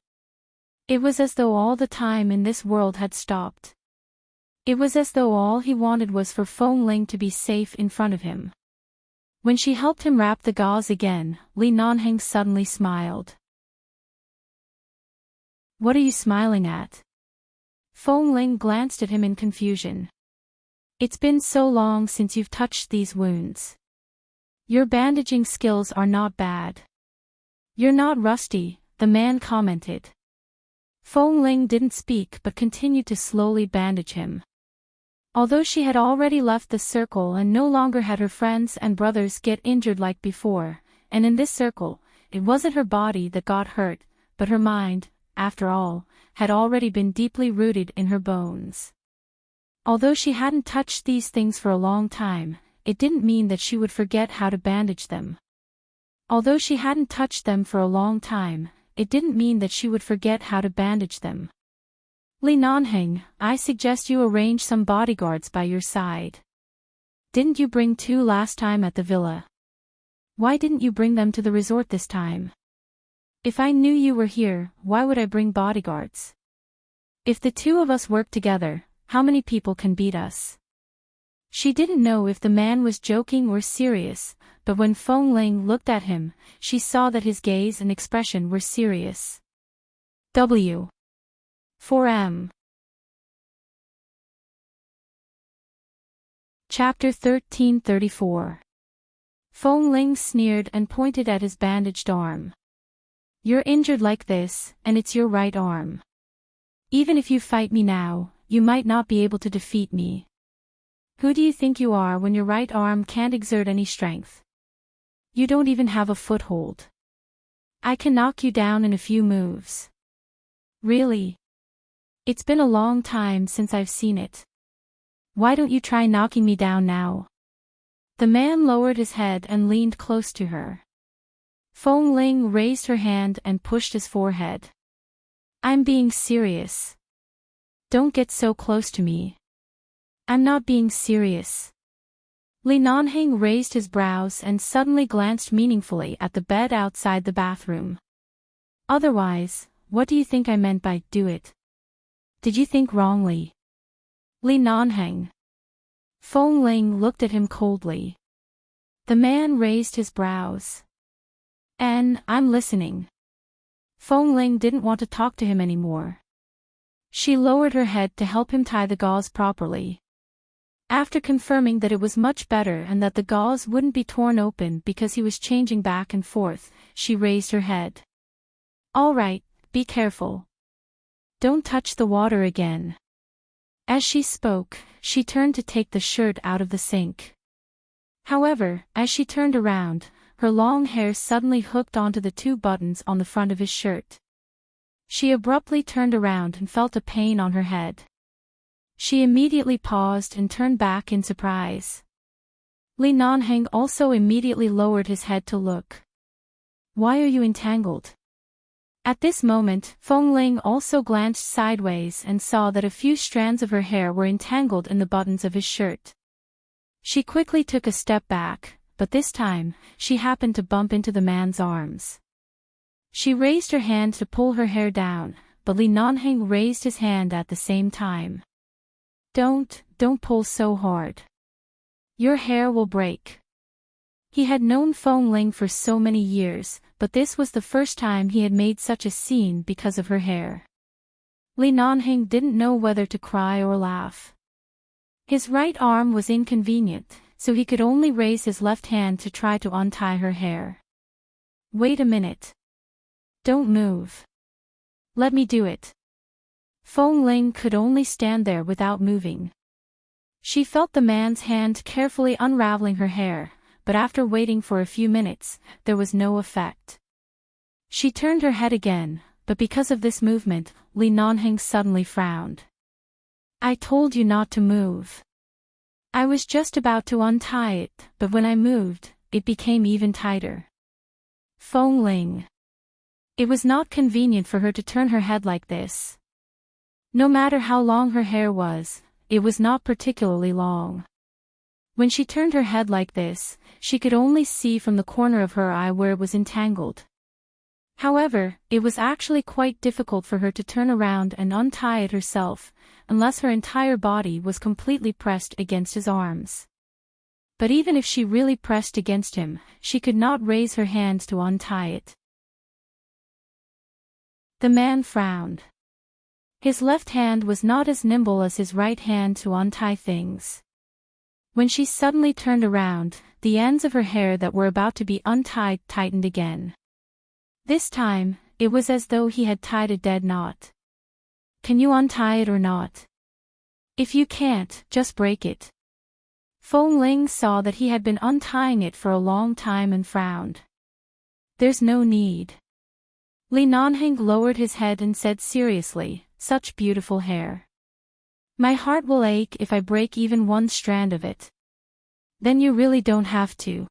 It was as though all the time in this world had stopped. It was as though all he wanted was for Feng Ling to be safe in front of him. When she helped him wrap the gauze again, Li Nanheng suddenly smiled. "What are you smiling at?" Feng Ling glanced at him in confusion. "It's been so long since you've touched these wounds. Your bandaging skills are not bad. You're not rusty," the man commented. Feng Ling didn't speak but continued to slowly bandage him. Although she had already left the circle and no longer had her friends and brothers get injured like before, and in this circle, it wasn't her body that got hurt, but her mind, after all, had already been deeply rooted in her bones. Although she hadn't touched these things for a long time, it didn't mean that she would forget how to bandage them. Although she hadn't touched them for a long time, it didn't mean that she would forget how to bandage them. "Li Nanheng, I suggest you arrange some bodyguards by your side. Didn't you bring 2 last time at the villa? Why didn't you bring them to the resort this time? If I knew you were here, why would I bring bodyguards? If the 2 of us work together, how many people can beat us?" She didn't know if the man was joking or serious, but when Feng Ling looked at him, she saw that his gaze and expression were serious. W. 4M. Chapter 1334. Feng Ling sneered and pointed at his bandaged arm. "You're injured like this, and it's your right arm. Even if you fight me now, you might not be able to defeat me. Who do you think you are when your right arm can't exert any strength? You don't even have a foothold. I can knock you down in a few moves." "Really? It's been a long time since I've seen it. Why don't you try knocking me down now?" The man lowered his head and leaned close to her. Feng Ling raised her hand and pushed his forehead. "I'm being serious. Don't get so close to me." "I'm not being serious." Li Nanheng raised his brows and suddenly glanced meaningfully at the bed outside the bathroom. "Otherwise, what do you think I meant by do it? Did you think wrongly?" Li Nanheng. Feng Ling looked at him coldly. The man raised his brows. I'm listening." Feng Ling didn't want to talk to him anymore. She lowered her head to help him tie the gauze properly. After confirming that it was much better and that the gauze wouldn't be torn open because he was changing back and forth, she raised her head. "All right, be careful. Don't touch the water again." As she spoke, she turned to take the shirt out of the sink. However, as she turned around, her long hair suddenly hooked onto the 2 buttons on the front of his shirt. She abruptly turned around and felt a pain on her head. She immediately paused and turned back in surprise. Li Nanheng also immediately lowered his head to look. "Why are you entangled?" At this moment, Feng Ling also glanced sideways and saw that a few strands of her hair were entangled in the buttons of his shirt. She quickly took a step back, but this time, she happened to bump into the man's arms. She raised her hand to pull her hair down, but Li Nanheng raised his hand at the same time. Don't pull so hard. Your hair will break. He had known Feng Ling for so many years, but this was the first time he had made such a scene because of her hair. Li Nanheng didn't know whether to cry or laugh. His right arm was inconvenient, so he could only raise his left hand to try to untie her hair. Wait a minute. Don't move. Let me do it. Feng Ling could only stand there without moving. She felt the man's hand carefully unraveling her hair, but after waiting for a few minutes, there was no effect. She turned her head again, but because of this movement, Li Nanheng suddenly frowned. I told you not to move. I was just about to untie it, but when I moved, it became even tighter. Feng Ling. It was not convenient for her to turn her head like this. No matter how long her hair was, it was not particularly long. When she turned her head like this, she could only see from the corner of her eye where it was entangled. However, it was actually quite difficult for her to turn around and untie it herself, unless her entire body was completely pressed against his arms. But even if she really pressed against him, she could not raise her hands to untie it. The man frowned. His left hand was not as nimble as his right hand to untie things. When she suddenly turned around, the ends of her hair that were about to be untied tightened again. This time, it was as though he had tied a dead knot. Can you untie it or not? If you can't, just break it. Feng Ling saw that he had been untying it for a long time and frowned. There's no need. Li Nanheng lowered his head and said seriously, such beautiful hair. My heart will ache if I break even one strand of it. Then you really don't have to.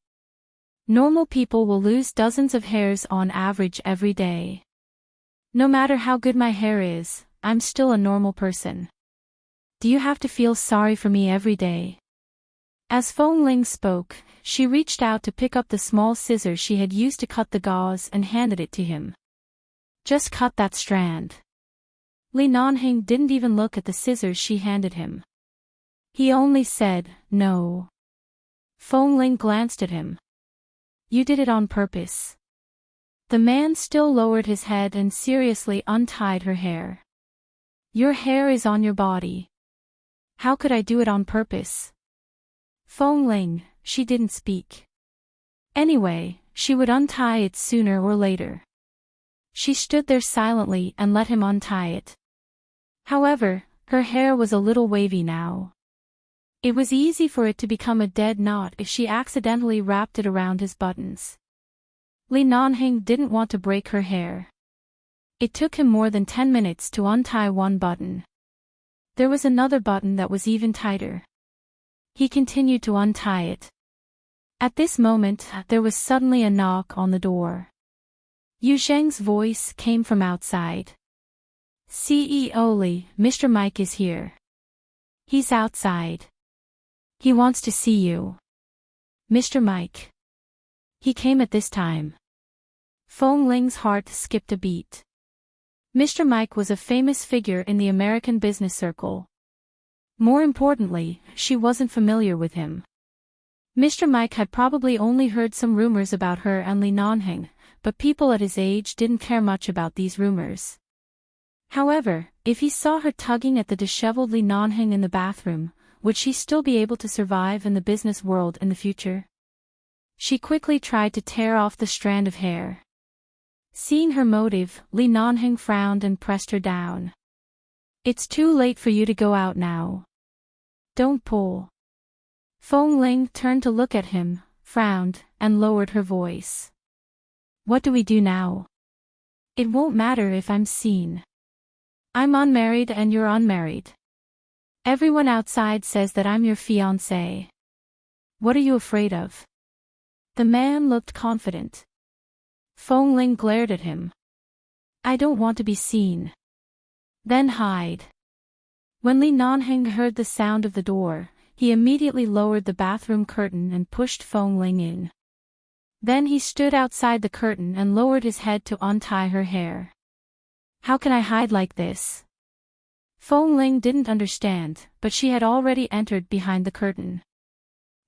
Normal people will lose dozens of hairs on average every day. No matter how good my hair is, I'm still a normal person. Do you have to feel sorry for me every day? As Feng Ling spoke, she reached out to pick up the small scissors she had used to cut the gauze and handed it to him. Just cut that strand. Li Nanheng didn't even look at the scissors she handed him. He only said, no. Feng Ling glanced at him. You did it on purpose. The man still lowered his head and seriously untied her hair. Your hair is on your body. How could I do it on purpose? Feng Ling, she didn't speak. Anyway, she would untie it sooner or later. She stood there silently and let him untie it. However, her hair was a little wavy now. It was easy for it to become a dead knot if she accidentally wrapped it around his buttons. Li Nanheng didn't want to break her hair. It took him more than 10 minutes to untie one button. There was another button that was even tighter. He continued to untie it. At this moment, there was suddenly a knock on the door. Yu Zheng's voice came from outside. CEO Li, Mr. Mike is here. He's outside. He wants to see you. Mr. Mike. He came at this time. Feng Ling's heart skipped a beat. Mr. Mike was a famous figure in the American business circle. More importantly, she wasn't familiar with him. Mr. Mike had probably only heard some rumors about her and Li Nanheng, but people at his age didn't care much about these rumors. However, if he saw her tugging at the disheveled Li Nanheng in the bathroom, would she still be able to survive in the business world in the future? She quickly tried to tear off the strand of hair. Seeing her motive, Li Nanheng frowned and pressed her down. It's too late for you to go out now. Don't pull. Feng Ling turned to look at him, frowned, and lowered her voice. What do we do now? It won't matter if I'm seen. I'm unmarried and you're unmarried. Everyone outside says that I'm your fiancé. What are you afraid of? The man looked confident. Feng Ling glared at him. I don't want to be seen. Then hide. When Li Nanheng heard the sound of the door, he immediately lowered the bathroom curtain and pushed Feng Ling in. Then he stood outside the curtain and lowered his head to untie her hair. How can I hide like this? Feng Ling didn't understand, but she had already entered behind the curtain.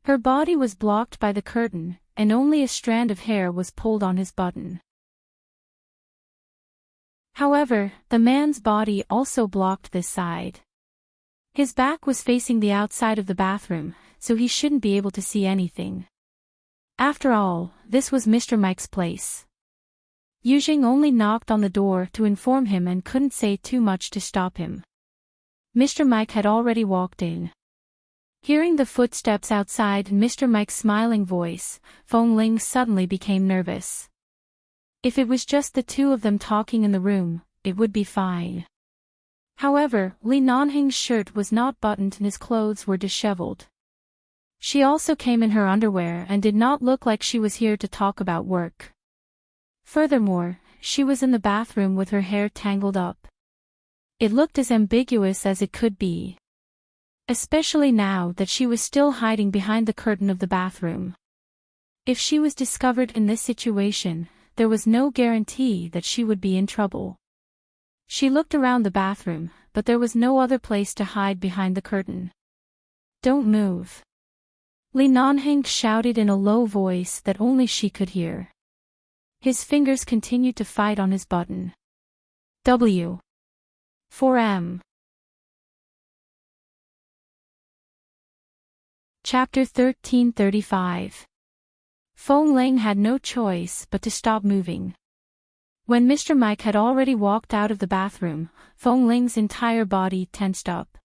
Her body was blocked by the curtain, and only a strand of hair was pulled on his button. However, the man's body also blocked this side. His back was facing the outside of the bathroom, so he shouldn't be able to see anything. After all, this was Mr. Mike's place. Yujing only knocked on the door to inform him and couldn't say too much to stop him. Mr. Mike had already walked in. Hearing the footsteps outside and Mr. Mike's smiling voice, Feng Ling suddenly became nervous. If it was just the two of them talking in the room, it would be fine. However, Li Nanheng's shirt was not buttoned and his clothes were disheveled. She also came in her underwear and did not look like she was here to talk about work. Furthermore, she was in the bathroom with her hair tangled up. It looked as ambiguous as it could be. Especially now that she was still hiding behind the curtain of the bathroom. If she was discovered in this situation, there was no guarantee that she would be in trouble. She looked around the bathroom, but there was no other place to hide behind the curtain. Don't move. Li Nanheng shouted in a low voice that only she could hear. His fingers continued to fight on his button. W. 4M. Chapter 1335. Feng Ling had no choice but to stop moving. When Mr. Mike had already walked out of the bathroom, Feng Ling's entire body tensed up.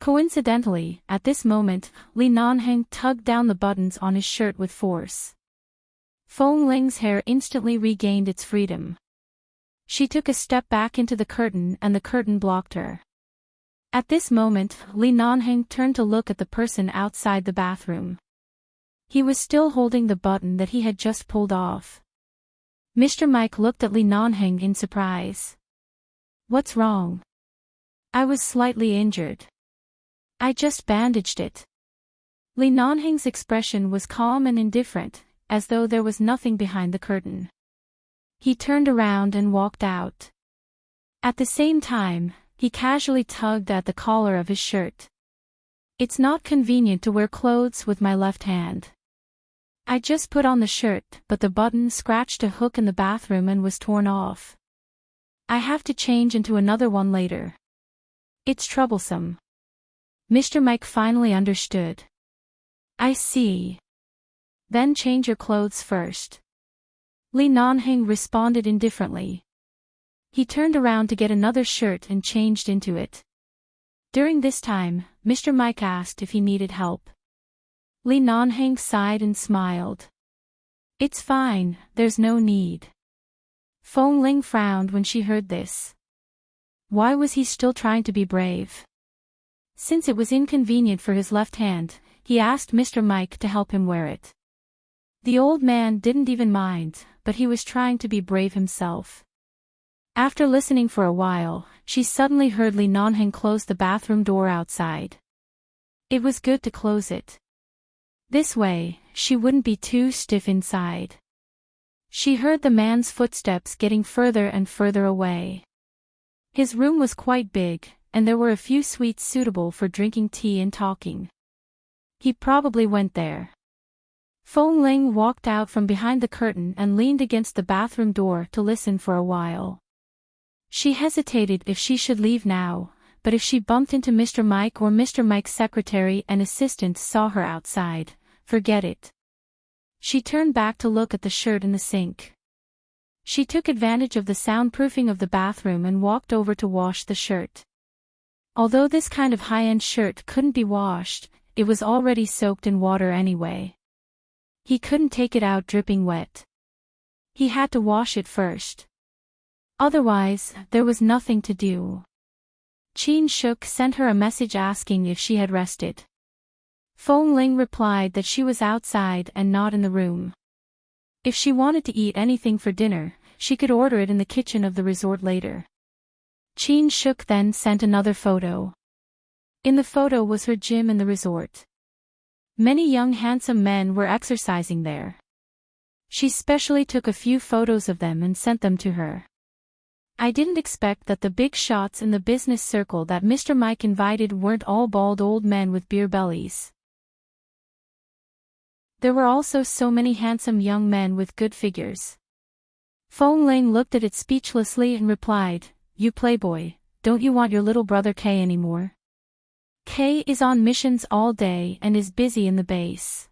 Coincidentally, at this moment, Li Nanheng tugged down the buttons on his shirt with force. Feng Ling's hair instantly regained its freedom. She took a step back into the curtain and the curtain blocked her. At this moment, Li Nanheng turned to look at the person outside the bathroom. He was still holding the button that he had just pulled off. Mr. Mike looked at Li Nanheng in surprise. What's wrong? I was slightly injured. I just bandaged it. Li Nanheng's expression was calm and indifferent, as though there was nothing behind the curtain. He turned around and walked out. At the same time, he casually tugged at the collar of his shirt. It's not convenient to wear clothes with my left hand. I just put on the shirt, but the button scratched a hook in the bathroom and was torn off. I have to change into another one later. It's troublesome. Mr. Mike finally understood. I see. Then change your clothes first. Li Nanheng responded indifferently. He turned around to get another shirt and changed into it. During this time, Mr. Mike asked if he needed help. Li Nanheng sighed and smiled. It's fine, there's no need. Feng Ling frowned when she heard this. Why was he still trying to be brave? Since it was inconvenient for his left hand, he asked Mr. Mike to help him wear it. The old man didn't even mind, but he was trying to be brave himself. After listening for a while, she suddenly heard Li Nanheng close the bathroom door outside. It was good to close it. This way, she wouldn't be too stiff inside. She heard the man's footsteps getting further and further away. His room was quite big, and there were a few suites suitable for drinking tea and talking. He probably went there. Feng Ling walked out from behind the curtain and leaned against the bathroom door to listen for a while. She hesitated if she should leave now, but if she bumped into Mr. Mike or Mr. Mike's secretary and assistant saw her outside, forget it. She turned back to look at the shirt in the sink. She took advantage of the soundproofing of the bathroom and walked over to wash the shirt. Although this kind of high-end shirt couldn't be washed, it was already soaked in water anyway. He couldn't take it out dripping wet. He had to wash it first. Otherwise, there was nothing to do. Qin Shuk sent her a message asking if she had rested. Feng Ling replied that she was outside and not in the room. If she wanted to eat anything for dinner, she could order it in the kitchen of the resort later. Chin Shuk then sent another photo. In the photo was her gym in the resort. Many young handsome men were exercising there. She specially took a few photos of them and sent them to her. I didn't expect that the big shots in the business circle that Mr. Mike invited weren't all bald old men with beer bellies. There were also so many handsome young men with good figures. Fong Ling looked at it speechlessly and replied, "You playboy, don't you want your little brother K anymore? K is on missions all day and is busy in the base.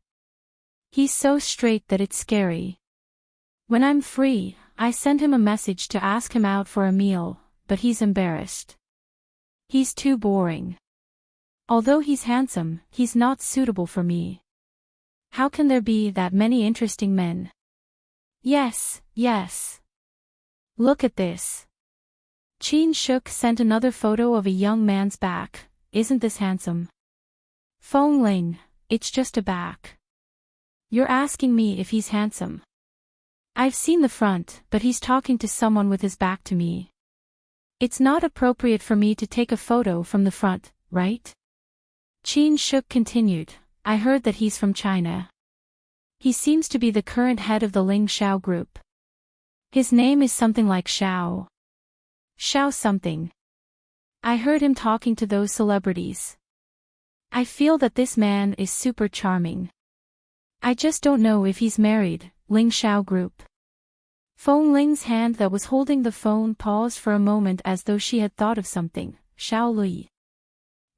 He's so straight that it's scary. When I'm free, I send him a message to ask him out for a meal, but he's embarrassed. He's too boring. Although he's handsome, he's not suitable for me. How can there be that many interesting men? Yes, yes. Look at this." Chin Shuk sent another photo of a young man's back. "Isn't this handsome?" Fong Ling, "It's just a back. You're asking me if he's handsome. I've seen the front, but he's talking to someone with his back to me. It's not appropriate for me to take a photo from the front, right?" Chin Shuk continued, "I heard that he's from China. He seems to be the current head of the Ling Xiao group. His name is something like Xiao. Xiao something. I heard him talking to those celebrities. I feel that this man is super charming. I just don't know if he's married." Ling Xiao group. Fong Ling's hand that was holding the phone paused for a moment as though she had thought of something. Xiao Li.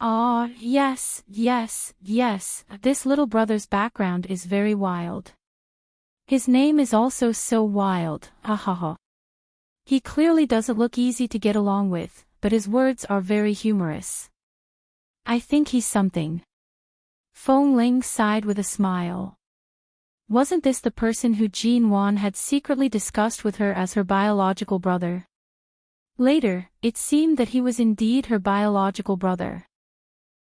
"Ah, yes, yes, yes, this little brother's background is very wild. His name is also so wild, ha ha ha. He clearly doesn't look easy to get along with, but his words are very humorous. I think he's something." Fong Ling sighed with a smile. Wasn't this the person who Jin Wan had secretly discussed with her as her biological brother? Later, it seemed that he was indeed her biological brother.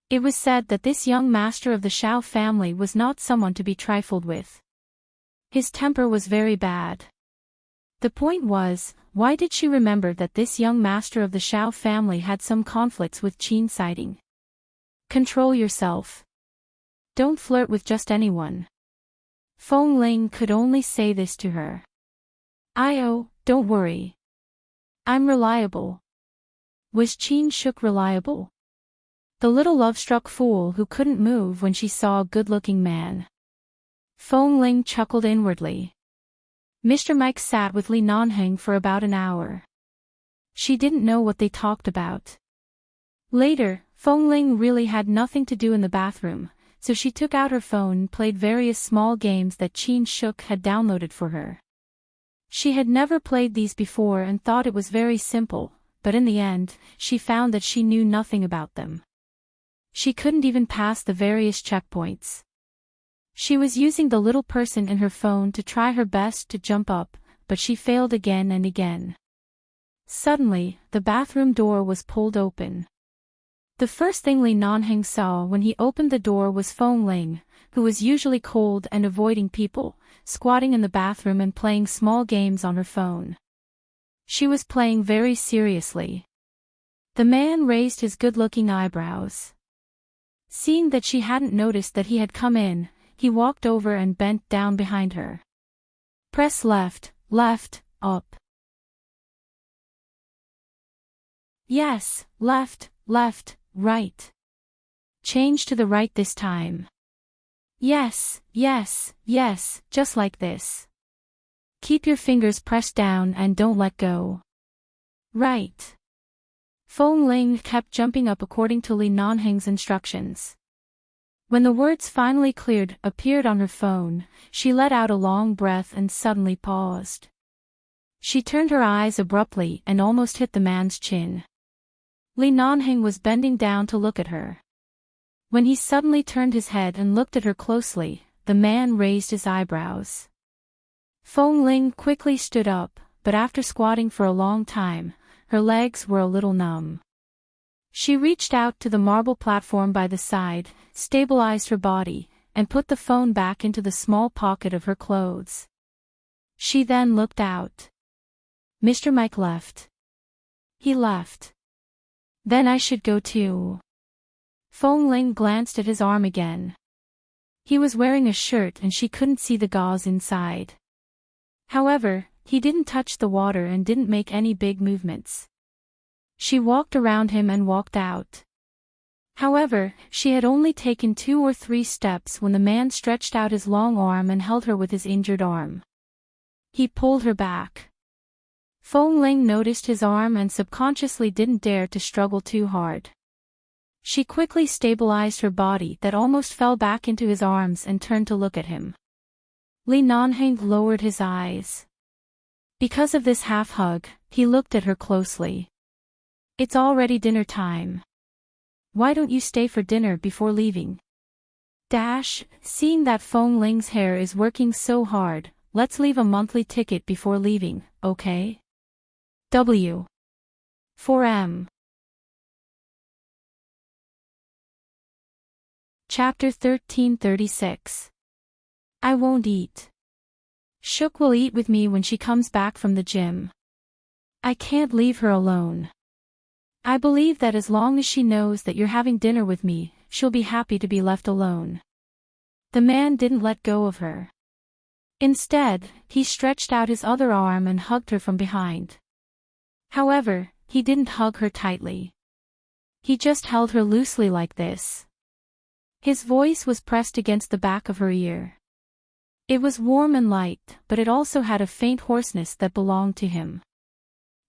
It was said that this young master of the Xiao family was not someone to be trifled with. His temper was very bad. The point was, why did she remember that this young master of the Xiao family had some conflicts with Qin sighting? Control yourself. Don't flirt with just anyone. Fong Ling could only say this to her. Don't worry. I'm reliable." Was Chin Shuk reliable? The little love-struck fool who couldn't move when she saw a good-looking man. Fong Ling chuckled inwardly. Mr. Mike sat with Li Nanheng for about an hour. She didn't know what they talked about. Later, Fong Ling really had nothing to do in the bathroom, so she took out her phone and played various small games that Chin Shuk had downloaded for her. She had never played these before and thought it was very simple, but in the end, she found that she knew nothing about them. She couldn't even pass the various checkpoints. She was using the little person in her phone to try her best to jump up, but she failed again and again. Suddenly, the bathroom door was pulled open. The first thing Li Nanheng saw when he opened the door was Fong Ling, who was usually cold and avoiding people, squatting in the bathroom and playing small games on her phone. She was playing very seriously. The man raised his good-looking eyebrows. Seeing that she hadn't noticed that he had come in, he walked over and bent down behind her. Press left, up. Yes, left, right. Change to the right this time. Yes, just like this. Keep your fingers pressed down and don't let go. Right. Fong Ling kept jumping up according to Li Nanheng's instructions. When the words finally appeared on her phone, she let out a long breath and suddenly paused. She turned her eyes abruptly and almost hit the man's chin. Li Nanheng was bending down to look at her. When he suddenly turned his head and looked at her closely, the man raised his eyebrows. Fong Ling quickly stood up, but after squatting for a long time, her legs were a little numb. She reached out to the marble platform by the side, stabilized her body, and put the phone back into the small pocket of her clothes. She then looked out. Mr. Mike left. He left. Then I should go too. Fong Ling glanced at his arm again. He was wearing a shirt and she couldn't see the gauze inside. However, he didn't touch the water and didn't make any big movements. She walked around him and walked out. However, she had only taken 2 or 3 steps when the man stretched out his long arm and held her with his injured arm. He pulled her back. Fong Ling noticed his arm and subconsciously didn't dare to struggle too hard. She quickly stabilized her body that almost fell back into his arms and turned to look at him. Li Nanheng lowered his eyes. Because of this half-hug, he looked at her closely. It's already dinner time. Why don't you stay for dinner before leaving? Seeing that Fong Ling's hair is working so hard, let's leave a monthly ticket before leaving, okay? W. 4M. Chapter 1336. I won't eat. Shook will eat with me when she comes back from the gym. I can't leave her alone. I believe that as long as she knows that you're having dinner with me, she'll be happy to be left alone. The man didn't let go of her. Instead, he stretched out his other arm and hugged her from behind. However, he didn't hug her tightly. He just held her loosely like this. His voice was pressed against the back of her ear. It was warm and light, but it also had a faint hoarseness that belonged to him.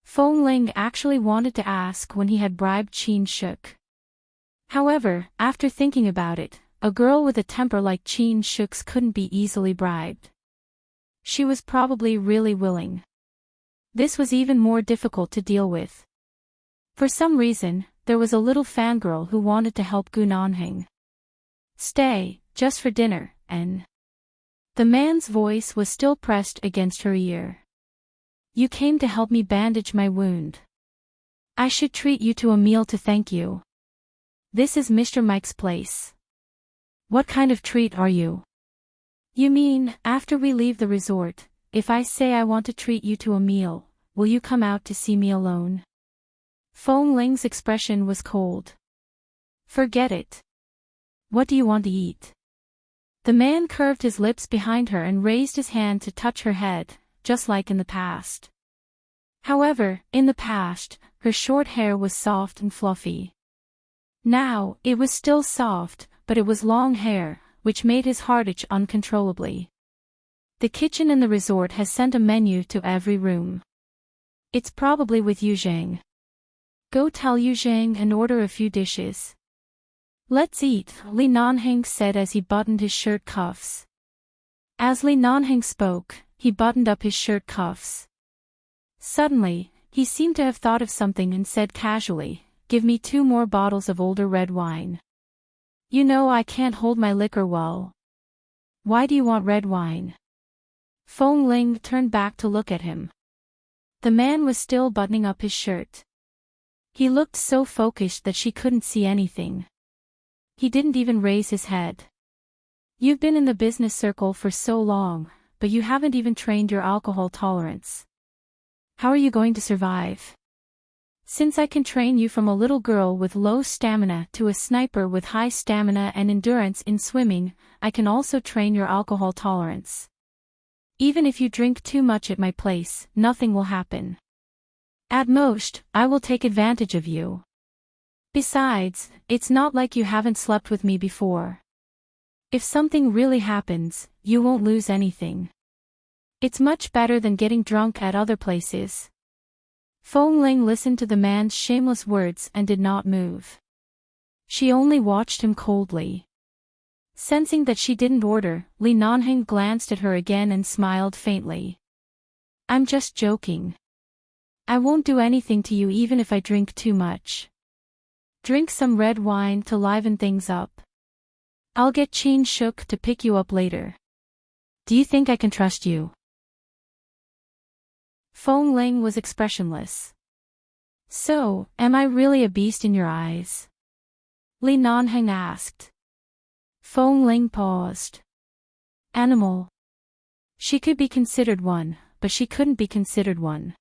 Fong Ling actually wanted to ask when he had bribed Qin Shuk. However, after thinking about it, a girl with a temper like Qin Shuk's couldn't be easily bribed. She was probably really willing. This was even more difficult to deal with. For some reason, there was a little fangirl who wanted to help Gu Nanheng. Stay, just for dinner, and... The man's voice was still pressed against her ear. You came to help me bandage my wound. I should treat you to a meal to thank you. This is Mr. Mike's place. What kind of treat are you? You mean, after we leave the resort, if I say I want to treat you to a meal, will you come out to see me alone? Fong Ling's expression was cold. Forget it. What do you want to eat? The man curved his lips behind her and raised his hand to touch her head, just like in the past. However, in the past, her short hair was soft and fluffy. Now, it was still soft, but it was long hair, which made his heart itch uncontrollably. The kitchen in the resort has sent a menu to every room. It's probably with Yu Zhang. Go tell Yu Zhang and order a few dishes. Let's eat, Li Nanheng said as he buttoned his shirt cuffs. As Li Nanheng spoke, he buttoned up his shirt cuffs. Suddenly, he seemed to have thought of something and said casually, give me 2 more bottles of older red wine. You know I can't hold my liquor well. Why do you want red wine? Fong Ling turned back to look at him. The man was still buttoning up his shirt. He looked so focused that she couldn't see anything. He didn't even raise his head. You've been in the business circle for so long, but you haven't even trained your alcohol tolerance. How are you going to survive? Since I can train you from a little girl with low stamina to a sniper with high stamina and endurance in swimming, I can also train your alcohol tolerance. Even if you drink too much at my place, nothing will happen. At most, I will take advantage of you. Besides, it's not like you haven't slept with me before. If something really happens, you won't lose anything. It's much better than getting drunk at other places. Fong Ling listened to the man's shameless words and did not move. She only watched him coldly. Sensing that she didn't order, Li Nanheng glanced at her again and smiled faintly. I'm just joking. I won't do anything to you even if I drink too much. Drink some red wine to liven things up. I'll get Qin Shuk to pick you up later. Do you think I can trust you? Fong Ling was expressionless. So, am I really a beast in your eyes? Li Nanheng asked. Fong Ling paused. Animal. She could be considered one, but she couldn't be considered one.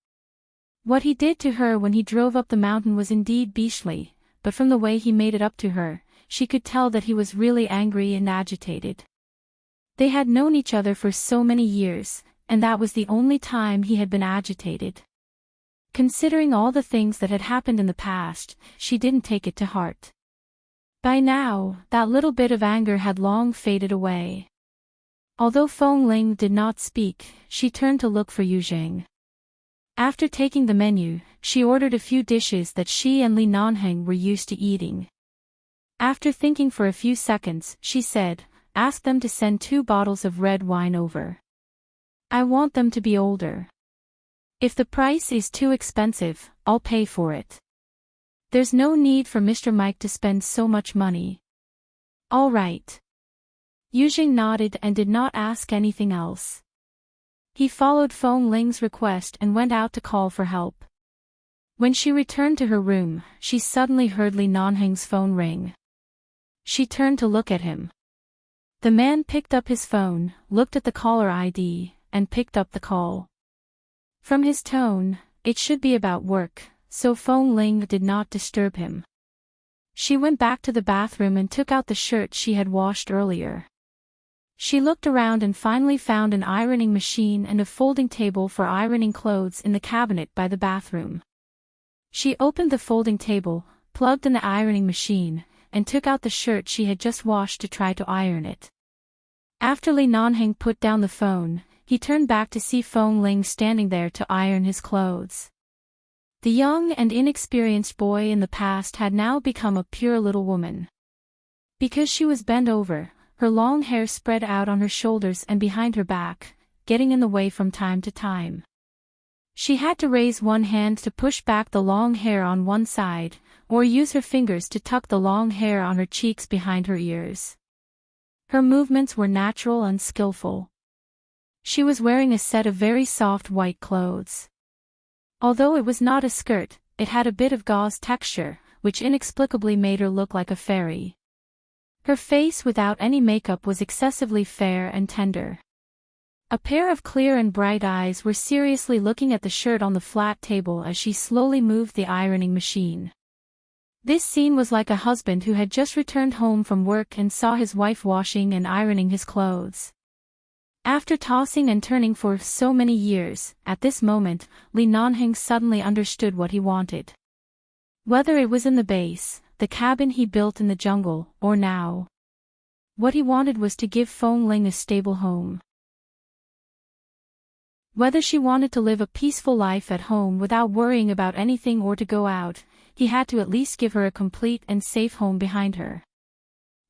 What he did to her when he drove up the mountain was indeed beastly, but from the way he made it up to her, she could tell that he was really angry and agitated. They had known each other for so many years, and that was the only time he had been agitated. Considering all the things that had happened in the past, she didn't take it to heart. By now, that little bit of anger had long faded away. Although Feng Ling did not speak, she turned to look for Yu Jing. After taking the menu, she ordered a few dishes that she and Li Nanheng were used to eating. After thinking for a few seconds, she said, "Ask them to send 2 bottles of red wine over. I want them to be older. If the price is too expensive, I'll pay for it. There's no need for Mr. Mike to spend so much money." "All right." Yu Jing nodded and did not ask anything else. He followed Feng Ling's request and went out to call for help. When she returned to her room, she suddenly heard Li Nanheng's phone ring. She turned to look at him. The man picked up his phone, looked at the caller ID, and picked up the call. From his tone, it should be about work, so Feng Ling did not disturb him. She went back to the bathroom and took out the shirt she had washed earlier. She looked around and finally found an ironing machine and a folding table for ironing clothes in the cabinet by the bathroom. She opened the folding table, plugged in the ironing machine, and took out the shirt she had just washed to try to iron it. After Li Nanheng put down the phone, he turned back to see Feng Ling standing there to iron his clothes. The young and inexperienced boy in the past had now become a pure little woman. Because she was bent over, her long hair spread out on her shoulders and behind her back, getting in the way from time to time. She had to raise one hand to push back the long hair on one side, or use her fingers to tuck the long hair on her cheeks behind her ears. Her movements were natural and skillful. She was wearing a set of very soft white clothes. Although it was not a skirt, it had a bit of gauze texture, which inexplicably made her look like a fairy. Her face without any makeup was excessively fair and tender. A pair of clear and bright eyes were seriously looking at the shirt on the flat table as she slowly moved the ironing machine. This scene was like a husband who had just returned home from work and saw his wife washing and ironing his clothes. After tossing and turning for so many years, at this moment, Li Nanheng suddenly understood what he wanted. Whether it was in the base, the cabin he built in the jungle, or now. What he wanted was to give Feng Ling a stable home. Whether she wanted to live a peaceful life at home without worrying about anything or to go out, he had to at least give her a complete and safe home behind her.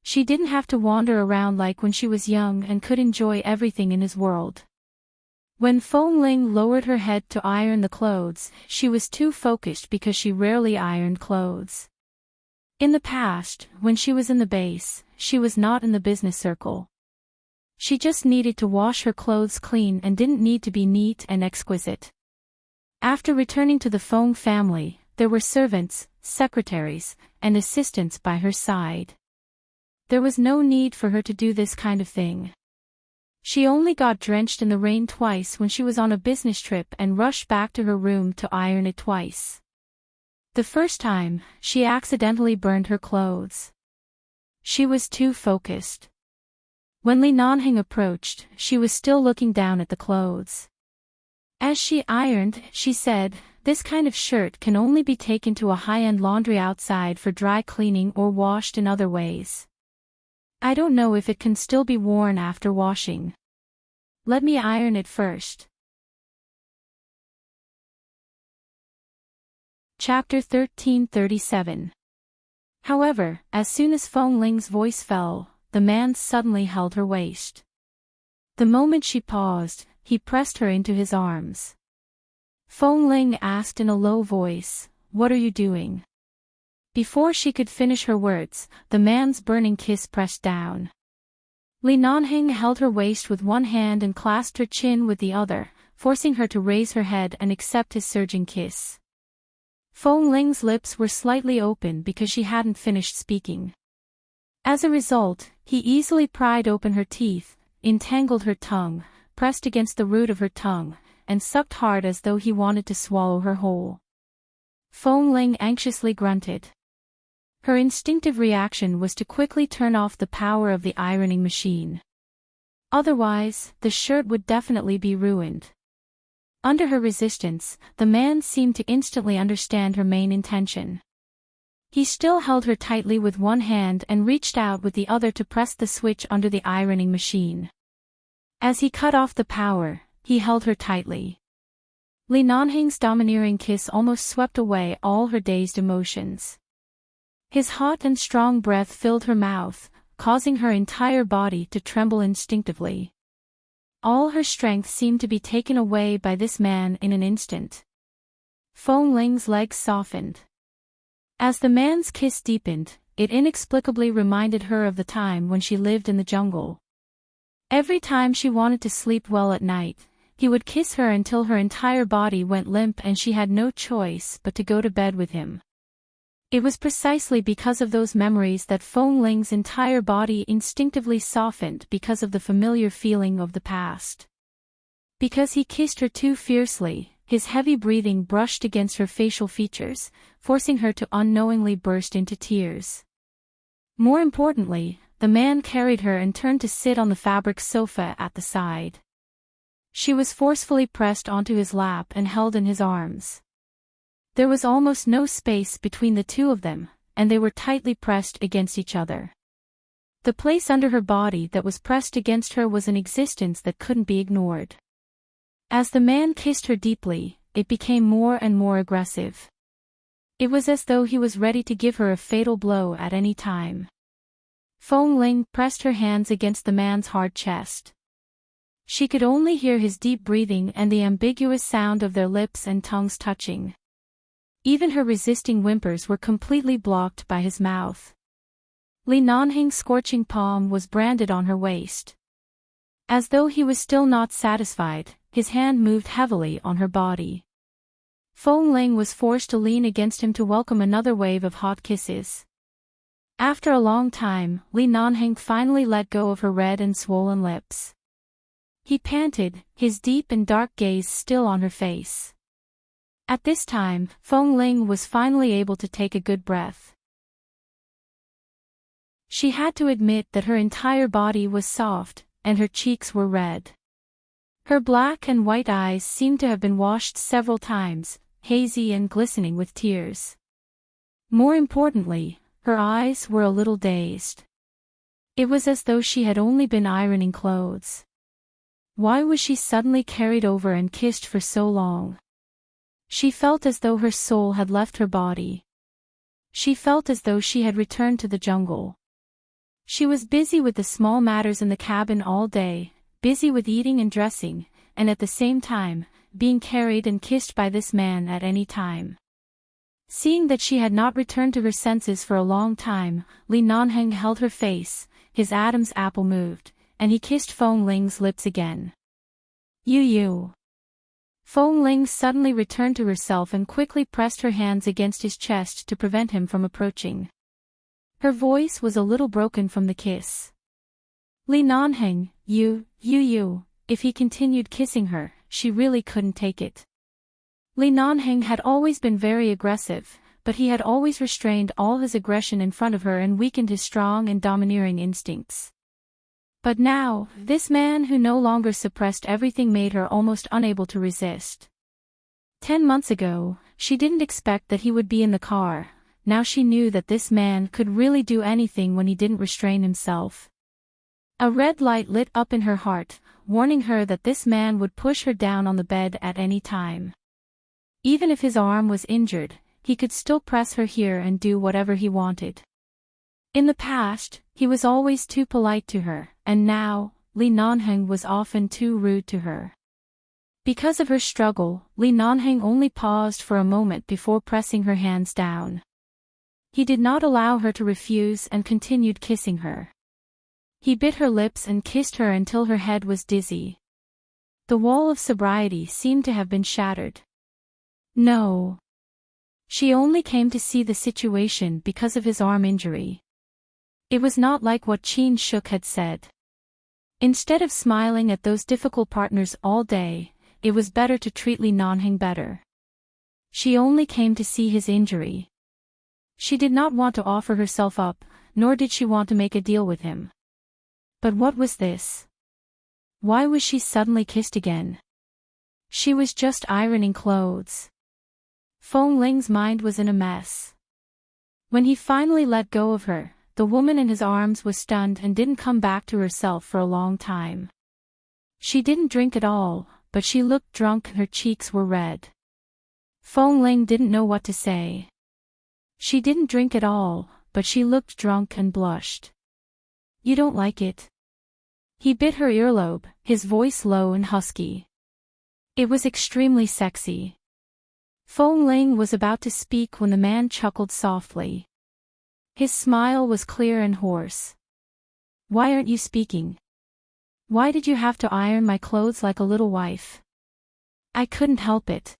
She didn't have to wander around like when she was young and could enjoy everything in his world. When Feng Ling lowered her head to iron the clothes, she was too focused because she rarely ironed clothes. In the past, when she was in the base, she was not in the business circle. She just needed to wash her clothes clean and didn't need to be neat and exquisite. After returning to the Feng family, there were servants, secretaries, and assistants by her side. There was no need for her to do this kind of thing. She only got drenched in the rain twice when she was on a business trip and rushed back to her room to iron it twice. The first time, she accidentally burned her clothes. She was too focused. When Li Nanheng approached, she was still looking down at the clothes. As she ironed, she said, "This kind of shirt can only be taken to a high-end laundry outside for dry cleaning or washed in other ways. I don't know if it can still be worn after washing. Let me iron it first." Chapter 1337. However, as soon as Feng Ling's voice fell, the man suddenly held her waist. The moment she paused, he pressed her into his arms. Feng Ling asked in a low voice, "What are you doing?" Before she could finish her words, the man's burning kiss pressed down. Li Nanheng held her waist with one hand and clasped her chin with the other, forcing her to raise her head and accept his surging kiss. Feng Ling's lips were slightly open because she hadn't finished speaking. As a result, he easily pried open her teeth, entangled her tongue, pressed against the root of her tongue, and sucked hard as though he wanted to swallow her whole. Feng Ling anxiously grunted. Her instinctive reaction was to quickly turn off the power of the ironing machine. Otherwise, the shirt would definitely be ruined. Under her resistance, the man seemed to instantly understand her main intention. He still held her tightly with one hand and reached out with the other to press the switch under the ironing machine. As he cut off the power, he held her tightly. Li Nanheng's domineering kiss almost swept away all her dazed emotions. His hot and strong breath filled her mouth, causing her entire body to tremble instinctively. All her strength seemed to be taken away by this man in an instant. Feng Ling's legs softened. As the man's kiss deepened, it inexplicably reminded her of the time when she lived in the jungle. Every time she wanted to sleep well at night, he would kiss her until her entire body went limp and she had no choice but to go to bed with him. It was precisely because of those memories that Feng Ling's entire body instinctively softened because of the familiar feeling of the past. Because he kissed her too fiercely, his heavy breathing brushed against her facial features, forcing her to unknowingly burst into tears. More importantly, the man carried her and turned to sit on the fabric sofa at the side. She was forcefully pressed onto his lap and held in his arms. There was almost no space between the two of them, and they were tightly pressed against each other. The place under her body that was pressed against her was an existence that couldn't be ignored. As the man kissed her deeply, it became more and more aggressive. It was as though he was ready to give her a fatal blow at any time. Feng Ling pressed her hands against the man's hard chest. She could only hear his deep breathing and the ambiguous sound of their lips and tongues touching. Even her resisting whimpers were completely blocked by his mouth. Li Nanheng's scorching palm was branded on her waist. As though he was still not satisfied, his hand moved heavily on her body. Feng Ling was forced to lean against him to welcome another wave of hot kisses. After a long time, Li Nanheng finally let go of her red and swollen lips. He panted, his deep and dark gaze still on her face. At this time, Feng Ling was finally able to take a good breath. She had to admit that her entire body was soft, and her cheeks were red. Her black and white eyes seemed to have been washed several times, hazy and glistening with tears. More importantly, her eyes were a little dazed. It was as though she had only been ironing clothes. Why was she suddenly carried over and kissed for so long? She felt as though her soul had left her body. She felt as though she had returned to the jungle. She was busy with the small matters in the cabin all day, busy with eating and dressing, and at the same time, being carried and kissed by this man at any time. Seeing that she had not returned to her senses for a long time, Li Nanheng held her face, his Adam's apple moved, and he kissed Feng Ling's lips again. You. Feng Ling suddenly returned to herself and quickly pressed her hands against his chest to prevent him from approaching. Her voice was a little broken from the kiss. Li Nanheng, you. If he continued kissing her, she really couldn't take it. Li Nanheng had always been very aggressive, but he had always restrained all his aggression in front of her and weakened his strong and domineering instincts. But now, this man who no longer suppressed everything made her almost unable to resist. 10 months ago, she didn't expect that he would be in the car. Now she knew that this man could really do anything when he didn't restrain himself. A red light lit up in her heart, warning her that this man would push her down on the bed at any time. Even if his arm was injured, he could still press her here and do whatever he wanted. In the past, he was always too polite to her, and now, Li Nanheng was often too rude to her. Because of her struggle, Li Nanheng only paused for a moment before pressing her hands down. He did not allow her to refuse and continued kissing her. He bit her lips and kissed her until her head was dizzy. The wall of sobriety seemed to have been shattered. No. She only came to see the situation because of his arm injury. It was not like what Qin Shuk had said. Instead of smiling at those difficult partners all day, it was better to treat Li Nanheng better. She only came to see his injury. She did not want to offer herself up, nor did she want to make a deal with him. But what was this? Why was she suddenly kissed again? She was just ironing clothes. Feng Ling's mind was in a mess. When he finally let go of her, the woman in his arms was stunned and didn't come back to herself for a long time. She didn't drink at all, but she looked drunk and her cheeks were red. Feng Ling didn't know what to say. She didn't drink at all, but she looked drunk and blushed. You don't like it? He bit her earlobe, his voice low and husky. It was extremely sexy. Feng Ling was about to speak when the man chuckled softly. His smile was clear and hoarse. Why aren't you speaking? Why did you have to iron my clothes like a little wife? I couldn't help it.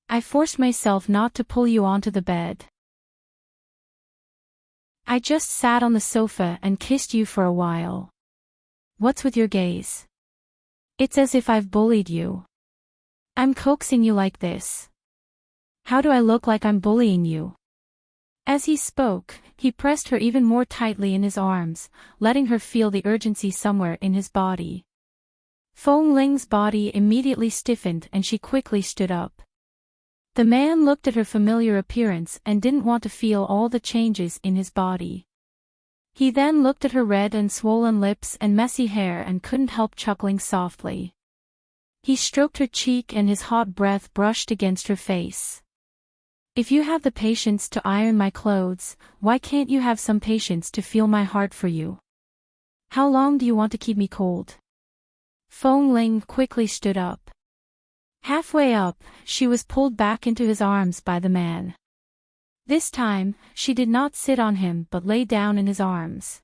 I forced myself not to pull you onto the bed. I just sat on the sofa and kissed you for a while. What's with your gaze? It's as if I've bullied you. I'm coaxing you like this. How do I look like I'm bullying you? As he spoke, he pressed her even more tightly in his arms, letting her feel the urgency somewhere in his body. Feng Ling's body immediately stiffened and she quickly stood up. The man looked at her familiar appearance and didn't want to feel all the changes in his body. He then looked at her red and swollen lips and messy hair and couldn't help chuckling softly. He stroked her cheek and his hot breath brushed against her face. If you have the patience to iron my clothes, why can't you have some patience to feel my heart for you? How long do you want to keep me cold? Feng Ling quickly stood up. Halfway up, she was pulled back into his arms by the man. This time, she did not sit on him but lay down in his arms.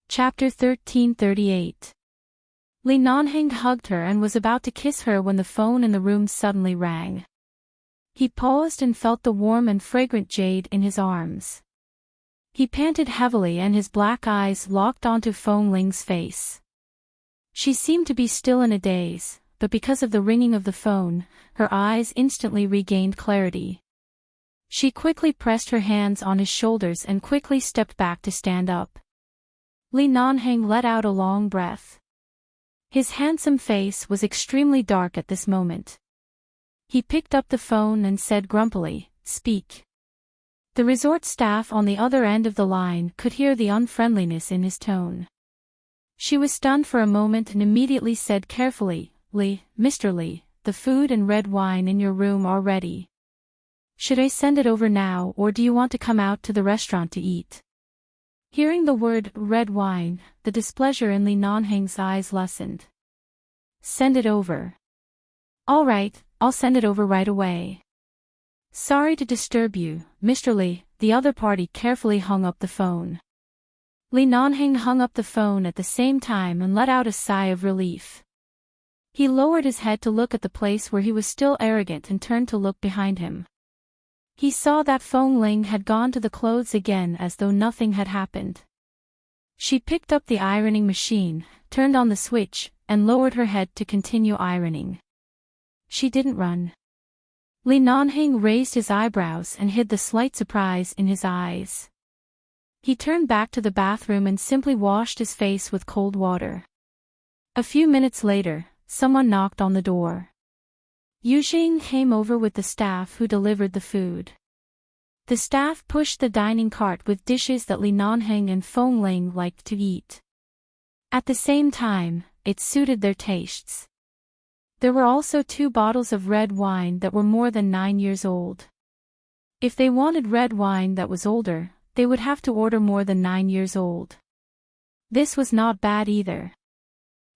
Chapter 1338. Li Nanheng hugged her and was about to kiss her when the phone in the room suddenly rang. He paused and felt the warm and fragrant jade in his arms. He panted heavily and his black eyes locked onto Feng Ling's face. She seemed to be still in a daze, but because of the ringing of the phone, her eyes instantly regained clarity. She quickly pressed her hands on his shoulders and quickly stepped back to stand up. Li Nanheng let out a long breath. His handsome face was extremely dark at this moment. He picked up the phone and said grumpily, "Speak." The resort staff on the other end of the line could hear the unfriendliness in his tone. She was stunned for a moment and immediately said carefully, Mr. Li, the food and red wine in your room are ready. Should I send it over now or do you want to come out to the restaurant to eat?" Hearing the word red wine, the displeasure in Li Nanheng's eyes lessened. "Send it over." "All right, I'll send it over right away." "Sorry to disturb you, Mr. Li," the other party carefully hung up the phone. Li Nanheng hung up the phone at the same time and let out a sigh of relief. He lowered his head to look at the place where he was still arrogant and turned to look behind him. He saw that Feng Ling had gone to the clothes again as though nothing had happened. She picked up the ironing machine, turned on the switch, and lowered her head to continue ironing. She didn't run. Li Nanheng raised his eyebrows and hid the slight surprise in his eyes. He turned back to the bathroom and simply washed his face with cold water. A few minutes later, someone knocked on the door. Yujing came over with the staff who delivered the food. The staff pushed the dining cart with dishes that Li Nanheng and Feng Ling liked to eat. At the same time, it suited their tastes. There were also 2 bottles of red wine that were more than 9 years old. If they wanted red wine that was older, they would have to order more than 9 years old. This was not bad either.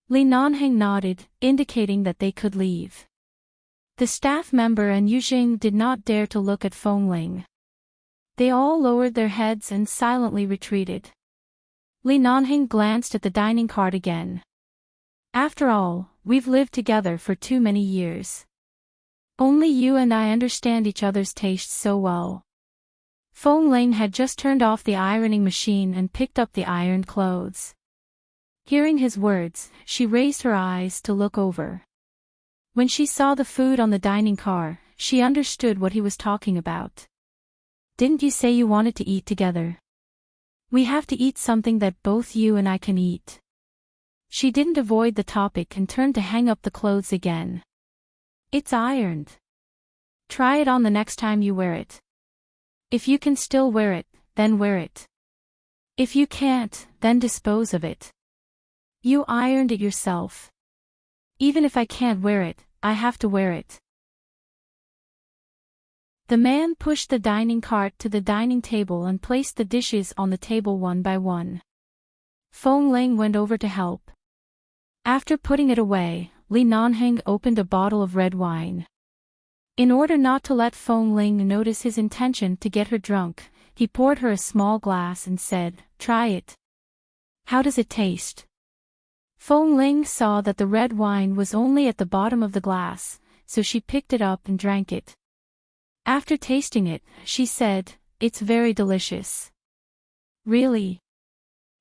Li Nanheng nodded, indicating that they could leave. The staff member and Yujing did not dare to look at Feng Ling. They all lowered their heads and silently retreated. Li Nanheng glanced at the dining cart again. "After all, we've lived together for too many years. Only you and I understand each other's tastes so well." Feng Ling had just turned off the ironing machine and picked up the ironed clothes. Hearing his words, she raised her eyes to look over. When she saw the food on the dining car, she understood what he was talking about. Didn't you say you wanted to eat together? We have to eat something that both you and I can eat. She didn't avoid the topic and turned to hang up the clothes again. It's ironed. Try it on the next time you wear it. If you can still wear it, then wear it. If you can't, then dispose of it. You ironed it yourself. Even if I can't wear it, I have to wear it. The man pushed the dining cart to the dining table and placed the dishes on the table one by one. Fong Ling went over to help. After putting it away, Li Nanheng opened a bottle of red wine. In order not to let Fong Ling notice his intention to get her drunk, he poured her a small glass and said, "Try it. How does it taste?" Fong Ling saw that the red wine was only at the bottom of the glass, so she picked it up and drank it. After tasting it, she said, "It's very delicious." Really?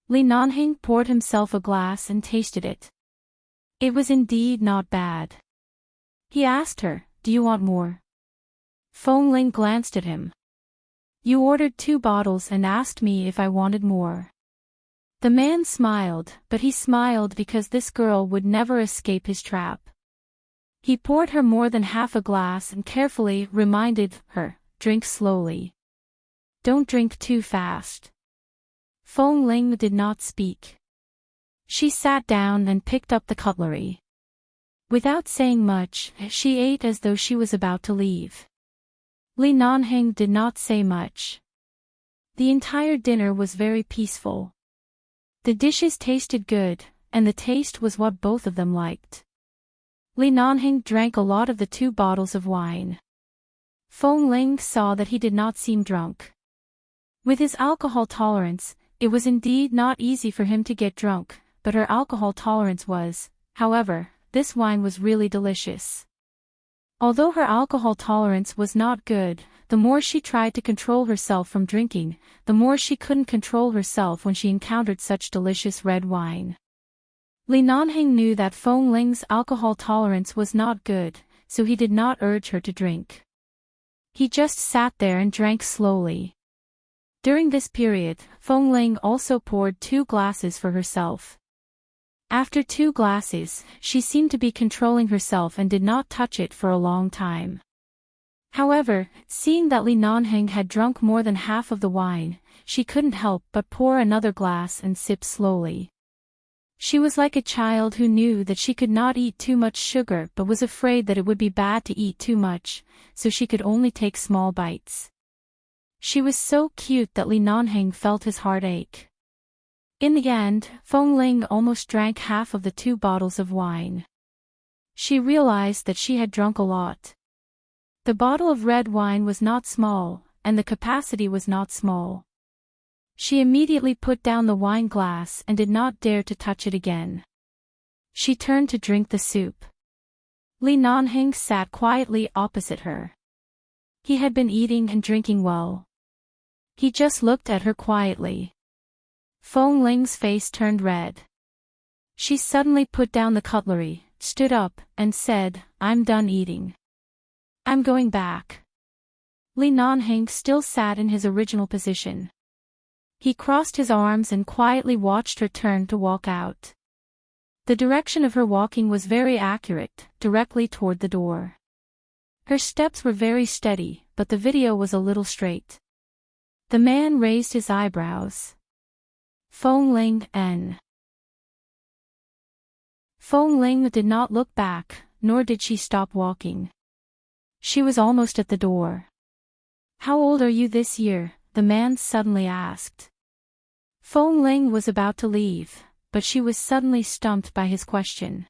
Li Nanheng poured himself a glass and tasted it. It was indeed not bad. He asked her, "Do you want more?" Fong Ling glanced at him. "You ordered 2 bottles and asked me if I wanted more." The man smiled, but he smiled because this girl would never escape his trap. He poured her more than half a glass and carefully reminded her, "Drink slowly. Don't drink too fast." Fong Ling did not speak. She sat down and picked up the cutlery. Without saying much, she ate as though she was about to leave. Li Nanheng did not say much. The entire dinner was very peaceful. The dishes tasted good, and the taste was what both of them liked. Li Nanheng drank a lot of the 2 bottles of wine. Fong Ling saw that he did not seem drunk. With his alcohol tolerance, it was indeed not easy for him to get drunk, but her alcohol tolerance was, however, this wine was really delicious. Although her alcohol tolerance was not good, the more she tried to control herself from drinking, the more she couldn't control herself when she encountered such delicious red wine. Li Nanheng knew that Fong Ling's alcohol tolerance was not good, so he did not urge her to drink. He just sat there and drank slowly. During this period, Fong Ling also poured 2 glasses for herself. After 2 glasses, she seemed to be controlling herself and did not touch it for a long time. However, seeing that Li Nanheng had drunk more than half of the wine, she couldn't help but pour another glass and sip slowly. She was like a child who knew that she could not eat too much sugar but was afraid that it would be bad to eat too much, so she could only take small bites. She was so cute that Li Nanheng felt his heart ache. In the end, Fong Ling almost drank half of the 2 bottles of wine. She realized that she had drunk a lot. The bottle of red wine was not small, and the capacity was not small. She immediately put down the wine glass and did not dare to touch it again. She turned to drink the soup. Li Nanheng sat quietly opposite her. He had been eating and drinking well. He just looked at her quietly. Fong Ling's face turned red. She suddenly put down the cutlery, stood up, and said, "I'm done eating. I'm going back." Li Nanheng still sat in his original position. He crossed his arms and quietly watched her turn to walk out. The direction of her walking was very accurate, directly toward the door. Her steps were very steady, but the video was a little straight. The man raised his eyebrows. Fong Ling N. Fong Ling did not look back, nor did she stop walking. She was almost at the door. "How old are you this year?" the man suddenly asked. Fong Ling was about to leave, but she was suddenly stumped by his question.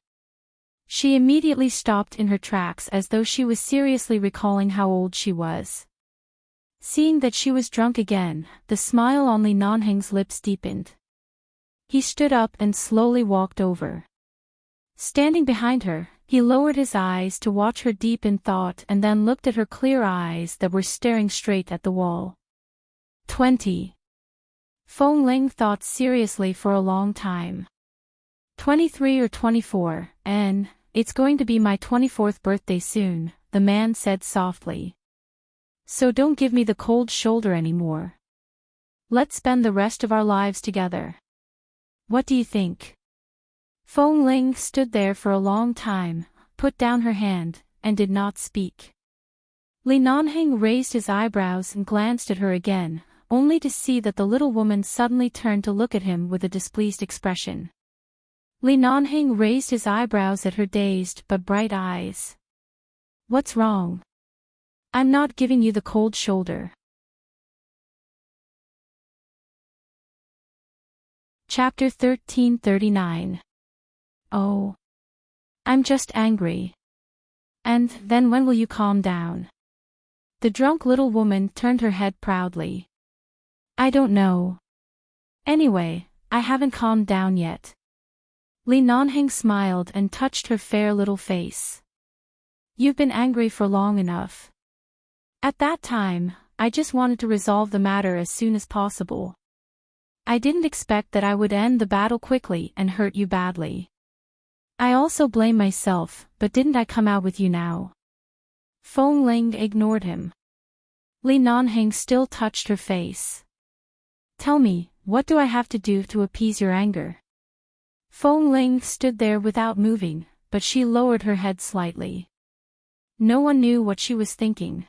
She immediately stopped in her tracks as though she was seriously recalling how old she was. Seeing that she was drunk again, the smile on Li Nanheng's lips deepened. He stood up and slowly walked over. Standing behind her, he lowered his eyes to watch her deep in thought and then looked at her clear eyes that were staring straight at the wall. 20. Fong Ling thought seriously for a long time. 23 or 24, and it's going to be my 24th birthday soon, the man said softly. So don't give me the cold shoulder anymore. Let's spend the rest of our lives together. What do you think? Feng Ling stood there for a long time, put down her hand, and did not speak. Li Nanheng raised his eyebrows and glanced at her again, only to see that the little woman suddenly turned to look at him with a displeased expression. Li Nanheng raised his eyebrows at her dazed but bright eyes. What's wrong? I'm not giving you the cold shoulder. Chapter 1339. Oh. I'm just angry. And then when will you calm down? The drunk little woman turned her head proudly. I don't know. Anyway, I haven't calmed down yet. Li Nanheng smiled and touched her fair little face. You've been angry for long enough. At that time, I just wanted to resolve the matter as soon as possible. I didn't expect that I would end the battle quickly and hurt you badly. I also blame myself, but didn't I come out with you now? Feng Ling ignored him. Li Nanheng still touched her face. Tell me, what do I have to do to appease your anger? Feng Ling stood there without moving, but she lowered her head slightly. No one knew what she was thinking.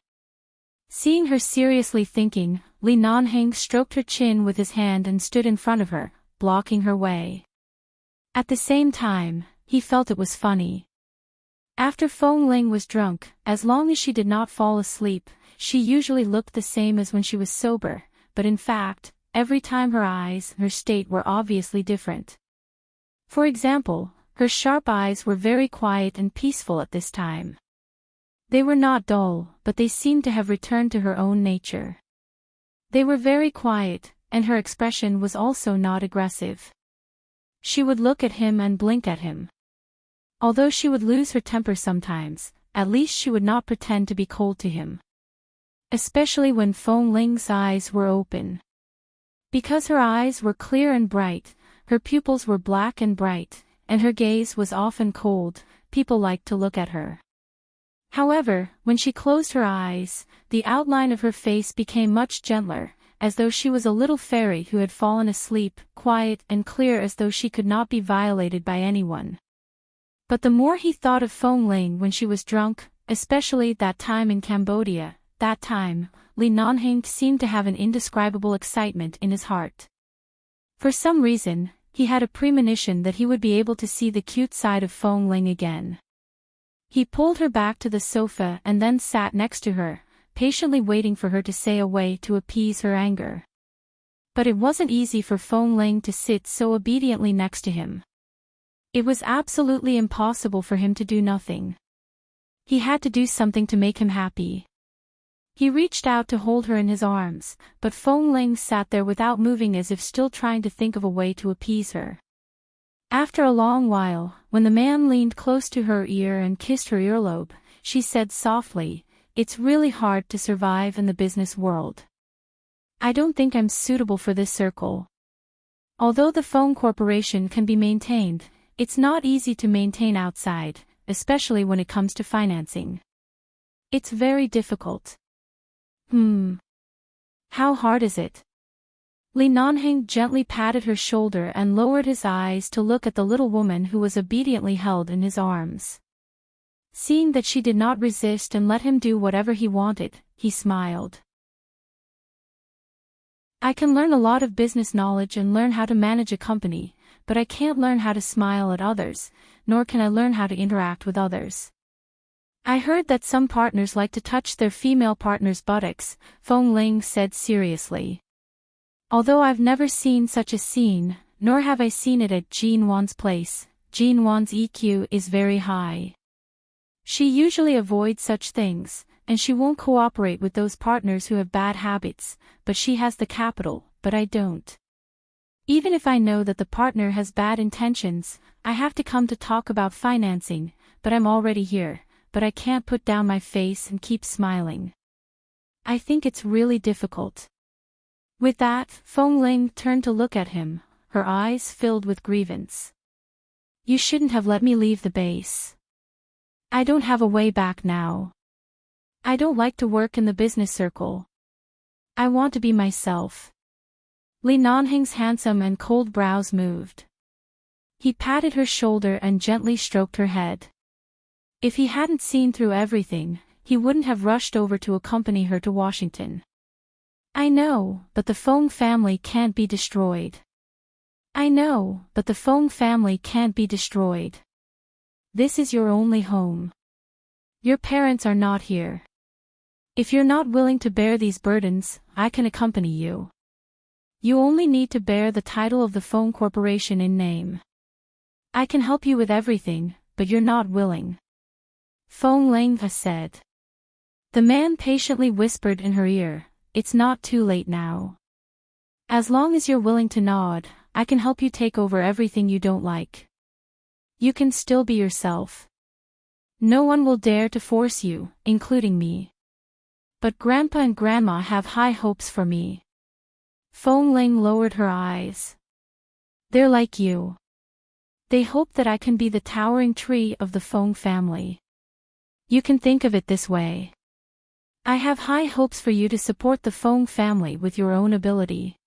Seeing her seriously thinking, Li Nanheng stroked her chin with his hand and stood in front of her, blocking her way. At the same time, he felt it was funny. After Feng Ling was drunk, as long as she did not fall asleep, she usually looked the same as when she was sober, but in fact, every time her eyes and her state were obviously different. For example, her sharp eyes were very quiet and peaceful at this time. They were not dull, but they seemed to have returned to her own nature. They were very quiet, and her expression was also not aggressive. She would look at him and blink at him. Although she would lose her temper sometimes, at least she would not pretend to be cold to him. Especially when Feng Ling's eyes were open. Because her eyes were clear and bright, her pupils were black and bright, and her gaze was often cold, people liked to look at her. However, when she closed her eyes, the outline of her face became much gentler, as though she was a little fairy who had fallen asleep, quiet and clear as though she could not be violated by anyone. But the more he thought of Feng Ling when she was drunk, especially that time in Cambodia, that time, Li Nanheng seemed to have an indescribable excitement in his heart. For some reason, he had a premonition that he would be able to see the cute side of Feng Ling again. He pulled her back to the sofa and then sat next to her, patiently waiting for her to say a way to appease her anger. But it wasn't easy for Feng Ling to sit so obediently next to him. It was absolutely impossible for him to do nothing. He had to do something to make him happy. He reached out to hold her in his arms, but Feng Ling sat there without moving as if still trying to think of a way to appease her. After a long while, when the man leaned close to her ear and kissed her earlobe, she said softly, "It's really hard to survive in the business world. I don't think I'm suitable for this circle. Although the Feng Corporation can be maintained, it's not easy to maintain outside, especially when it comes to financing. It's very difficult." How hard is it? Li Nanheng gently patted her shoulder and lowered his eyes to look at the little woman who was obediently held in his arms. Seeing that she did not resist and let him do whatever he wanted, he smiled. I can learn a lot of business knowledge and learn how to manage a company, but I can't learn how to smile at others, nor can I learn how to interact with others. I heard that some partners like to touch their female partner's buttocks, Feng Ling said seriously. Although I've never seen such a scene, nor have I seen it at Jean Wan's place, Jean Wan's EQ is very high. She usually avoids such things, and she won't cooperate with those partners who have bad habits, but she has the capital, but I don't. Even if I know that the partner has bad intentions, I have to come to talk about financing, but I'm already here, but I can't put down my face and keep smiling. I think it's really difficult. With that, Feng Ling turned to look at him, her eyes filled with grievance. You shouldn't have let me leave the base. I don't have a way back now. I don't like to work in the business circle. I want to be myself. Li Nanheng's handsome and cold brows moved. He patted her shoulder and gently stroked her head. If he hadn't seen through everything, he wouldn't have rushed over to accompany her to Washington. I know, but the Feng family can't be destroyed. I know, but the Feng family can't be destroyed. This is your only home. Your parents are not here. If you're not willing to bear these burdens, I can accompany you. You only need to bear the title of the Feng Corporation in name. I can help you with everything, but you're not willing. Feng Linghe said. The man patiently whispered in her ear, it's not too late now. As long as you're willing to nod, I can help you take over everything you don't like. You can still be yourself. No one will dare to force you, including me. But Grandpa and Grandma have high hopes for me. Feng Ling lowered her eyes. They're like you. They hope that I can be the towering tree of the Feng family. You can think of it this way. I have high hopes for you to support the Feng family with your own ability.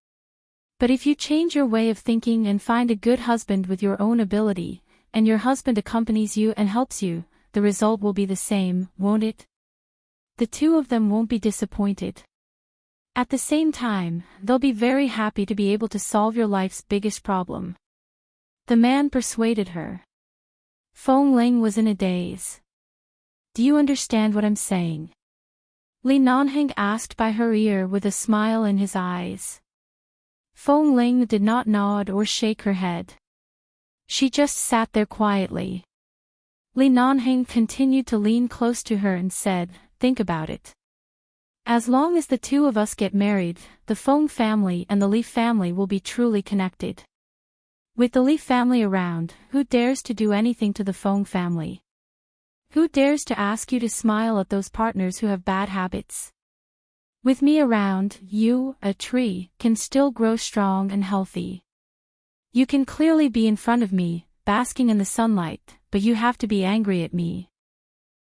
But if you change your way of thinking and find a good husband with your own ability, and your husband accompanies you and helps you, the result will be the same, won't it? The two of them won't be disappointed. At the same time, they'll be very happy to be able to solve your life's biggest problem. The man persuaded her. Feng Ling was in a daze. Do you understand what I'm saying? Li Nanheng asked by her ear with a smile in his eyes. Feng Ling did not nod or shake her head. She just sat there quietly. Li Nanheng continued to lean close to her and said, think about it. As long as the two of us get married, the Feng family and the Li family will be truly connected. With the Li family around, who dares to do anything to the Feng family? Who dares to ask you to smile at those partners who have bad habits? With me around, you, a tree, can still grow strong and healthy. You can clearly be in front of me, basking in the sunlight, but you have to be angry at me.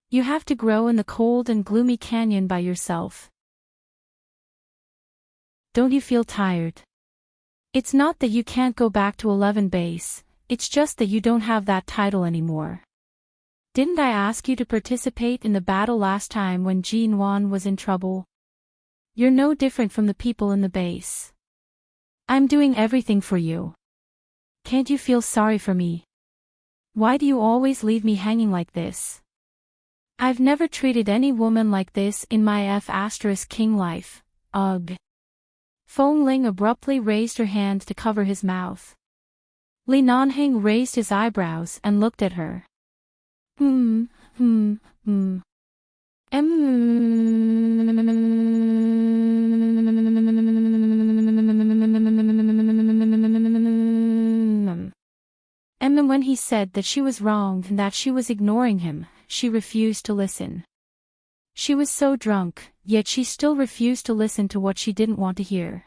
You have to grow in the cold and gloomy canyon by yourself. Don't you feel tired? It's not that you can't go back to 11 base, it's just that you don't have that title anymore. Didn't I ask you to participate in the battle last time when Jin Wan was in trouble? You're no different from the people in the base. I'm doing everything for you. Can't you feel sorry for me? Why do you always leave me hanging like this? I've never treated any woman like this in my F***king life, ugh. Feng Ling abruptly raised her hand to cover his mouth. Li Nanheng raised his eyebrows and looked at her. And when he said that she was wrong and that she was ignoring him, she refused to listen. She was so drunk, yet she still refused to listen to what she didn't want to hear.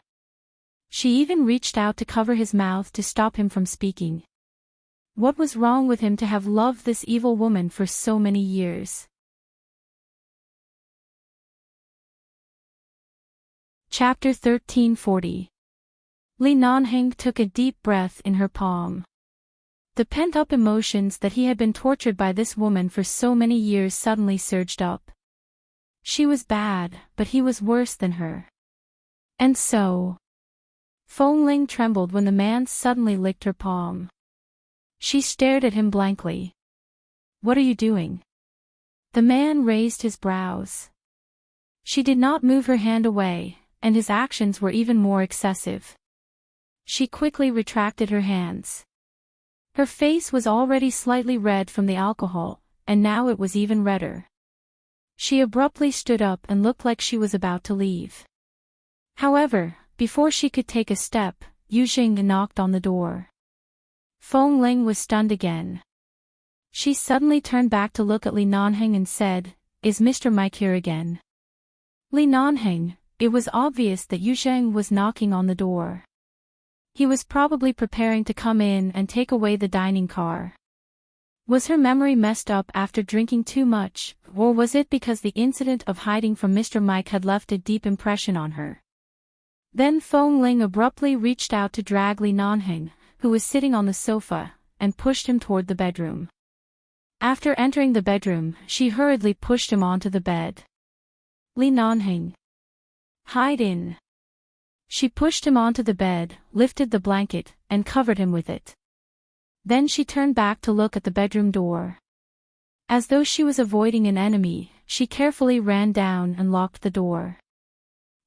She even reached out to cover his mouth to stop him from speaking. What was wrong with him to have loved this evil woman for so many years? Chapter 1340. Li Nanheng took a deep breath in her palm. The pent-up emotions that he had been tortured by this woman for so many years suddenly surged up. She was bad, but he was worse than her. And so... Feng Ling trembled when the man suddenly licked her palm. She stared at him blankly. What are you doing? The man raised his brows. She did not move her hand away, and his actions were even more excessive. She quickly retracted her hands. Her face was already slightly red from the alcohol, and now it was even redder. She abruptly stood up and looked like she was about to leave. However, before she could take a step, Yu Jing knocked on the door. Feng Ling was stunned again. She suddenly turned back to look at Li Nanheng and said, "Is Mr. Mike here again?" Li Nanheng, it was obvious that Yu Jing was knocking on the door. He was probably preparing to come in and take away the dining car. Was her memory messed up after drinking too much, or was it because the incident of hiding from Mr. Mike had left a deep impression on her? Then Fong Ling abruptly reached out to drag Li Nanheng, who was sitting on the sofa, and pushed him toward the bedroom. After entering the bedroom, she hurriedly pushed him onto the bed. Li Nanheng. Hide in. She pushed him onto the bed, lifted the blanket, and covered him with it. Then she turned back to look at the bedroom door. As though she was avoiding an enemy, she carefully ran down and locked the door.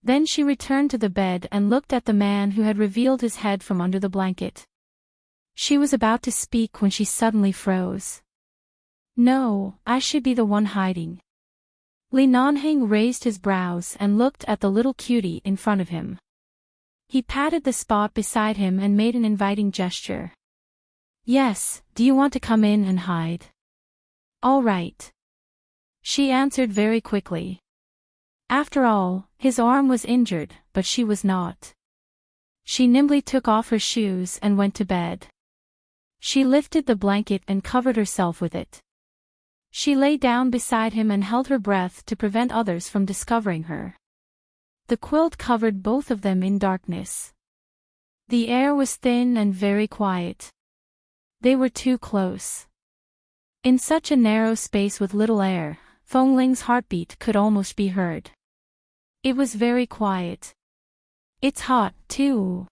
Then she returned to the bed and looked at the man who had revealed his head from under the blanket. She was about to speak when she suddenly froze. No, I should be the one hiding. Li Nanheng raised his brows and looked at the little cutie in front of him. He patted the spot beside him and made an inviting gesture. Yes, do you want to come in and hide? All right. She answered very quickly. After all, his arm was injured, but she was not. She nimbly took off her shoes and went to bed. She lifted the blanket and covered herself with it. She lay down beside him and held her breath to prevent others from discovering her. The quilt covered both of them in darkness. The air was thin and very quiet. They were too close. In such a narrow space with little air, Fong Ling's heartbeat could almost be heard. It was very quiet. It's hot, too.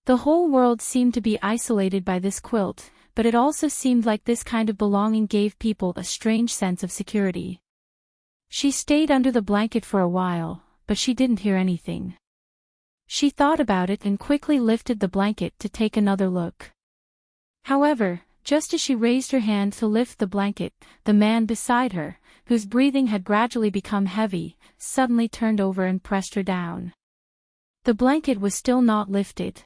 The whole world seemed to be isolated by this quilt, but it also seemed like this kind of belonging gave people a strange sense of security. She stayed under the blanket for a while, but she didn't hear anything. She thought about it and quickly lifted the blanket to take another look. However, just as she raised her hand to lift the blanket, the man beside her, whose breathing had gradually become heavy, suddenly turned over and pressed her down. The blanket was still not lifted.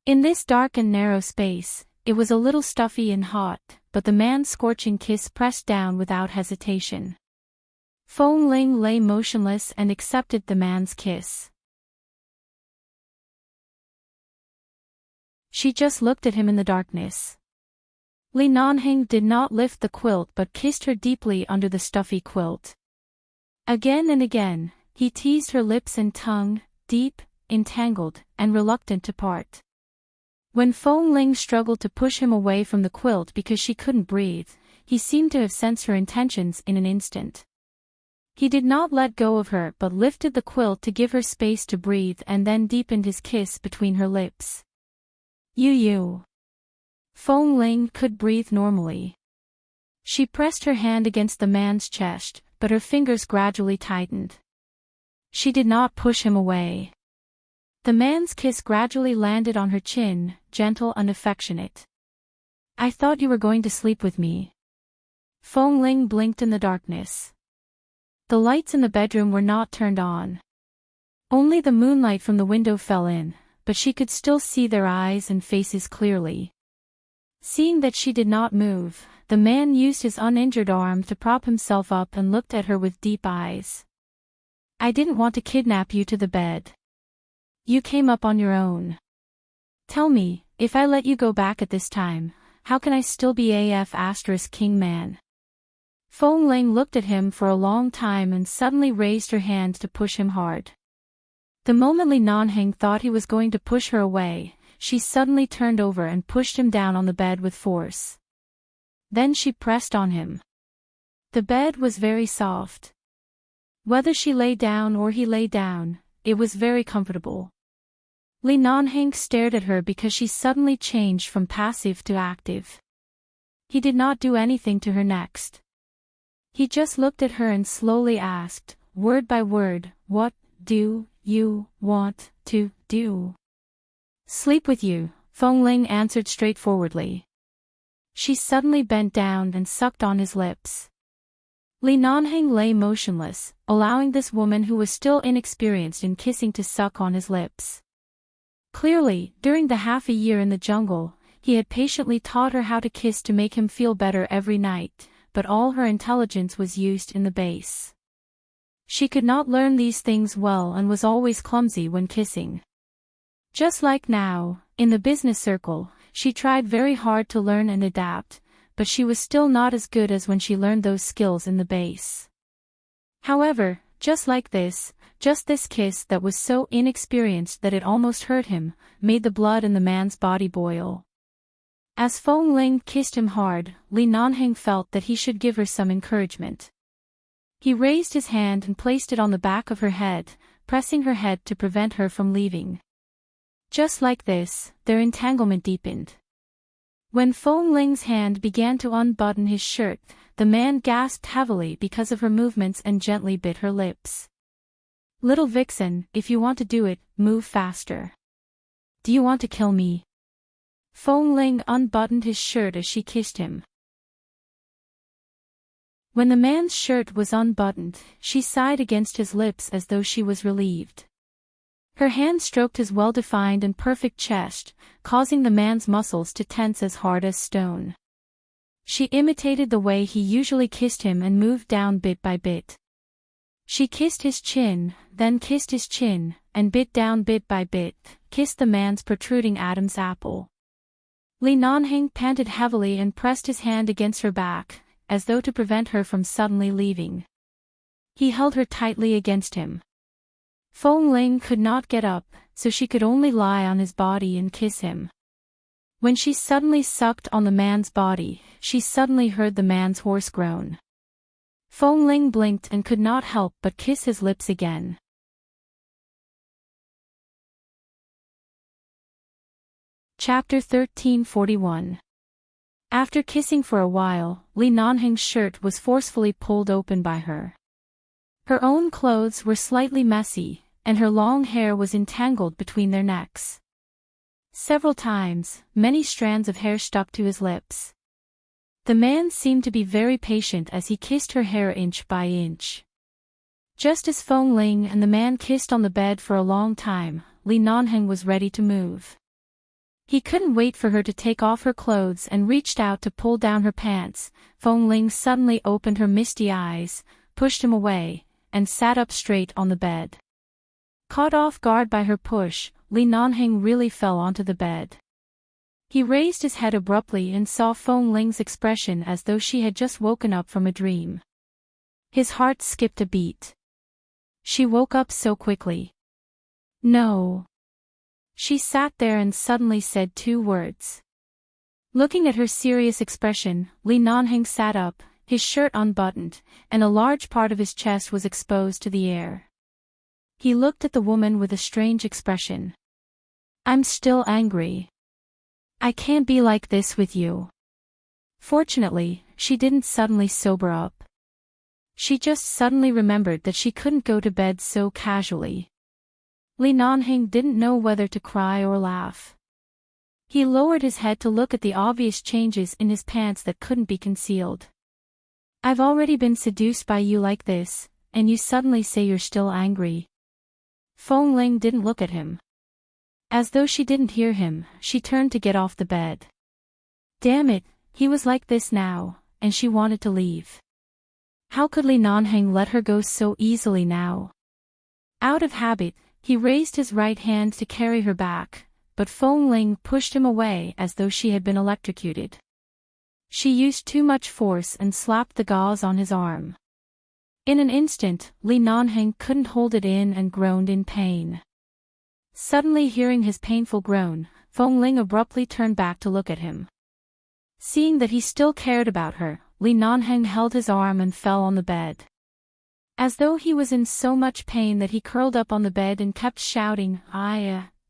In this dark and narrow space, it was a little stuffy and hot, but the man's scorching kiss pressed down without hesitation. Fong Ling lay motionless and accepted the man's kiss. She just looked at him in the darkness. Li Nanheng did not lift the quilt but kissed her deeply under the stuffy quilt. Again and again, he teased her lips and tongue, deep, entangled, and reluctant to part. When Fong Ling struggled to push him away from the quilt because she couldn't breathe, he seemed to have sensed her intentions in an instant. He did not let go of her but lifted the quilt to give her space to breathe and then deepened his kiss between her lips. You. Fong Ling could breathe normally. She pressed her hand against the man's chest, but her fingers gradually tightened. She did not push him away. The man's kiss gradually landed on her chin, gentle and affectionate. I thought you were going to sleep with me. Fong Ling blinked in the darkness. The lights in the bedroom were not turned on. Only the moonlight from the window fell in, but she could still see their eyes and faces clearly. Seeing that she did not move, the man used his uninjured arm to prop himself up and looked at her with deep eyes. I didn't want to kidnap you to the bed. You came up on your own. Tell me, if I let you go back at this time, how can I still be king man? Fong Ling looked at him for a long time and suddenly raised her hand to push him hard. The moment Li Nanheng thought he was going to push her away, she suddenly turned over and pushed him down on the bed with force. Then she pressed on him. The bed was very soft. Whether she lay down or he lay down, it was very comfortable. Li Nanheng stared at her because she suddenly changed from passive to active. He did not do anything to her next. He just looked at her and slowly asked, word by word, what do you want to do? Sleep with you, Fong Ling answered straightforwardly. She suddenly bent down and sucked on his lips. Li Nanheng lay motionless, allowing this woman who was still inexperienced in kissing to suck on his lips. Clearly, during the half a year in the jungle, he had patiently taught her how to kiss to make him feel better every night, but all her intelligence was used in the base. She could not learn these things well and was always clumsy when kissing. Just like now, in the business circle, she tried very hard to learn and adapt, but she was still not as good as when she learned those skills in the base. However, just this kiss that was so inexperienced that it almost hurt him, made the blood in the man's body boil. As Fong Ling kissed him hard, Li Nanheng felt that he should give her some encouragement. He raised his hand and placed it on the back of her head, pressing her head to prevent her from leaving. Just like this, their entanglement deepened. When Fong Ling's hand began to unbutton his shirt, the man gasped heavily because of her movements and gently bit her lips. "Little vixen, if you want to do it, move faster. Do you want to kill me?" Fong Ling unbuttoned his shirt as she kissed him. When the man's shirt was unbuttoned, she sighed against his lips as though she was relieved. Her hand stroked his well-defined and perfect chest, causing the man's muscles to tense as hard as stone. She imitated the way he usually kissed him and moved down bit by bit. She kissed his chin, then kissed his chin, and bit down bit by bit, kissed the man's protruding Adam's apple. Li Nanheng panted heavily and pressed his hand against her back, as though to prevent her from suddenly leaving. He held her tightly against him. Fong Ling could not get up, so she could only lie on his body and kiss him. When she suddenly sucked on the man's body, she suddenly heard the man's hoarse groan. Fong Ling blinked and could not help but kiss his lips again. Chapter 1341. After kissing for a while, Li Nanheng's shirt was forcefully pulled open by her. Her own clothes were slightly messy, and her long hair was entangled between their necks. Several times, many strands of hair stuck to his lips. The man seemed to be very patient as he kissed her hair inch by inch. Just as Fong Ling and the man kissed on the bed for a long time, Li Nanheng was ready to move. He couldn't wait for her to take off her clothes and reached out to pull down her pants. Fong Ling suddenly opened her misty eyes, pushed him away, and sat up straight on the bed. Caught off guard by her push, Li Nanheng really fell onto the bed. He raised his head abruptly and saw Fong Ling's expression as though she had just woken up from a dream. His heart skipped a beat. She woke up so quickly. "No." She sat there and suddenly said 2 words. Looking at her serious expression, Li Nanheng sat up, his shirt unbuttoned, and a large part of his chest was exposed to the air. He looked at the woman with a strange expression. "I'm still angry. I can't be like this with you." Fortunately, she didn't suddenly sober up. She just suddenly remembered that she couldn't go to bed so casually. Li Nanheng didn't know whether to cry or laugh. He lowered his head to look at the obvious changes in his pants that couldn't be concealed. "I've already been seduced by you like this, and you suddenly say you're still angry." Fong Ling didn't look at him. As though she didn't hear him, she turned to get off the bed. Damn it, he was like this now, and she wanted to leave. How could Li Nanheng let her go so easily now? Out of habit, he raised his right hand to carry her back, but Fong Ling pushed him away as though she had been electrocuted. She used too much force and slapped the gauze on his arm. In an instant, Li Nanheng couldn't hold it in and groaned in pain. Suddenly hearing his painful groan, Fong Ling abruptly turned back to look at him. Seeing that he still cared about her, Li Nanheng held his arm and fell on the bed. As though he was in so much pain that he curled up on the bed and kept shouting,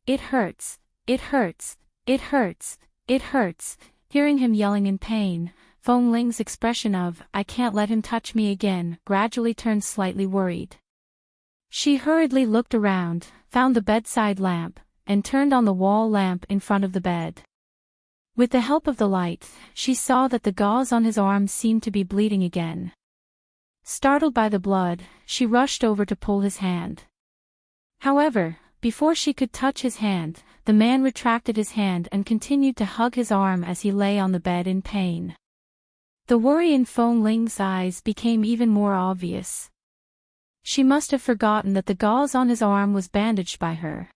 it hurts, it hurts, it hurts, it hurts." Hearing him yelling in pain, Fong Ling's expression of, "I can't let him touch me again," gradually turned slightly worried. She hurriedly looked around, found the bedside lamp, and turned on the wall lamp in front of the bed. With the help of the light, she saw that the gauze on his arm seemed to be bleeding again. Startled by the blood, she rushed over to pull his hand. However, before she could touch his hand, the man retracted his hand and continued to hug his arm as he lay on the bed in pain. The worry in Fong Ling's eyes became even more obvious. She must have forgotten that the gauze on his arm was bandaged by her.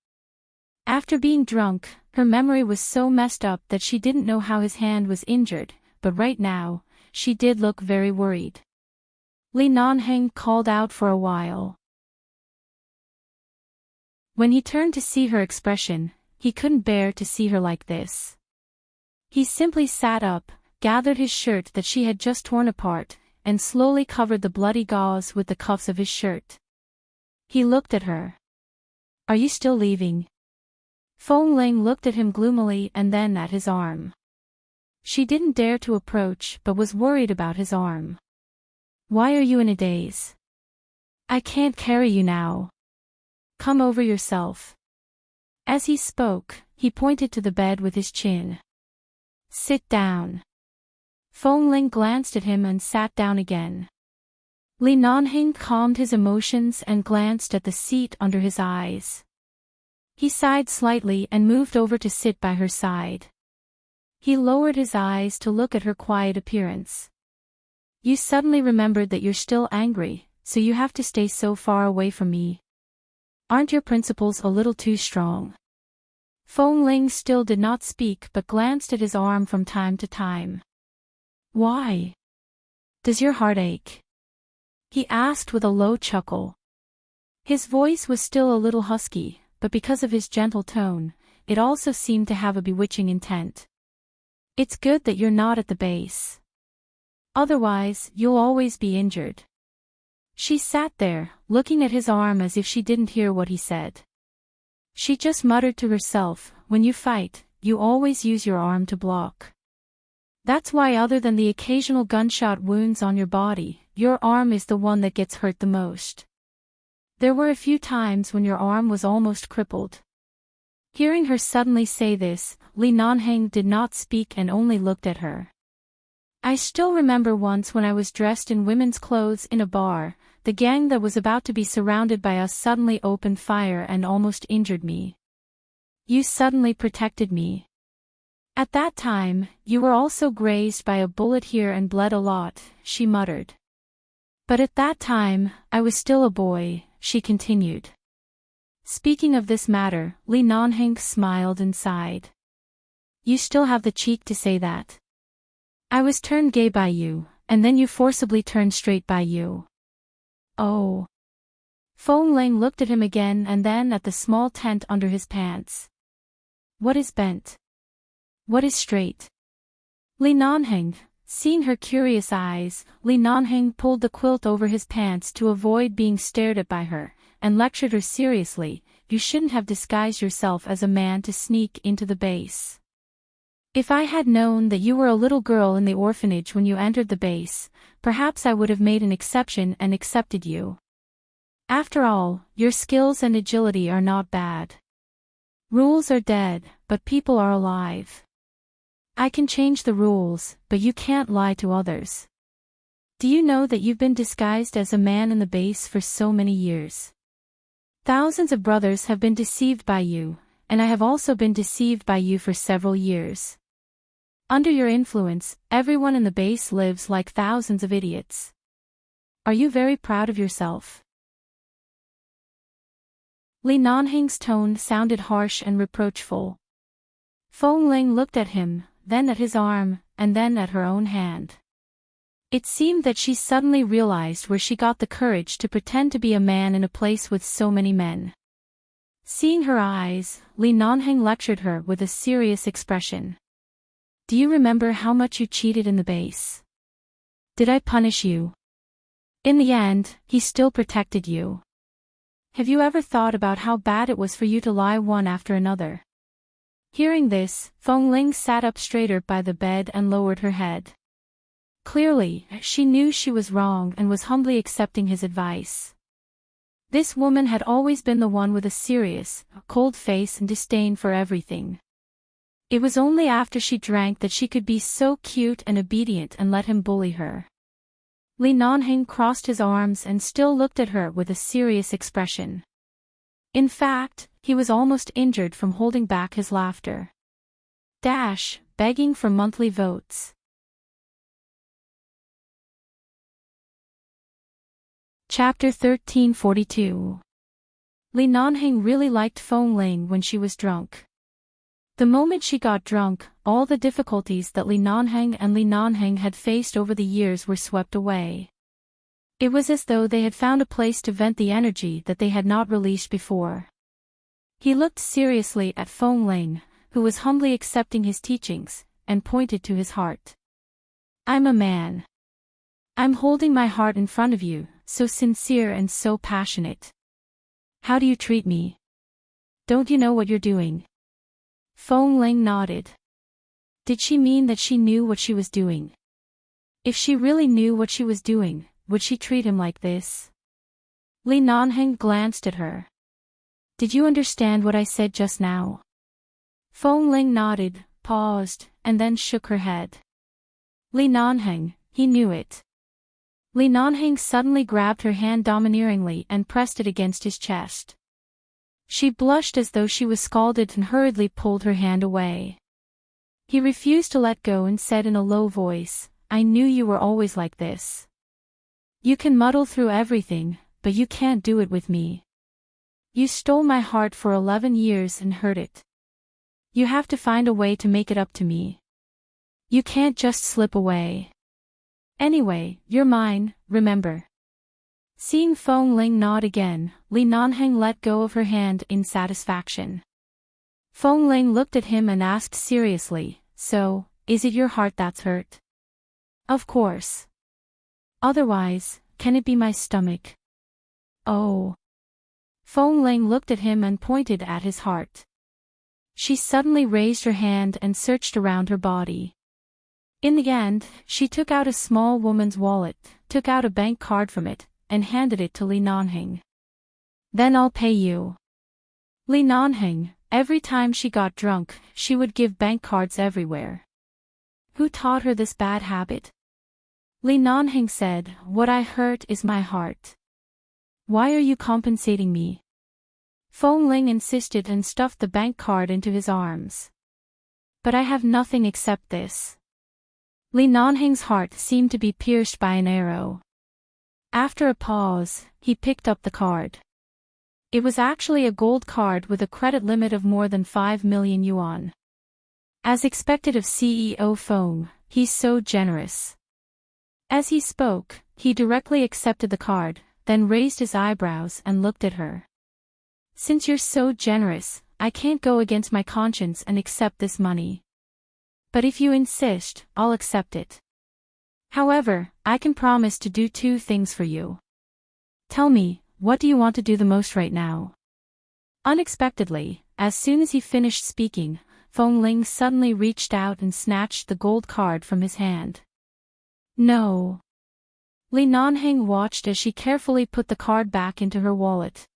After being drunk, her memory was so messed up that she didn't know how his hand was injured, but right now, she did look very worried. Li Nanheng called out for a while. When he turned to see her expression, he couldn't bear to see her like this. He simply sat up, gathered his shirt that she had just torn apart, and slowly covered the bloody gauze with the cuffs of his shirt. He looked at her. "Are you still leaving?" Feng Ling looked at him gloomily and then at his arm. She didn't dare to approach but was worried about his arm. "Why are you in a daze? I can't carry you now. Come over yourself." As he spoke, he pointed to the bed with his chin. "Sit down." Feng Ling glanced at him and sat down again. Li Nanheng calmed his emotions and glanced at the seat under his eyes. He sighed slightly and moved over to sit by her side. He lowered his eyes to look at her quiet appearance. "You suddenly remembered that you're still angry, so you have to stay so far away from me. Aren't your principles a little too strong?" Feng Ling still did not speak but glanced at his arm from time to time. "Why? Does your heart ache?" he asked with a low chuckle. His voice was still a little husky, but because of his gentle tone, it also seemed to have a bewitching intent. "It's good that you're not at the base. Otherwise, you'll always be injured." She sat there, looking at his arm as if she didn't hear what he said. She just muttered to herself, "When you fight, you always use your arm to block. That's why other than the occasional gunshot wounds on your body, your arm is the one that gets hurt the most. There were a few times when your arm was almost crippled." Hearing her suddenly say this, Li Nanheng did not speak and only looked at her. "I still remember once when I was dressed in women's clothes in a bar, the gang that was about to be surrounded by us suddenly opened fire and almost injured me. You suddenly protected me. At that time, you were also grazed by a bullet here and bled a lot," she muttered. "But at that time, I was still a boy," she continued. Speaking of this matter, Li Nanheng smiled and sighed. "You still have the cheek to say that. I was turned gay by you, and then you forcibly turned straight by you." "Oh." Feng Ling looked at him again and then at the small tent under his pants. "What is bent? What is straight?" Li Nanheng, seeing her curious eyes, Li Nanheng pulled the quilt over his pants to avoid being stared at by her, and lectured her seriously, "You shouldn't have disguised yourself as a man to sneak into the base. If I had known that you were a little girl in the orphanage when you entered the base, perhaps I would have made an exception and accepted you. After all, your skills and agility are not bad. Rules are dead, but people are alive. I can change the rules, but you can't lie to others. Do you know that you've been disguised as a man in the base for so many years? Thousands of brothers have been deceived by you, and I have also been deceived by you for several years. Under your influence, everyone in the base lives like thousands of idiots. Are you very proud of yourself?" Li Nanheng's tone sounded harsh and reproachful. Feng Ling looked at him, then at his arm, and then at her own hand. It seemed that she suddenly realized where she got the courage to pretend to be a man in a place with so many men. Seeing her eyes, Li Nanheng lectured her with a serious expression. "Do you remember how much you cheated in the base? Did I punish you? In the end, he still protected you. Have you ever thought about how bad it was for you to lie one after another?" Hearing this, Feng Ling sat up straighter by the bed and lowered her head. Clearly, she knew she was wrong and was humbly accepting his advice. This woman had always been the one with a serious, cold face and disdain for everything. It was only after she drank that she could be so cute and obedient and let him bully her. Li Nanheng crossed his arms and still looked at her with a serious expression. In fact, he was almost injured from holding back his laughter. Begging for monthly votes. Chapter 1342. Li Nanheng really liked Feng Ling when she was drunk. The moment she got drunk, all the difficulties that Li Nanheng and Li Nanheng had faced over the years were swept away. It was as though they had found a place to vent the energy that they had not released before. He looked seriously at Feng Ling, who was humbly accepting his teachings, and pointed to his heart. I'm a man. I'm holding my heart in front of you, so sincere and so passionate. How do you treat me? Don't you know what you're doing? Feng Ling nodded. Did she mean that she knew what she was doing? If she really knew what she was doing, would she treat him like this? Li Nanheng glanced at her. Did you understand what I said just now? Feng Ling nodded, paused, and then shook her head. Li Nanheng, he knew it. Li Nanheng suddenly grabbed her hand domineeringly and pressed it against his chest. She blushed as though she was scalded and hurriedly pulled her hand away. He refused to let go and said in a low voice, I knew you were always like this. You can muddle through everything, but you can't do it with me. You stole my heart for 11 years and hurt it. You have to find a way to make it up to me. You can't just slip away. Anyway, you're mine, remember. Seeing Feng Ling nod again, Li Nanheng let go of her hand in satisfaction. Feng Ling looked at him and asked seriously, so, is it your heart that's hurt? Of course. Otherwise, can it be my stomach? Oh. Feng Ling looked at him and pointed at his heart. She suddenly raised her hand and searched around her body. In the end, she took out a small woman's wallet, took out a bank card from it, and handed it to Li Nanheng. Then I'll pay you. Li Nanheng, every time she got drunk, she would give bank cards everywhere. Who taught her this bad habit? Li Nanheng said, what I hurt is my heart. Why are you compensating me? Feng Ling insisted and stuffed the bank card into his arms. But I have nothing except this. Li Nanheng's heart seemed to be pierced by an arrow. After a pause, he picked up the card. It was actually a gold card with a credit limit of more than 5 million yuan. As expected of CEO Feng, he's so generous. As he spoke, he directly accepted the card, then raised his eyebrows and looked at her. Since you're so generous, I can't go against my conscience and accept this money. But if you insist, I'll accept it. However, I can promise to do 2 things for you. Tell me, what do you want to do the most right now? Unexpectedly, as soon as he finished speaking, Feng Ling suddenly reached out and snatched the gold card from his hand. No. Li Nanheng watched as she carefully put the card back into her wallet.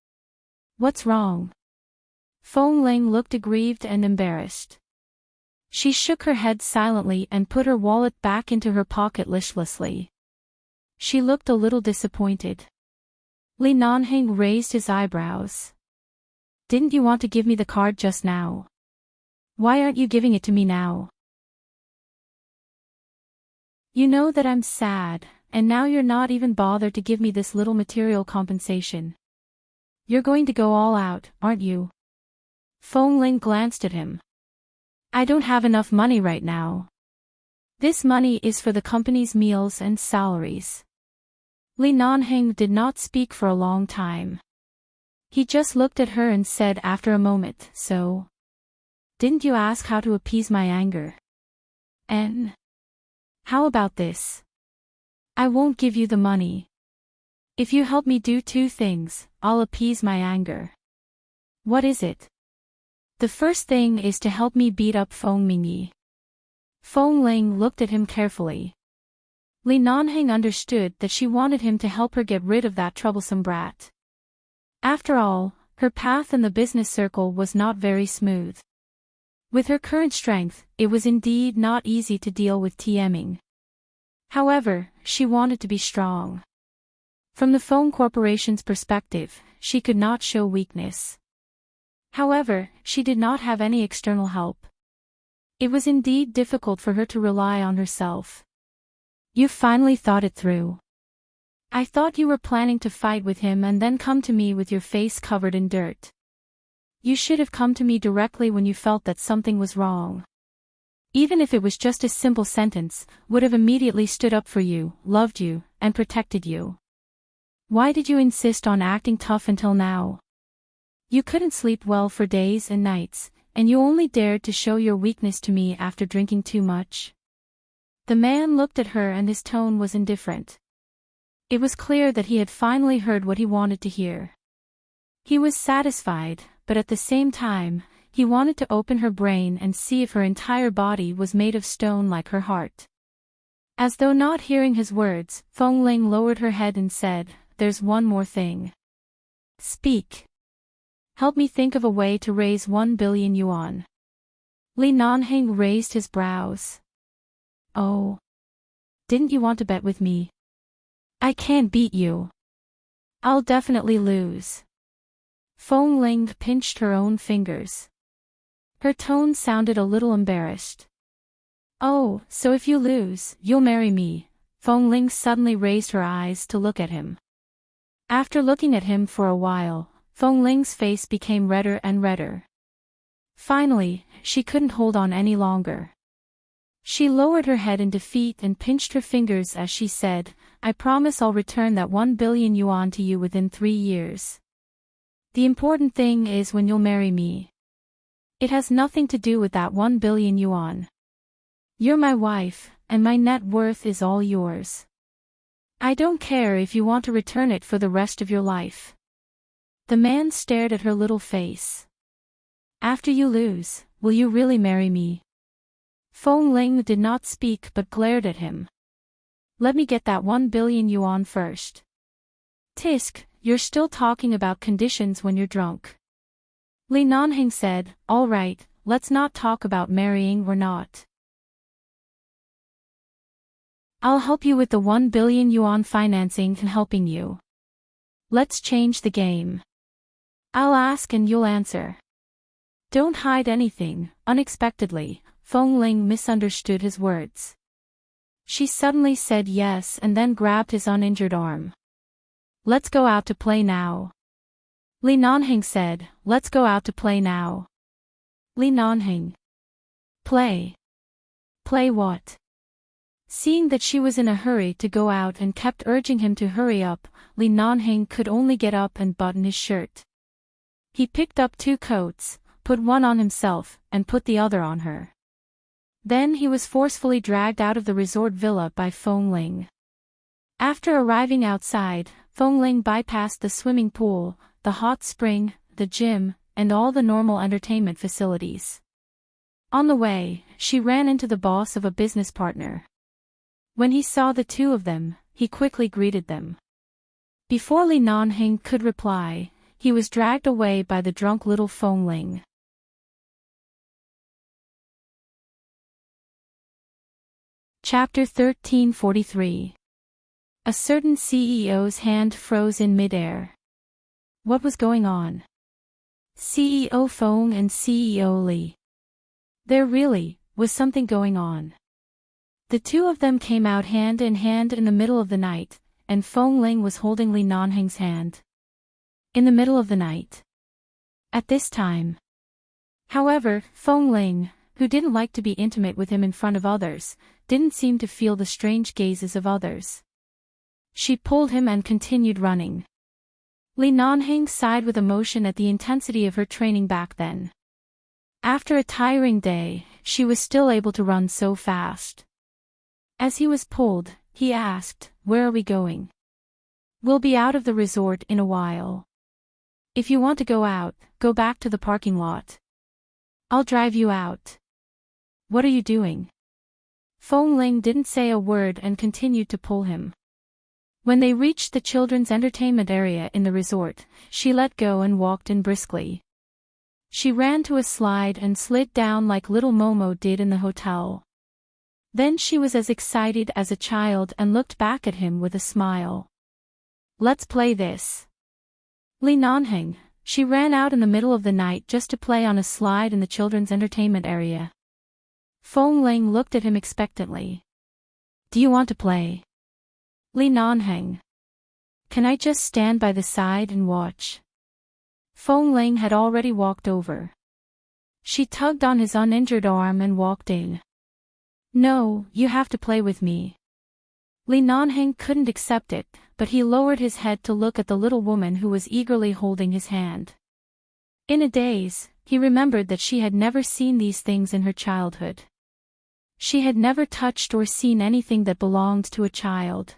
What's wrong? Feng Ling looked aggrieved and embarrassed. She shook her head silently and put her wallet back into her pocket listlessly. She looked a little disappointed. Li Nanheng raised his eyebrows. Didn't you want to give me the card just now? Why aren't you giving it to me now? You know that I'm sad, and now you're not even bothered to give me this little material compensation. You're going to go all out, aren't you? Feng Ling glanced at him. I don't have enough money right now. This money is for the company's meals and salaries. Li Nanheng did not speak for a long time. He just looked at her and said after a moment, so? Didn't you ask how to appease my anger? And? How about this? I won't give you the money. If you help me do 2 things, I'll appease my anger. What is it? The first thing is to help me beat up Feng Mingyi. Feng Ling looked at him carefully. Li Nanheng understood that she wanted him to help her get rid of that troublesome brat. After all, her path in the business circle was not very smooth. With her current strength, it was indeed not easy to deal with TMing. However, she wanted to be strong. From the Feng Corporation's perspective, she could not show weakness. However, she did not have any external help. It was indeed difficult for her to rely on herself. You finally thought it through. I thought you were planning to fight with him and then come to me with your face covered in dirt. You should have come to me directly when you felt that something was wrong. Even if it was just a simple sentence, would have immediately stood up for you, loved you, and protected you. Why did you insist on acting tough until now? You couldn't sleep well for days and nights, and you only dared to show your weakness to me after drinking too much. The man looked at her and his tone was indifferent. It was clear that he had finally heard what he wanted to hear. He was satisfied, but at the same time, he wanted to open her brain and see if her entire body was made of stone like her heart. As though not hearing his words, Feng Ling lowered her head and said, "There's one more thing." "Speak. Help me think of a way to raise 1 billion yuan. Li Nanheng raised his brows. "Oh. Didn't you want to bet with me? I can't beat you. I'll definitely lose." Feng Ling pinched her own fingers. Her tone sounded a little embarrassed. "Oh, so if you lose, you'll marry me." Feng Ling suddenly raised her eyes to look at him. After looking at him for a while, Feng Ling's face became redder and redder. Finally, she couldn't hold on any longer. She lowered her head in defeat and pinched her fingers as she said, "I promise I'll return that 1 billion yuan to you within 3 years. The important thing is when you'll marry me. It has nothing to do with that 1 billion yuan. You're my wife, and my net worth is all yours. I don't care if you want to return it for the rest of your life." The man stared at her little face. "After you lose, will you really marry me?" Feng Ling did not speak but glared at him. "Let me get that 1 billion yuan first." "Tisk, you're still talking about conditions when you're drunk." Li Nanheng said, "All right, let's not talk about marrying or not. I'll help you with the 1 billion yuan financing and helping you. Let's change the game. I'll ask and you'll answer. Don't hide anything." Unexpectedly, Feng Ling misunderstood his words. She suddenly said yes and then grabbed his uninjured arm. "Let's go out to play now." Li Nanheng said, "Let's go out to play now." Li Nanheng. "Play? Play what?" Seeing that she was in a hurry to go out and kept urging him to hurry up, Li Nanheng could only get up and button his shirt. He picked up 2 coats, put one on himself, and put the other on her. Then he was forcefully dragged out of the resort villa by Feng Ling. After arriving outside, Feng Ling bypassed the swimming pool, the hot spring, the gym, and all the normal entertainment facilities. On the way, she ran into the boss of a business partner. When he saw the 2 of them, he quickly greeted them. Before Li Nanheng could reply, he was dragged away by the drunk little Feng Ling. Chapter 1343. A certain CEO's hand froze in midair. What was going on? CEO Feng and CEO Li. There really was something going on. The 2 of them came out hand in hand in the middle of the night, and Feng Ling was holding Li Nanheng's hand. In the middle of the night. At this time. However, Feng Ling, who didn't like to be intimate with him in front of others, didn't seem to feel the strange gazes of others. She pulled him and continued running. Li Nanheng sighed with emotion at the intensity of her training back then. After a tiring day, she was still able to run so fast. As he was pulled, he asked, "Where are we going?" "We'll be out of the resort in a while. If you want to go out, go back to the parking lot. I'll drive you out." "What are you doing?" Feng Ling didn't say a word and continued to pull him. When they reached the children's entertainment area in the resort, she let go and walked in briskly. She ran to a slide and slid down like little Momo did in the hotel. Then she was as excited as a child and looked back at him with a smile. "Let's play this." Li Nanheng, she ran out in the middle of the night just to play on a slide in the children's entertainment area. Feng Ling looked at him expectantly. "Do you want to play?" Li Nanheng. "Can I just stand by the side and watch?" Feng Ling had already walked over. She tugged on his uninjured arm and walked in. "No, you have to play with me." Li Nanheng couldn't accept it, but he lowered his head to look at the little woman who was eagerly holding his hand. In a daze, he remembered that she had never seen these things in her childhood. She had never touched or seen anything that belonged to a child.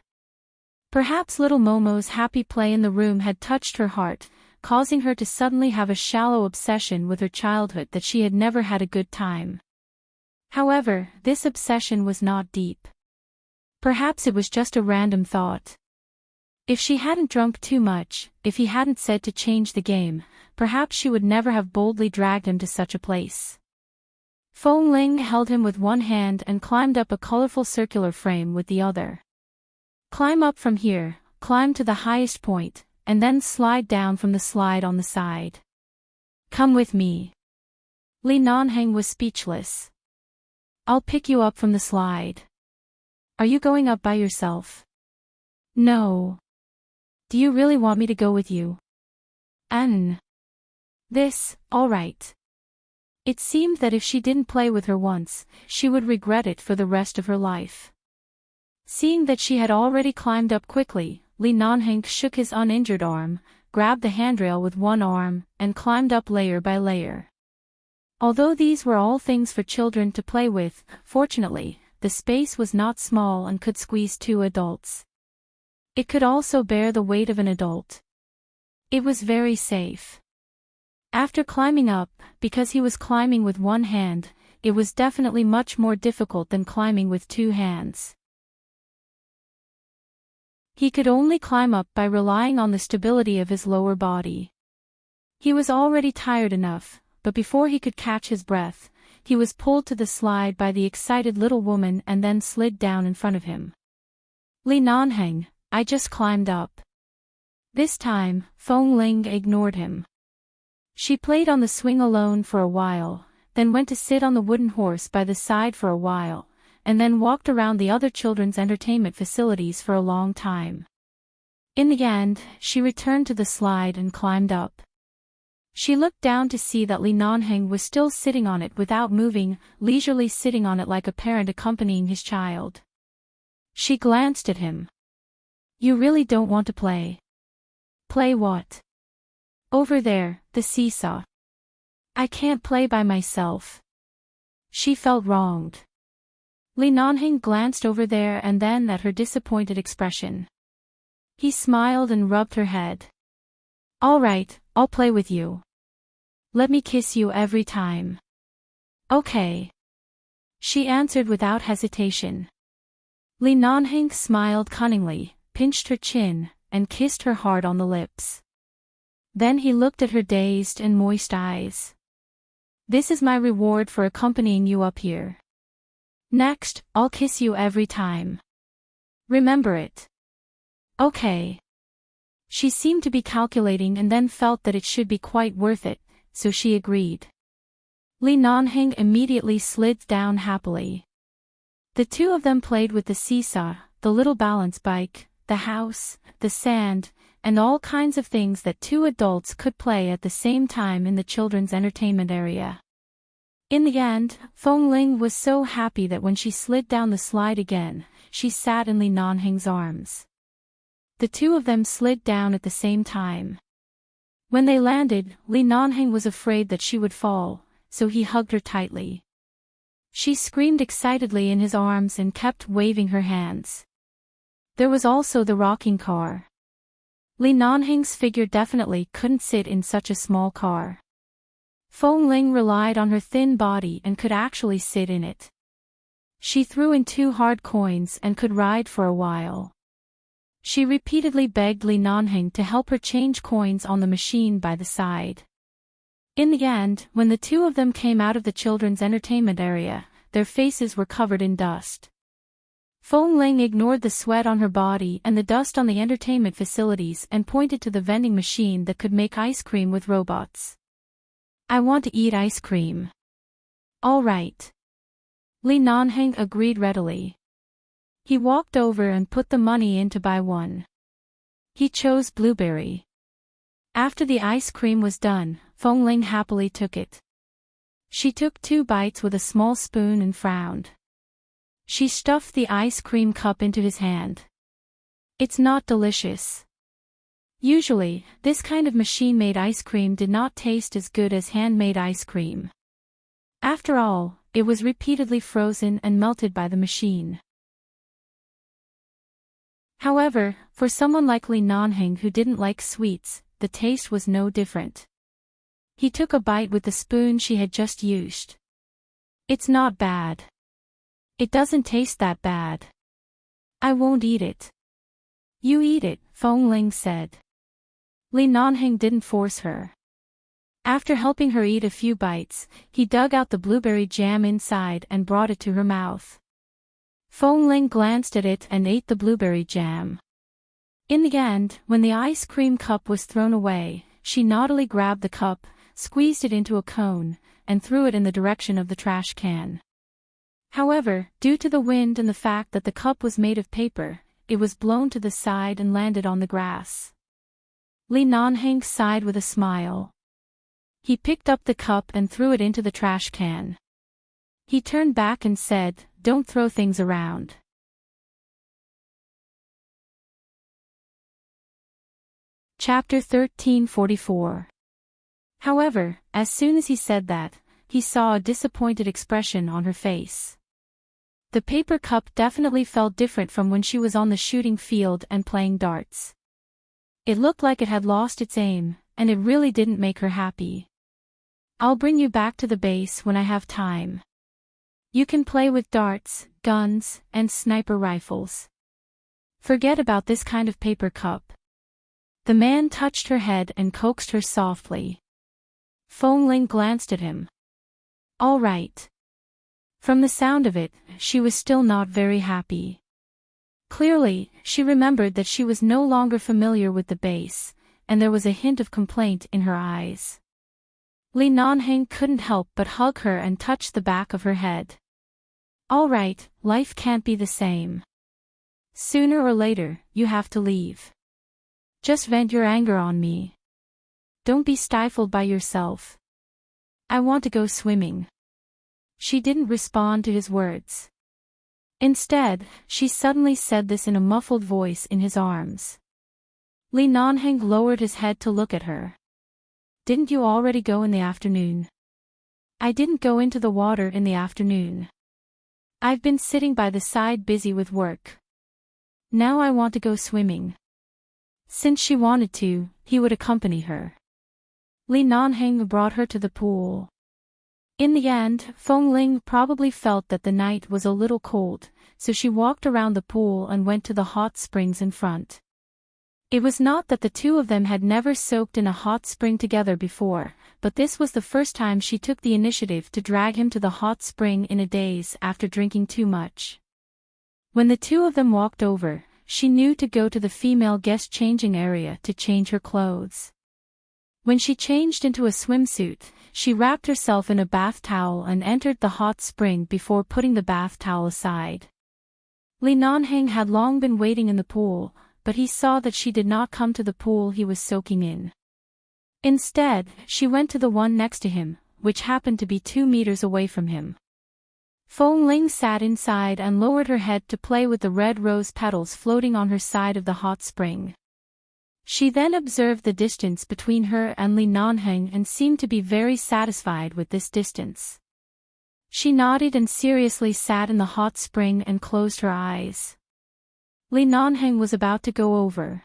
Perhaps little Momo's happy play in the room had touched her heart, causing her to suddenly have a shallow obsession with her childhood that she had never had a good time. However, this obsession was not deep. Perhaps it was just a random thought. If she hadn't drunk too much, if he hadn't said to change the game, perhaps she would never have boldly dragged him to such a place. Feng Ling held him with one hand and climbed up a colorful circular frame with the other. "Climb up from here, climb to the highest point, and then slide down from the slide on the side. Come with me." Li Nanheng was speechless. "I'll pick you up from the slide." "Are you going up by yourself?" "No." "Do you really want me to go with you?" All right." It seemed that if she didn't play with her once, she would regret it for the rest of her life. Seeing that she had already climbed up quickly, Li Nanheng shook his uninjured arm, grabbed the handrail with one arm, and climbed up layer by layer. Although these were all things for children to play with, fortunately, the space was not small and could squeeze 2 adults. It could also bear the weight of an adult. It was very safe. After climbing up, because he was climbing with one hand, it was definitely much more difficult than climbing with 2 hands. He could only climb up by relying on the stability of his lower body. He was already tired enough, but before he could catch his breath, he was pulled to the slide by the excited little woman and then slid down in front of him. "Li Nanheng, I just climbed up." This time, Feng Ling ignored him. She played on the swing alone for a while, then went to sit on the wooden horse by the side for a while, and then walked around the other children's entertainment facilities for a long time. In the end, she returned to the slide and climbed up. She looked down to see that Li Nanheng was still sitting on it without moving, leisurely sitting on it like a parent accompanying his child. She glanced at him. "You really don't want to play?" "Play what?" "Over there, the seesaw." "I can't play by myself." She felt wronged. Li Nanheng glanced over there and then at her disappointed expression. He smiled and rubbed her head. "All right, I'll play with you. Let me kiss you every time." "Okay." She answered without hesitation. Li Nanheng smiled cunningly, pinched her chin, and kissed her hard on the lips. Then he looked at her dazed and moist eyes. "This is my reward for accompanying you up here. Next, I'll kiss you every time. Remember it." "Okay." She seemed to be calculating and then felt that it should be quite worth it, so she agreed. Li Nanheng immediately slid down happily. The 2 of them played with the seesaw, the little balance bike, the house, the sand, and all kinds of things that 2 adults could play at the same time in the children's entertainment area. In the end, Feng Ling was so happy that when she slid down the slide again, she sat in Li Nanheng's arms. The 2 of them slid down at the same time. When they landed, Li Nanheng was afraid that she would fall, so he hugged her tightly. She screamed excitedly in his arms and kept waving her hands. There was also the rocking car. Li Nanheng's figure definitely couldn't sit in such a small car. Feng Ling relied on her thin body and could actually sit in it. She threw in 2 hard coins and could ride for a while. She repeatedly begged Li Nanheng to help her change coins on the machine by the side. In the end, when the 2 of them came out of the children's entertainment area, their faces were covered in dust. Feng Ling ignored the sweat on her body and the dust on the entertainment facilities and pointed to the vending machine that could make ice cream with robots. "I want to eat ice cream." "All right." Li Nanheng agreed readily. He walked over and put the money in to buy one. He chose blueberry. After the ice cream was done, Feng Ling happily took it. She took 2 bites with a small spoon and frowned. She stuffed the ice cream cup into his hand. It's not delicious. Usually, this kind of machine-made ice cream did not taste as good as handmade ice cream. After all, it was repeatedly frozen and melted by the machine. However, for someone like Li Nanheng who didn't like sweets, the taste was no different. He took a bite with the spoon she had just used. It's not bad. It doesn't taste that bad. I won't eat it. You eat it, Feng Ling said. Li Nanheng didn't force her. After helping her eat a few bites, he dug out the blueberry jam inside and brought it to her mouth. Feng Ling glanced at it and ate the blueberry jam. In the end, when the ice cream cup was thrown away, she naughtily grabbed the cup, squeezed it into a cone, and threw it in the direction of the trash can. However, due to the wind and the fact that the cup was made of paper, it was blown to the side and landed on the grass. Li Nanheng sighed with a smile. He picked up the cup and threw it into the trash can. He turned back and said, "Don't throw things around." Chapter 1344. However, as soon as he said that, he saw a disappointed expression on her face. The paper cup definitely felt different from when she was on the shooting field and playing darts. It looked like it had lost its aim, and it really didn't make her happy. "I'll bring you back to the base when I have time. You can play with darts, guns, and sniper rifles. Forget about this kind of paper cup." The man touched her head and coaxed her softly. Feng Ling glanced at him. All right. From the sound of it, she was still not very happy. Clearly, she remembered that she was no longer familiar with the base, and there was a hint of complaint in her eyes. Li Nanheng couldn't help but hug her and touch the back of her head. All right, life can't be the same. Sooner or later, you have to leave. Just vent your anger on me. Don't be stifled by yourself. I want to go swimming. She didn't respond to his words. Instead, she suddenly said this in a muffled voice in his arms. Li Nanheng lowered his head to look at her. Didn't you already go in the afternoon? I didn't go into the water in the afternoon. I've been sitting by the side busy with work. Now I want to go swimming. Since she wanted to, he would accompany her. Li Nanheng brought her to the pool. In the end, Feng Ling probably felt that the night was a little cold, so she walked around the pool and went to the hot springs in front. It was not that the two of them had never soaked in a hot spring together before, but this was the first time she took the initiative to drag him to the hot spring in a daze after drinking too much. When the two of them walked over, she knew to go to the female guest changing area to change her clothes. When she changed into a swimsuit, she wrapped herself in a bath towel and entered the hot spring before putting the bath towel aside. Li Nanheng had long been waiting in the pool, but he saw that she did not come to the pool he was soaking in. Instead, she went to the one next to him, which happened to be 2 meters away from him. Feng Ling sat inside and lowered her head to play with the red rose petals floating on her side of the hot spring. She then observed the distance between her and Li Nanheng and seemed to be very satisfied with this distance. She nodded and seriously sat in the hot spring and closed her eyes. Li Nanheng was about to go over.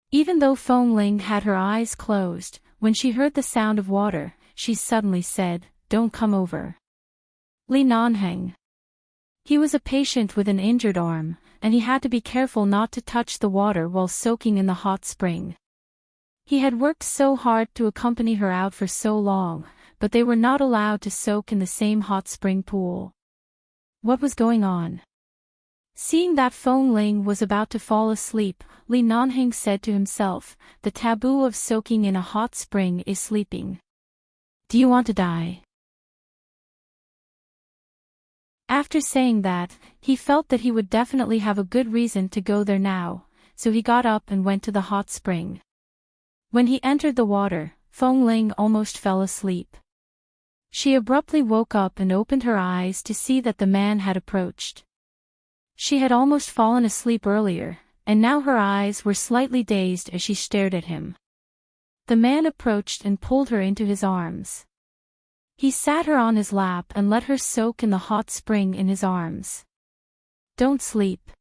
Even though Feng Ling had her eyes closed, when she heard the sound of water, she suddenly said, "Don't come over." Li Nanheng. He was a patient with an injured arm, and he had to be careful not to touch the water while soaking in the hot spring. He had worked so hard to accompany her out for so long, but they were not allowed to soak in the same hot spring pool. What was going on? Seeing that Feng Ling was about to fall asleep, Li Nanheng said to himself, "The taboo of soaking in a hot spring is sleeping. Do you want to die?" After saying that, he felt that he would definitely have a good reason to go there now, so he got up and went to the hot spring. When he entered the water, Feng Ling almost fell asleep. She abruptly woke up and opened her eyes to see that the man had approached. She had almost fallen asleep earlier, and now her eyes were slightly dazed as she stared at him. The man approached and pulled her into his arms. He sat her on his lap and let her soak in the hot spring in his arms. Don't sleep.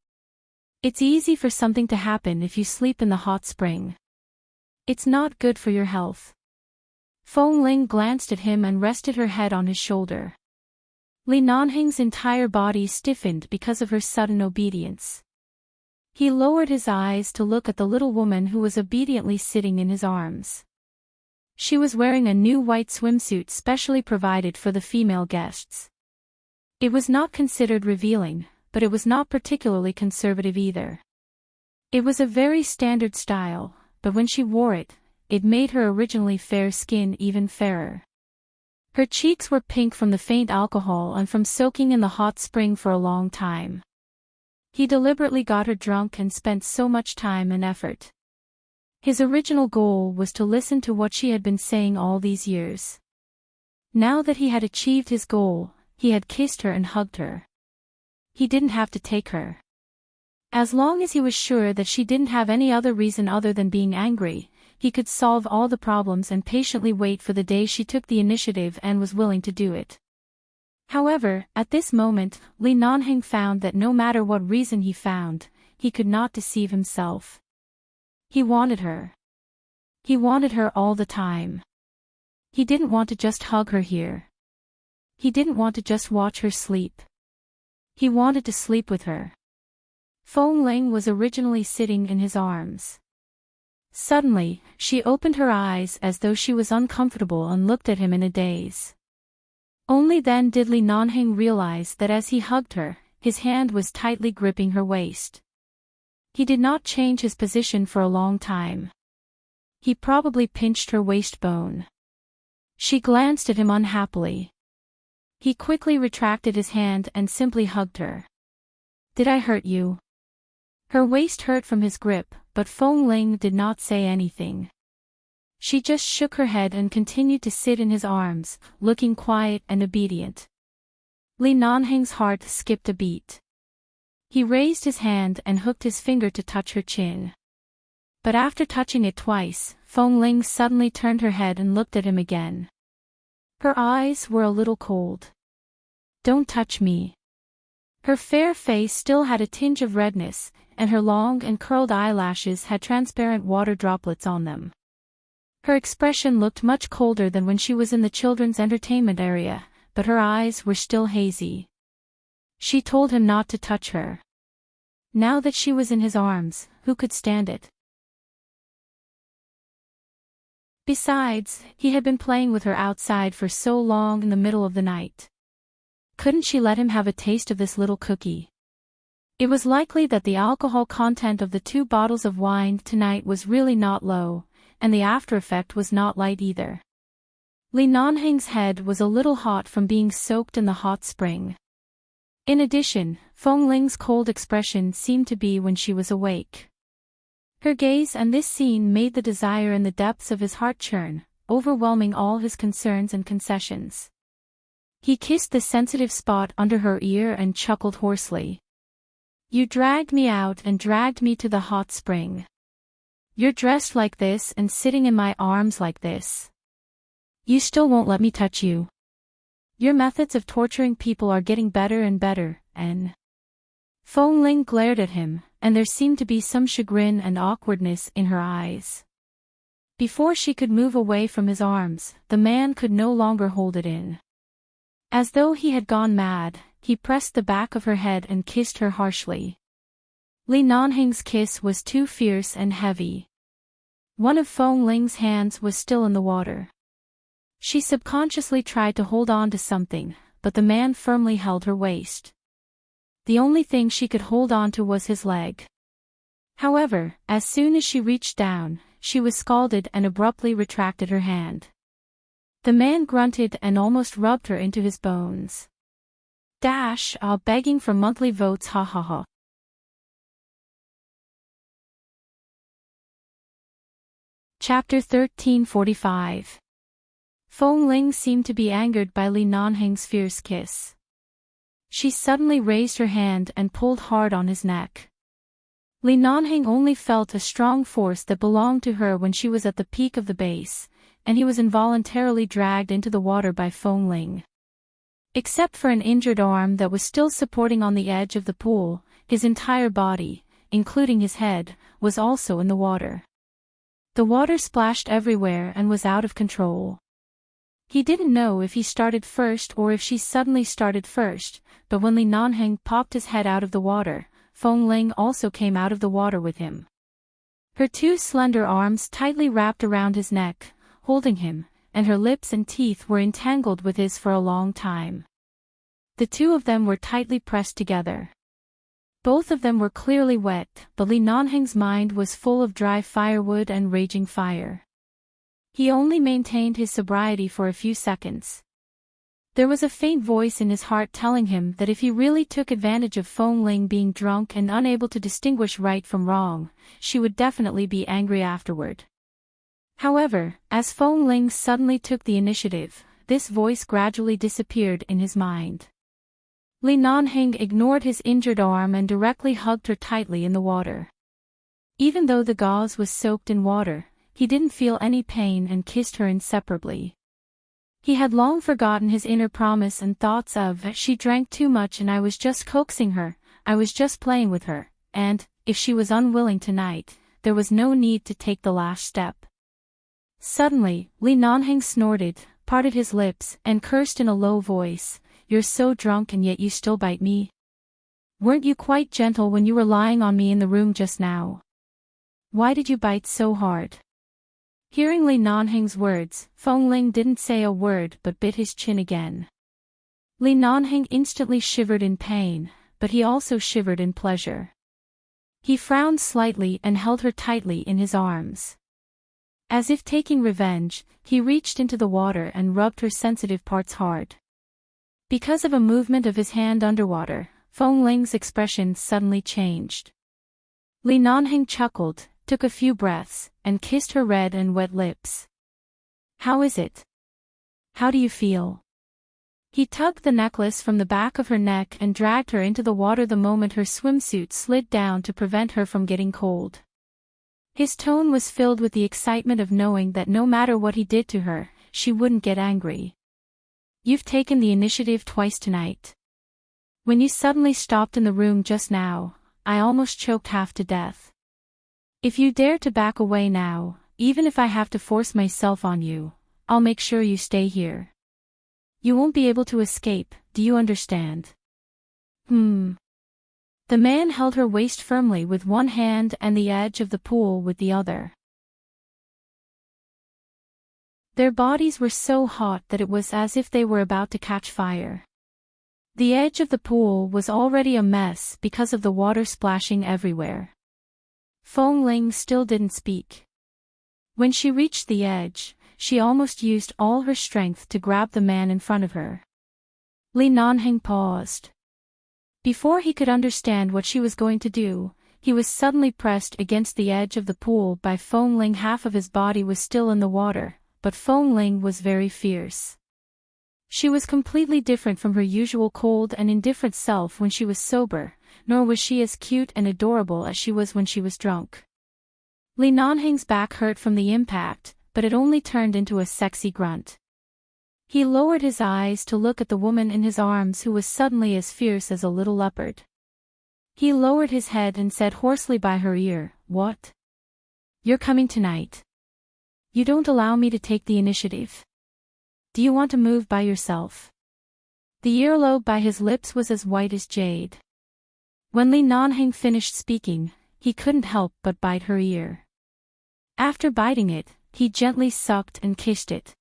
It's easy for something to happen if you sleep in the hot spring. It's not good for your health. Feng Ling glanced at him and rested her head on his shoulder. Li Nanheng's entire body stiffened because of her sudden obedience. He lowered his eyes to look at the little woman who was obediently sitting in his arms. She was wearing a new white swimsuit specially provided for the female guests. It was not considered revealing, but it was not particularly conservative either. It was a very standard style, but when she wore it, it made her originally fair skin even fairer. Her cheeks were pink from the faint alcohol and from soaking in the hot spring for a long time. He deliberately got her drunk and spent so much time and effort. His original goal was to listen to what she had been saying all these years. Now that he had achieved his goal, he had kissed her and hugged her. He didn't have to take her. As long as he was sure that she didn't have any other reason other than being angry, he could solve all the problems and patiently wait for the day she took the initiative and was willing to do it. However, at this moment, Li Nanheng found that no matter what reason he found, he could not deceive himself. He wanted her. He wanted her all the time. He didn't want to just hug her here. He didn't want to just watch her sleep. He wanted to sleep with her. Feng Ling was originally sitting in his arms. Suddenly, she opened her eyes as though she was uncomfortable and looked at him in a daze. Only then did Li Nanheng realize that as he hugged her, his hand was tightly gripping her waist. He did not change his position for a long time. He probably pinched her waist bone. She glanced at him unhappily. He quickly retracted his hand and simply hugged her. Did I hurt you? Her waist hurt from his grip, but Feng Ling did not say anything. She just shook her head and continued to sit in his arms, looking quiet and obedient. Li Nanheng's heart skipped a beat. He raised his hand and hooked his finger to touch her chin. But after touching it twice, Feng Ling suddenly turned her head and looked at him again. Her eyes were a little cold. Don't touch me. Her fair face still had a tinge of redness, and her long and curled eyelashes had transparent water droplets on them. Her expression looked much colder than when she was in the children's entertainment area, but her eyes were still hazy. She told him not to touch her. Now that she was in his arms, who could stand it? Besides, he had been playing with her outside for so long in the middle of the night. Couldn't she let him have a taste of this little cookie? It was likely that the alcohol content of the 2 bottles of wine tonight was really not low, and the after effect was not light either. Li Nanheng's head was a little hot from being soaked in the hot spring. In addition, Feng Ling's cold expression seemed to be when she was awake. Her gaze and this scene made the desire in the depths of his heart churn, overwhelming all his concerns and concessions. He kissed the sensitive spot under her ear and chuckled hoarsely. You dragged me out and dragged me to the hot spring. You're dressed like this and sitting in my arms like this. You still won't let me touch you. Your methods of torturing people are getting better and better, and... Feng Ling glared at him, and there seemed to be some chagrin and awkwardness in her eyes. Before she could move away from his arms, the man could no longer hold it in. As though he had gone mad, he pressed the back of her head and kissed her harshly. Li Nanheng's kiss was too fierce and heavy. One of Feng Ling's hands was still in the water. She subconsciously tried to hold on to something, but the man firmly held her waist. The only thing she could hold on to was his leg. However, as soon as she reached down, she was scalded and abruptly retracted her hand. The man grunted and almost rubbed her into his bones. Begging for monthly votes, ha ha ha. Chapter 1345. Feng Ling seemed to be angered by Li Nanheng's fierce kiss. She suddenly raised her hand and pulled hard on his neck. Li Nanheng only felt a strong force that belonged to her when she was at the peak of the base, and he was involuntarily dragged into the water by Feng Ling. Except for an injured arm that was still supporting on the edge of the pool, his entire body, including his head, was also in the water. The water splashed everywhere and was out of control. He didn't know if he started first or if she suddenly started first, but when Li Nanheng popped his head out of the water, Feng Ling also came out of the water with him. Her two slender arms tightly wrapped around his neck, holding him, and her lips and teeth were entangled with his for a long time. The two of them were tightly pressed together. Both of them were clearly wet, but Li Nanheng's mind was full of dry firewood and raging fire. He only maintained his sobriety for a few seconds. There was a faint voice in his heart telling him that if he really took advantage of Feng Ling being drunk and unable to distinguish right from wrong, she would definitely be angry afterward. However, as Feng Ling suddenly took the initiative, this voice gradually disappeared in his mind. Li Nanheng ignored his injured arm and directly hugged her tightly in the water. Even though the gauze was soaked in water, he didn't feel any pain and kissed her inseparably. He had long forgotten his inner promise and thoughts of, she drank too much and I was just coaxing her, I was just playing with her, and, if she was unwilling tonight, there was no need to take the last step. Suddenly, Li Nanheng snorted, parted his lips, and cursed in a low voice, "You're so drunk and yet you still bite me? Weren't you quite gentle when you were lying on me in the room just now? Why did you bite so hard?" Hearing Li Nanheng's words, Feng Ling didn't say a word but bit his chin again. Li Nanheng instantly shivered in pain, but he also shivered in pleasure. He frowned slightly and held her tightly in his arms. As if taking revenge, he reached into the water and rubbed her sensitive parts hard. Because of a movement of his hand underwater, Feng Ling's expression suddenly changed. Li Nanheng chuckled, took a few breaths, and kissed her red and wet lips. "How is it? How do you feel?" He tugged the necklace from the back of her neck and dragged her into the water the moment her swimsuit slid down to prevent her from getting cold. His tone was filled with the excitement of knowing that no matter what he did to her, she wouldn't get angry. "You've taken the initiative twice tonight. When you suddenly stopped in the room just now, I almost choked half to death. If you dare to back away now, even if I have to force myself on you, I'll make sure you stay here. You won't be able to escape, do you understand?" The man held her waist firmly with one hand and the edge of the pool with the other. Their bodies were so hot that it was as if they were about to catch fire. The edge of the pool was already a mess because of the water splashing everywhere. Feng Ling still didn't speak. When she reached the edge, she almost used all her strength to grab the man in front of her. Li Nanheng paused. Before he could understand what she was going to do, he was suddenly pressed against the edge of the pool by Feng Ling. Half of his body was still in the water, but Feng Ling was very fierce. She was completely different from her usual cold and indifferent self when she was sober, nor was she as cute and adorable as she was when she was drunk. Li Nanheng's back hurt from the impact, but it only turned into a sexy grunt. He lowered his eyes to look at the woman in his arms who was suddenly as fierce as a little leopard. He lowered his head and said hoarsely by her ear, "What? You're coming tonight. You don't allow me to take the initiative. Do you want to move by yourself?" The earlobe by his lips was as white as jade. When Li Nanheng finished speaking, he couldn't help but bite her ear. After biting it, he gently sucked and kissed it.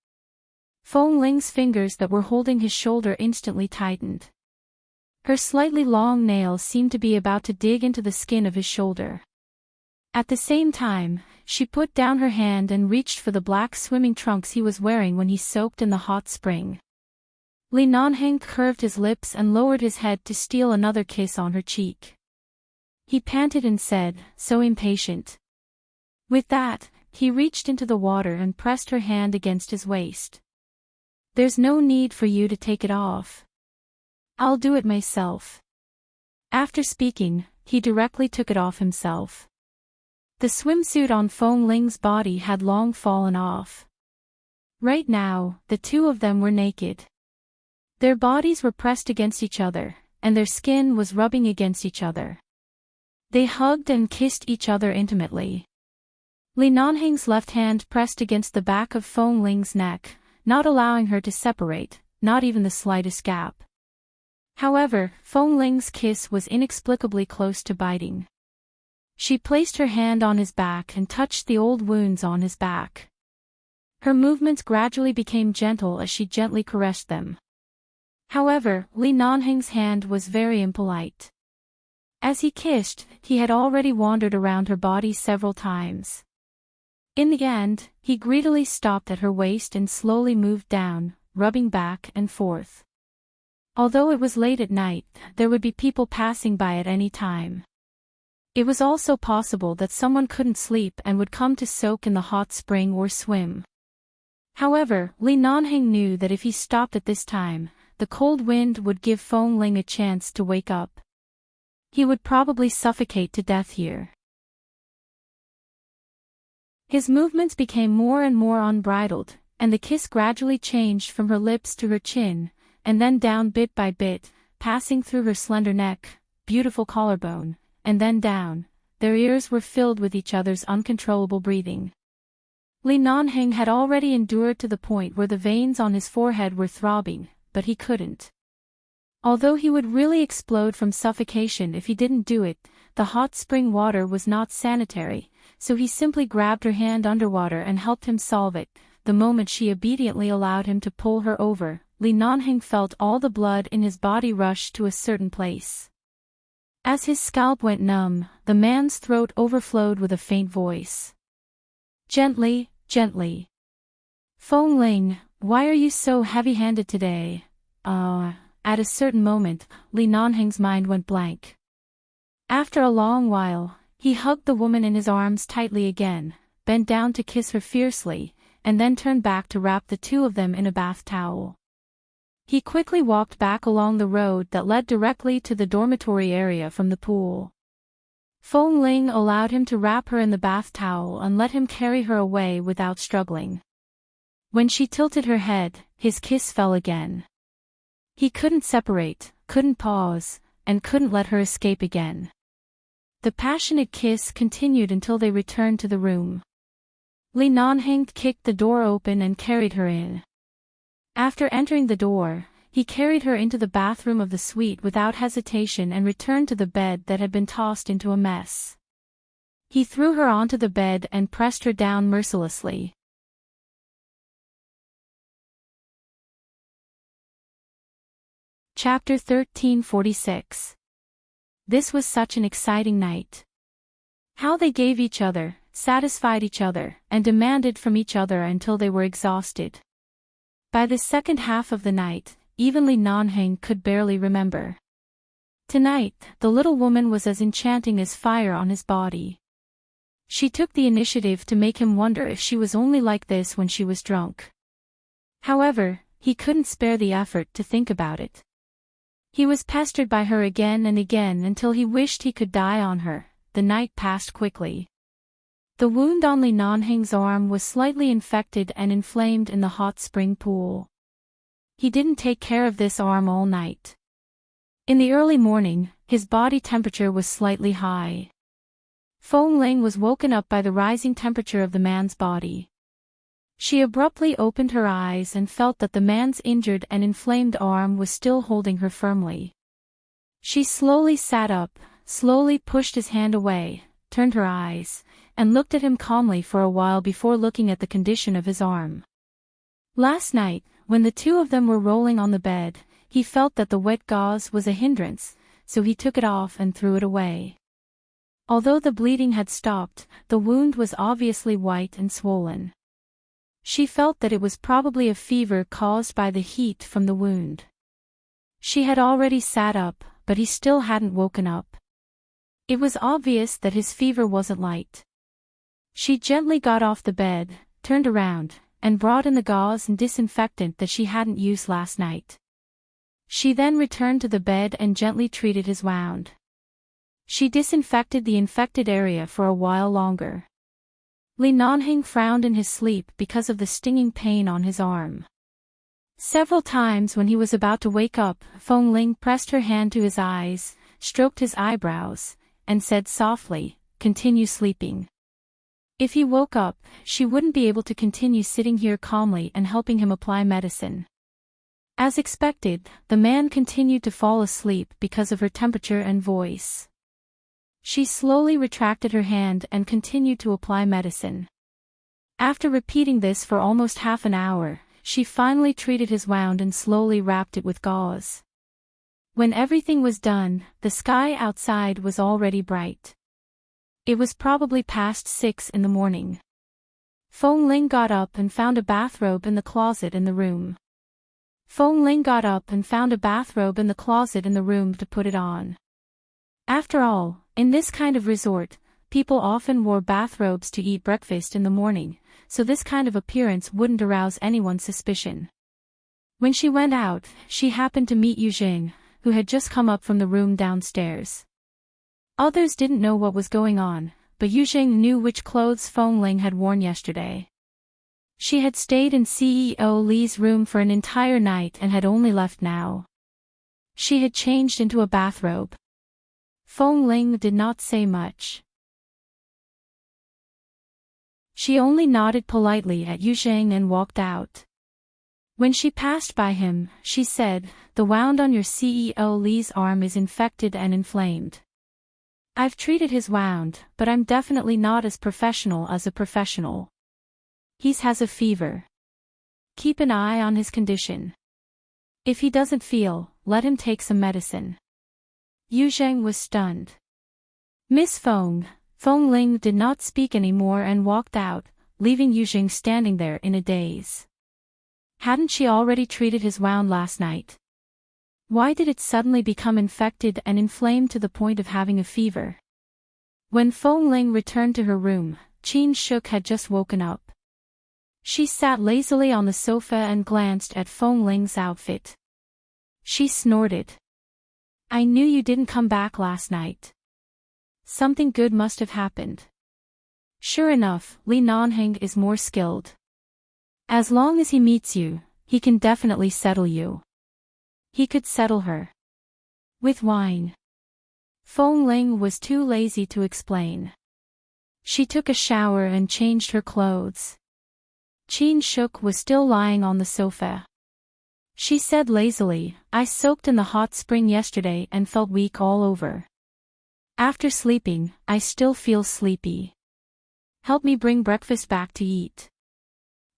Feng Ling's fingers that were holding his shoulder instantly tightened. Her slightly long nails seemed to be about to dig into the skin of his shoulder. At the same time, she put down her hand and reached for the black swimming trunks he was wearing when he soaked in the hot spring. Li Nanheng curved his lips and lowered his head to steal another kiss on her cheek. He panted and said, so impatient. With that, he reached into the water and pressed her hand against his waist. "There's no need for you to take it off. I'll do it myself." After speaking, he directly took it off himself. The swimsuit on Feng Ling's body had long fallen off. Right now, the two of them were naked. Their bodies were pressed against each other, and their skin was rubbing against each other. They hugged and kissed each other intimately. Li Nanheng's left hand pressed against the back of Feng Ling's neck, not allowing her to separate, not even the slightest gap. However, Feng Ling's kiss was inexplicably close to biting. She placed her hand on his back and touched the old wounds on his back. Her movements gradually became gentle as she gently caressed them. However, Li Nanheng's hand was very impolite. As he kissed, he had already wandered around her body several times. In the end, he greedily stopped at her waist and slowly moved down, rubbing back and forth. Although it was late at night, there would be people passing by at any time. It was also possible that someone couldn't sleep and would come to soak in the hot spring or swim. However, Li Nanheng knew that if he stopped at this time, the cold wind would give Feng Ling a chance to wake up. He would probably suffocate to death here. His movements became more and more unbridled, and the kiss gradually changed from her lips to her chin, and then down bit by bit, passing through her slender neck, beautiful collarbone, and then down. Their ears were filled with each other's uncontrollable breathing. Li Nanheng had already endured to the point where the veins on his forehead were throbbing, but he couldn't. Although he would really explode from suffocation if he didn't do it, the hot spring water was not sanitary, so he simply grabbed her hand underwater and helped him solve it. The moment she obediently allowed him to pull her over, Li Nanheng felt all the blood in his body rush to a certain place. As his scalp went numb, the man's throat overflowed with a faint voice. "Gently, gently. Feng Ling, why are you so heavy-handed today?" At a certain moment, Li Nanheng's mind went blank. After a long while, he hugged the woman in his arms tightly again, bent down to kiss her fiercely, and then turned back to wrap the two of them in a bath towel. He quickly walked back along the road that led directly to the dormitory area from the pool. Feng Ling allowed him to wrap her in the bath towel and let him carry her away without struggling. When she tilted her head, his kiss fell again. He couldn't separate, couldn't pause, and couldn't let her escape again. The passionate kiss continued until they returned to the room. Li Nanheng kicked the door open and carried her in. After entering the door, he carried her into the bathroom of the suite without hesitation and returned to the bed that had been tossed into a mess. He threw her onto the bed and pressed her down mercilessly. Chapter 1346. This was such an exciting night. How they gave each other, satisfied each other, and demanded from each other until they were exhausted. By the second half of the night, even Li Nanheng could barely remember. Tonight, the little woman was as enchanting as fire on his body. She took the initiative to make him wonder if she was only like this when she was drunk. However, he couldn't spare the effort to think about it. He was pestered by her again and again until he wished he could die on her. The night passed quickly. The wound on Li Nanheng's arm was slightly infected and inflamed in the hot spring pool. He didn't take care of this arm all night. In the early morning, his body temperature was slightly high. Feng Ling was woken up by the rising temperature of the man's body. She abruptly opened her eyes and felt that the man's injured and inflamed arm was still holding her firmly. She slowly sat up, slowly pushed his hand away, turned her eyes, and looked at him calmly for a while before looking at the condition of his arm. Last night, when the two of them were rolling on the bed, he felt that the wet gauze was a hindrance, so he took it off and threw it away. Although the bleeding had stopped, the wound was obviously white and swollen. She felt that it was probably a fever caused by the heat from the wound. She had already sat up, but he still hadn't woken up. It was obvious that his fever wasn't light. She gently got off the bed, turned around, and brought in the gauze and disinfectant that she hadn't used last night. She then returned to the bed and gently treated his wound. She disinfected the infected area for a while longer. Li Nanheng frowned in his sleep because of the stinging pain on his arm. Several times when he was about to wake up, Feng Ling pressed her hand to his eyes, stroked his eyebrows, and said softly, "Continue sleeping." If he woke up, she wouldn't be able to continue sitting here calmly and helping him apply medicine. As expected, the man continued to fall asleep because of her temperature and voice. She slowly retracted her hand and continued to apply medicine. After repeating this for almost half an hour, she finally treated his wound and slowly wrapped it with gauze. When everything was done, the sky outside was already bright. It was probably past 6 in the morning. Feng Ling got up and found a bathrobe in the closet in the room. To put it on. After all, in this kind of resort, people often wore bathrobes to eat breakfast in the morning, so this kind of appearance wouldn't arouse anyone's suspicion. When she went out, she happened to meet Yuzheng, who had just come up from the room downstairs. Others didn't know what was going on, but Yuzheng knew which clothes Feng Ling had worn yesterday. She had stayed in CEO Li's room for an entire night and had only left now. She had changed into a bathrobe. Feng Ling did not say much. She only nodded politely at Yuzheng and walked out. When she passed by him, she said, "The wound on your CEO Li's arm is infected and inflamed. I've treated his wound, but I'm definitely not as professional as a professional. He has a fever. Keep an eye on his condition. If he doesn't feel, let him take some medicine." Yuzheng was stunned. "Miss Feng Ling did not speak anymore and walked out, leaving Yuzheng standing there in a daze. Hadn't she already treated his wound last night? Why did it suddenly become infected and inflamed to the point of having a fever? When Feng Ling returned to her room, Qin Shuk had just woken up. She sat lazily on the sofa and glanced at Feng Ling's outfit. She snorted. "I knew you didn't come back last night. Something good must have happened." Sure enough, Li Nanheng is more skilled. As long as he meets you, he can definitely settle you. He could settle her. With wine. Feng Ling was too lazy to explain. She took a shower and changed her clothes. Qin Shuk was still lying on the sofa. She said lazily, "I soaked in the hot spring yesterday and felt weak all over. After sleeping, I still feel sleepy. Help me bring breakfast back to eat."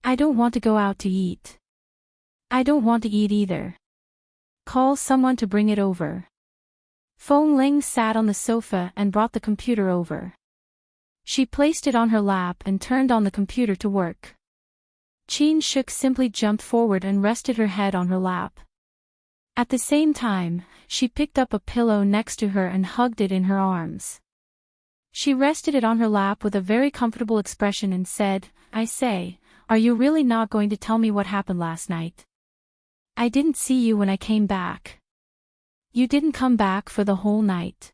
"I don't want to go out to eat." "I don't want to eat either." "Call someone to bring it over." Feng Ling sat on the sofa and brought the computer over. She placed it on her lap and turned on the computer to work. Qin Shuk simply jumped forward and rested her head on her lap. At the same time, she picked up a pillow next to her and hugged it in her arms. She rested it on her lap with a very comfortable expression and said, "I say, are you really not going to tell me what happened last night? I didn't see you when I came back. You didn't come back for the whole night.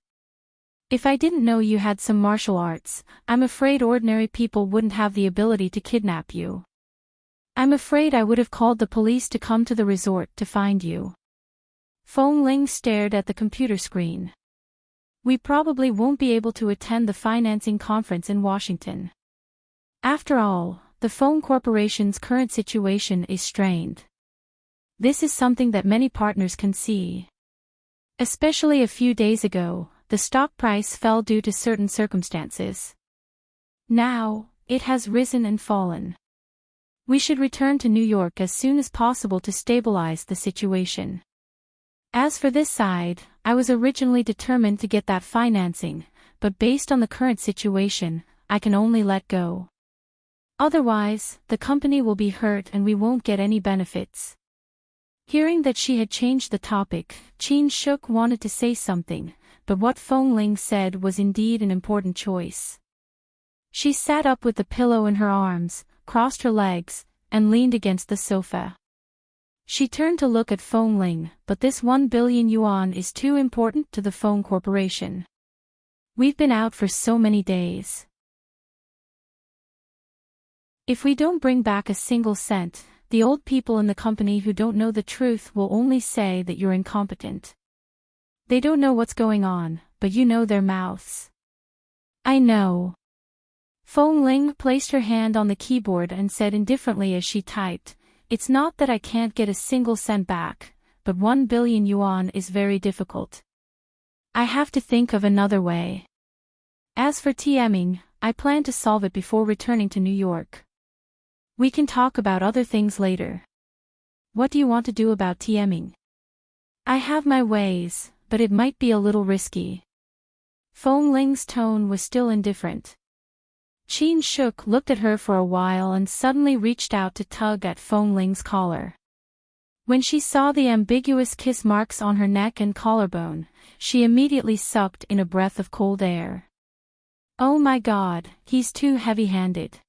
If I didn't know you had some martial arts, I'm afraid ordinary people wouldn't have the ability to kidnap you. I'm afraid I would have called the police to come to the resort to find you." Feng Ling stared at the computer screen. "We probably won't be able to attend the financing conference in Washington. After all, the Feng Corporation's current situation is strained. This is something that many partners can see. Especially a few days ago, the stock price fell due to certain circumstances. Now, it has risen and fallen. We should return to New York as soon as possible to stabilize the situation. As for this side, I was originally determined to get that financing, but based on the current situation, I can only let go. Otherwise, the company will be hurt and we won't get any benefits." Hearing that she had changed the topic, Qin Shuk wanted to say something, but what Feng Ling said was indeed an important choice. She sat up with the pillow in her arms, crossed her legs, and leaned against the sofa. She turned to look at Feng Ling, but this 1 billion yuan is too important to the Feng Corporation. We've been out for so many days. If we don't bring back a single cent, the old people in the company who don't know the truth will only say that you're incompetent. They don't know what's going on, but you know their mouths. I know. Feng Ling placed her hand on the keyboard and said indifferently as she typed, "It's not that I can't get a single cent back, but 1 billion yuan is very difficult. I have to think of another way. As for TMing, I plan to solve it before returning to New York. We can talk about other things later. What do you want to do about TMing?" "I have my ways, but it might be a little risky." Feng Ling's tone was still indifferent. Qin Shuk looked at her for a while and suddenly reached out to tug at Feng Ling's collar. When she saw the ambiguous kiss marks on her neck and collarbone, she immediately sucked in a breath of cold air. "Oh my God, he's too heavy-handed.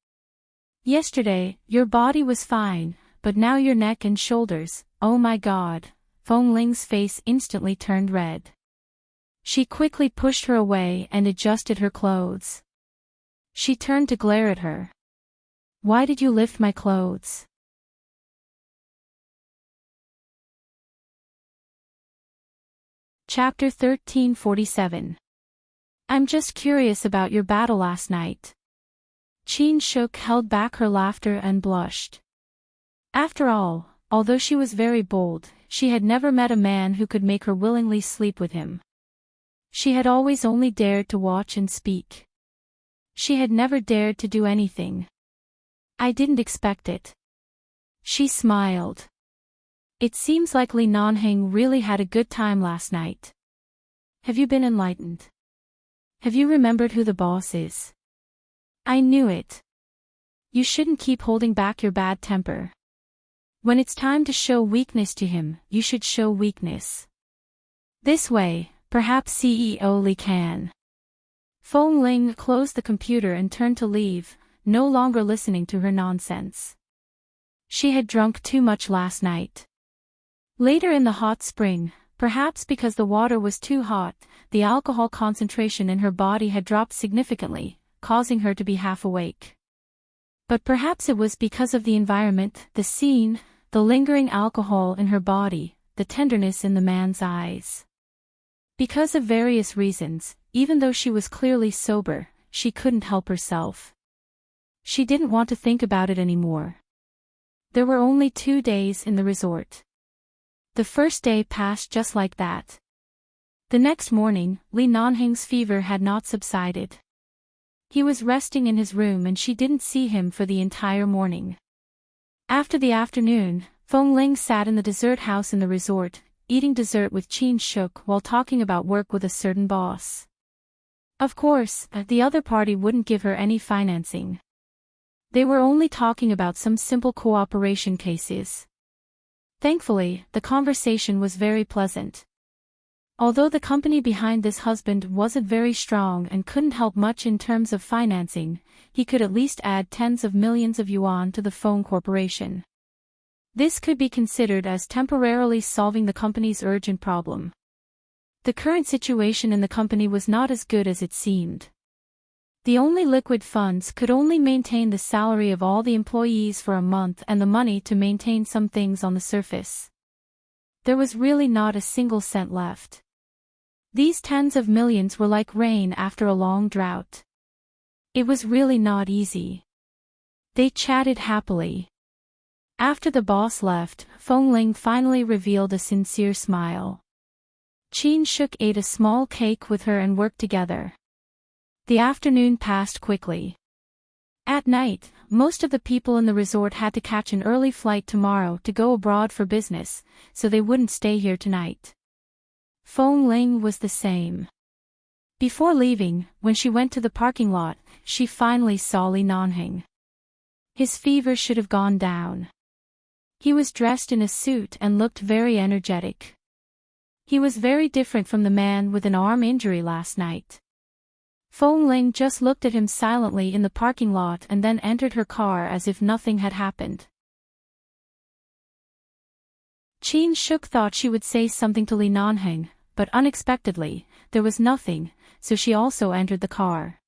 Yesterday, your body was fine, but now your neck and shoulders, oh my God." Feng Ling's face instantly turned red. She quickly pushed her away and adjusted her clothes. She turned to glare at her. "Why did you lift my clothes?" Chapter 1347. "I'm just curious about your battle last night." Qin Shuk held back her laughter and blushed. After all, although she was very bold, she had never met a man who could make her willingly sleep with him. She had always only dared to watch and speak. She had never dared to do anything. "I didn't expect it." She smiled. "It seems like Li Nanheng really had a good time last night. Have you been enlightened? Have you remembered who the boss is?" "I knew it. You shouldn't keep holding back your bad temper. When it's time to show weakness to him, you should show weakness. This way, perhaps CEO Li can." Feng Ling closed the computer and turned to leave, no longer listening to her nonsense. She had drunk too much last night. Later in the hot spring, perhaps because the water was too hot, the alcohol concentration in her body had dropped significantly, causing her to be half awake. But perhaps it was because of the environment, the scene, the lingering alcohol in her body, the tenderness in the man's eyes. Because of various reasons, even though she was clearly sober, she couldn't help herself. She didn't want to think about it anymore. There were only 2 days in the resort. The first day passed just like that. The next morning, Li Nanheng's fever had not subsided. He was resting in his room and she didn't see him for the entire morning. After the afternoon, Feng Ling sat in the dessert house in the resort, eating dessert with Qin Shuk while talking about work with a certain boss. Of course, the other party wouldn't give her any financing. They were only talking about some simple cooperation cases. Thankfully, the conversation was very pleasant. Although the company behind this husband wasn't very strong and couldn't help much in terms of financing, he could at least add tens of millions of yuan to the Feng Corporation. This could be considered as temporarily solving the company's urgent problem. The current situation in the company was not as good as it seemed. The only liquid funds could only maintain the salary of all the employees for a month and the money to maintain some things on the surface. There was really not a single cent left. These tens of millions were like rain after a long drought. It was really not easy. They chatted happily. After the boss left, Feng Ling finally revealed a sincere smile. Qin Shuk ate a small cake with her and worked together. The afternoon passed quickly. At night, most of the people in the resort had to catch an early flight tomorrow to go abroad for business, so they wouldn't stay here tonight. Feng Ling was the same. Before leaving, when she went to the parking lot, she finally saw Li Nanheng. His fever should have gone down. He was dressed in a suit and looked very energetic. He was very different from the man with an arm injury last night. Feng Ling just looked at him silently in the parking lot and then entered her car as if nothing had happened. Qin Shuk thought she would say something to Li Nanheng, but unexpectedly, there was nothing, so she also entered the car.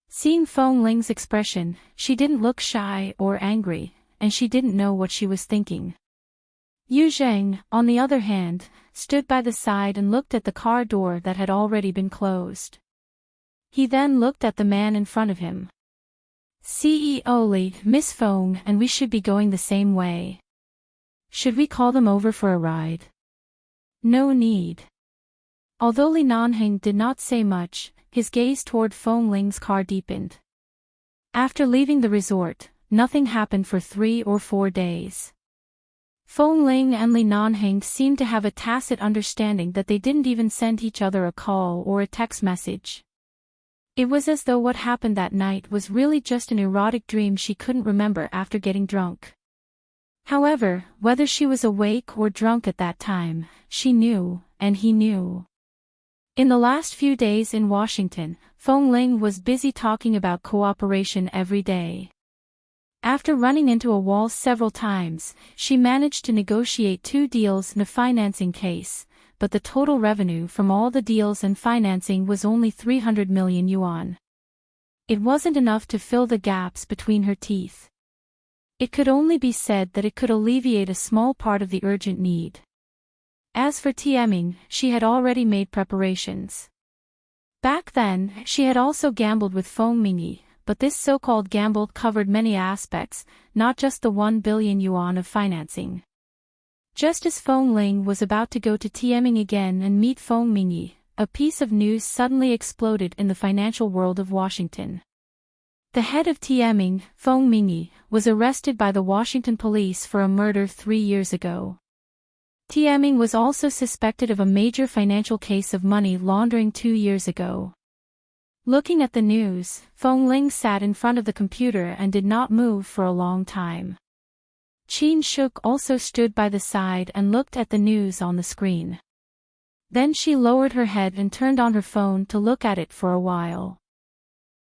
Seeing Feng Ling's expression, she didn't look shy or angry, and she didn't know what she was thinking. Yu Zheng, on the other hand, stood by the side and looked at the car door that had already been closed. He then looked at the man in front of him. CEO Li, Miss Feng, and we should be going the same way. Should we call them over for a ride? No need. Although Li Nanheng did not say much, his gaze toward Feng Ling's car deepened. After leaving the resort, nothing happened for 3 or 4 days. Feng Ling and Li Nanheng seemed to have a tacit understanding that they didn't even send each other a call or a text message. It was as though what happened that night was really just an erotic dream she couldn't remember after getting drunk. However, whether she was awake or drunk at that time, she knew, and he knew. In the last few days in Washington, Feng Ling was busy talking about cooperation every day. After running into a wall several times, she managed to negotiate 2 deals in a financing case, but the total revenue from all the deals and financing was only 300 million yuan. It wasn't enough to fill the gaps between her teeth. It could only be said that it could alleviate a small part of the urgent need. As for TMing, she had already made preparations. Back then, she had also gambled with Feng Mingyi, but this so-called gamble covered many aspects, not just the 1 billion yuan of financing. Just as Feng Ling was about to go to TMing again and meet Feng Mingyi, a piece of news suddenly exploded in the financial world of Washington. The head of TMing, Feng Mingyi, was arrested by the Washington police for a murder 3 years ago. TMing was also suspected of a major financial case of money laundering 2 years ago. Looking at the news, Feng Ling sat in front of the computer and did not move for a long time. Qin Shuk also stood by the side and looked at the news on the screen. Then she lowered her head and turned on her phone to look at it for a while.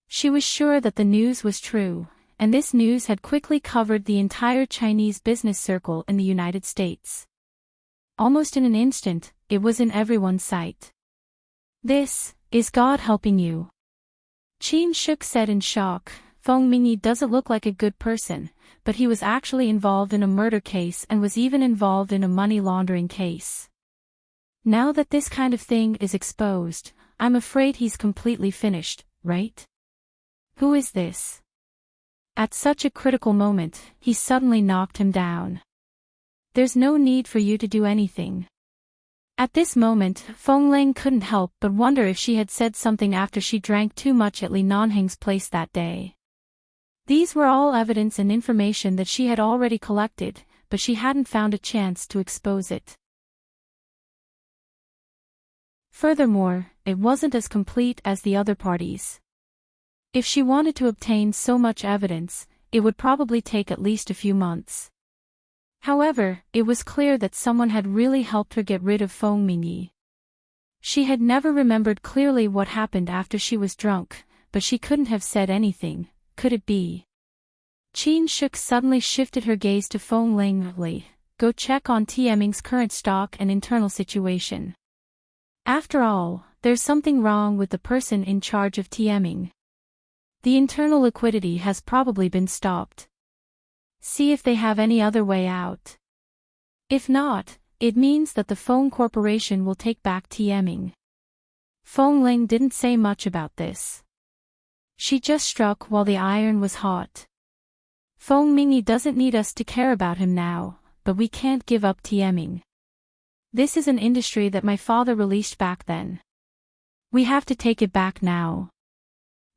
She was sure that the news was true, and this news had quickly covered the entire Chinese business circle in the United States. Almost in an instant, it was in everyone's sight. This is God helping you. Qin Shuk said in shock. Feng Mingyi doesn't look like a good person, but he was actually involved in a murder case and was even involved in a money laundering case. Now that this kind of thing is exposed, I'm afraid he's completely finished, right? Who is this? At such a critical moment, he suddenly knocked him down. There's no need for you to do anything. At this moment, Feng Ling couldn't help but wonder if she had said something after she drank too much at Li Nanheng's place that day. These were all evidence and information that she had already collected, but she hadn't found a chance to expose it. Furthermore, it wasn't as complete as the other parties. If she wanted to obtain so much evidence, it would probably take at least a few months. However, it was clear that someone had really helped her get rid of Feng Mingyi. She had never remembered clearly what happened after she was drunk, but she couldn't have said anything, could it be? Qin Shuk suddenly shifted her gaze to Feng Ling. Go check on TMing's current stock and internal situation. After all, there's something wrong with the person in charge of TMing. The internal liquidity has probably been stopped. See if they have any other way out. If not, it means that the Feng Corporation will take back TMing. Feng Ling didn't say much about this. She just struck while the iron was hot. Feng Mingyi doesn't need us to care about him now, but we can't give up TMing. This is an industry that my father released back then. We have to take it back now.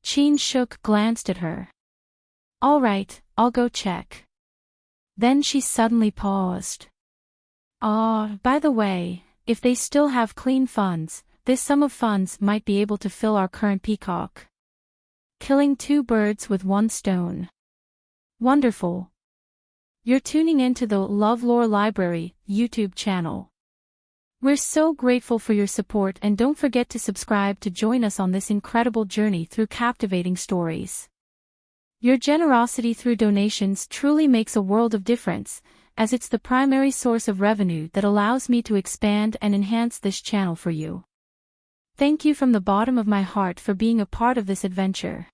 Qin Shuk glanced at her. All right, I'll go check. Then she suddenly paused. By the way, if they still have clean funds, this sum of funds might be able to fill our current peacock. Killing 2 birds with 1 stone. Wonderful. You're tuning into the LoveLore Library YouTube channel. We're so grateful for your support, and don't forget to subscribe to join us on this incredible journey through captivating stories. Your generosity through donations truly makes a world of difference, as it's the primary source of revenue that allows me to expand and enhance this channel for you. Thank you from the bottom of my heart for being a part of this adventure.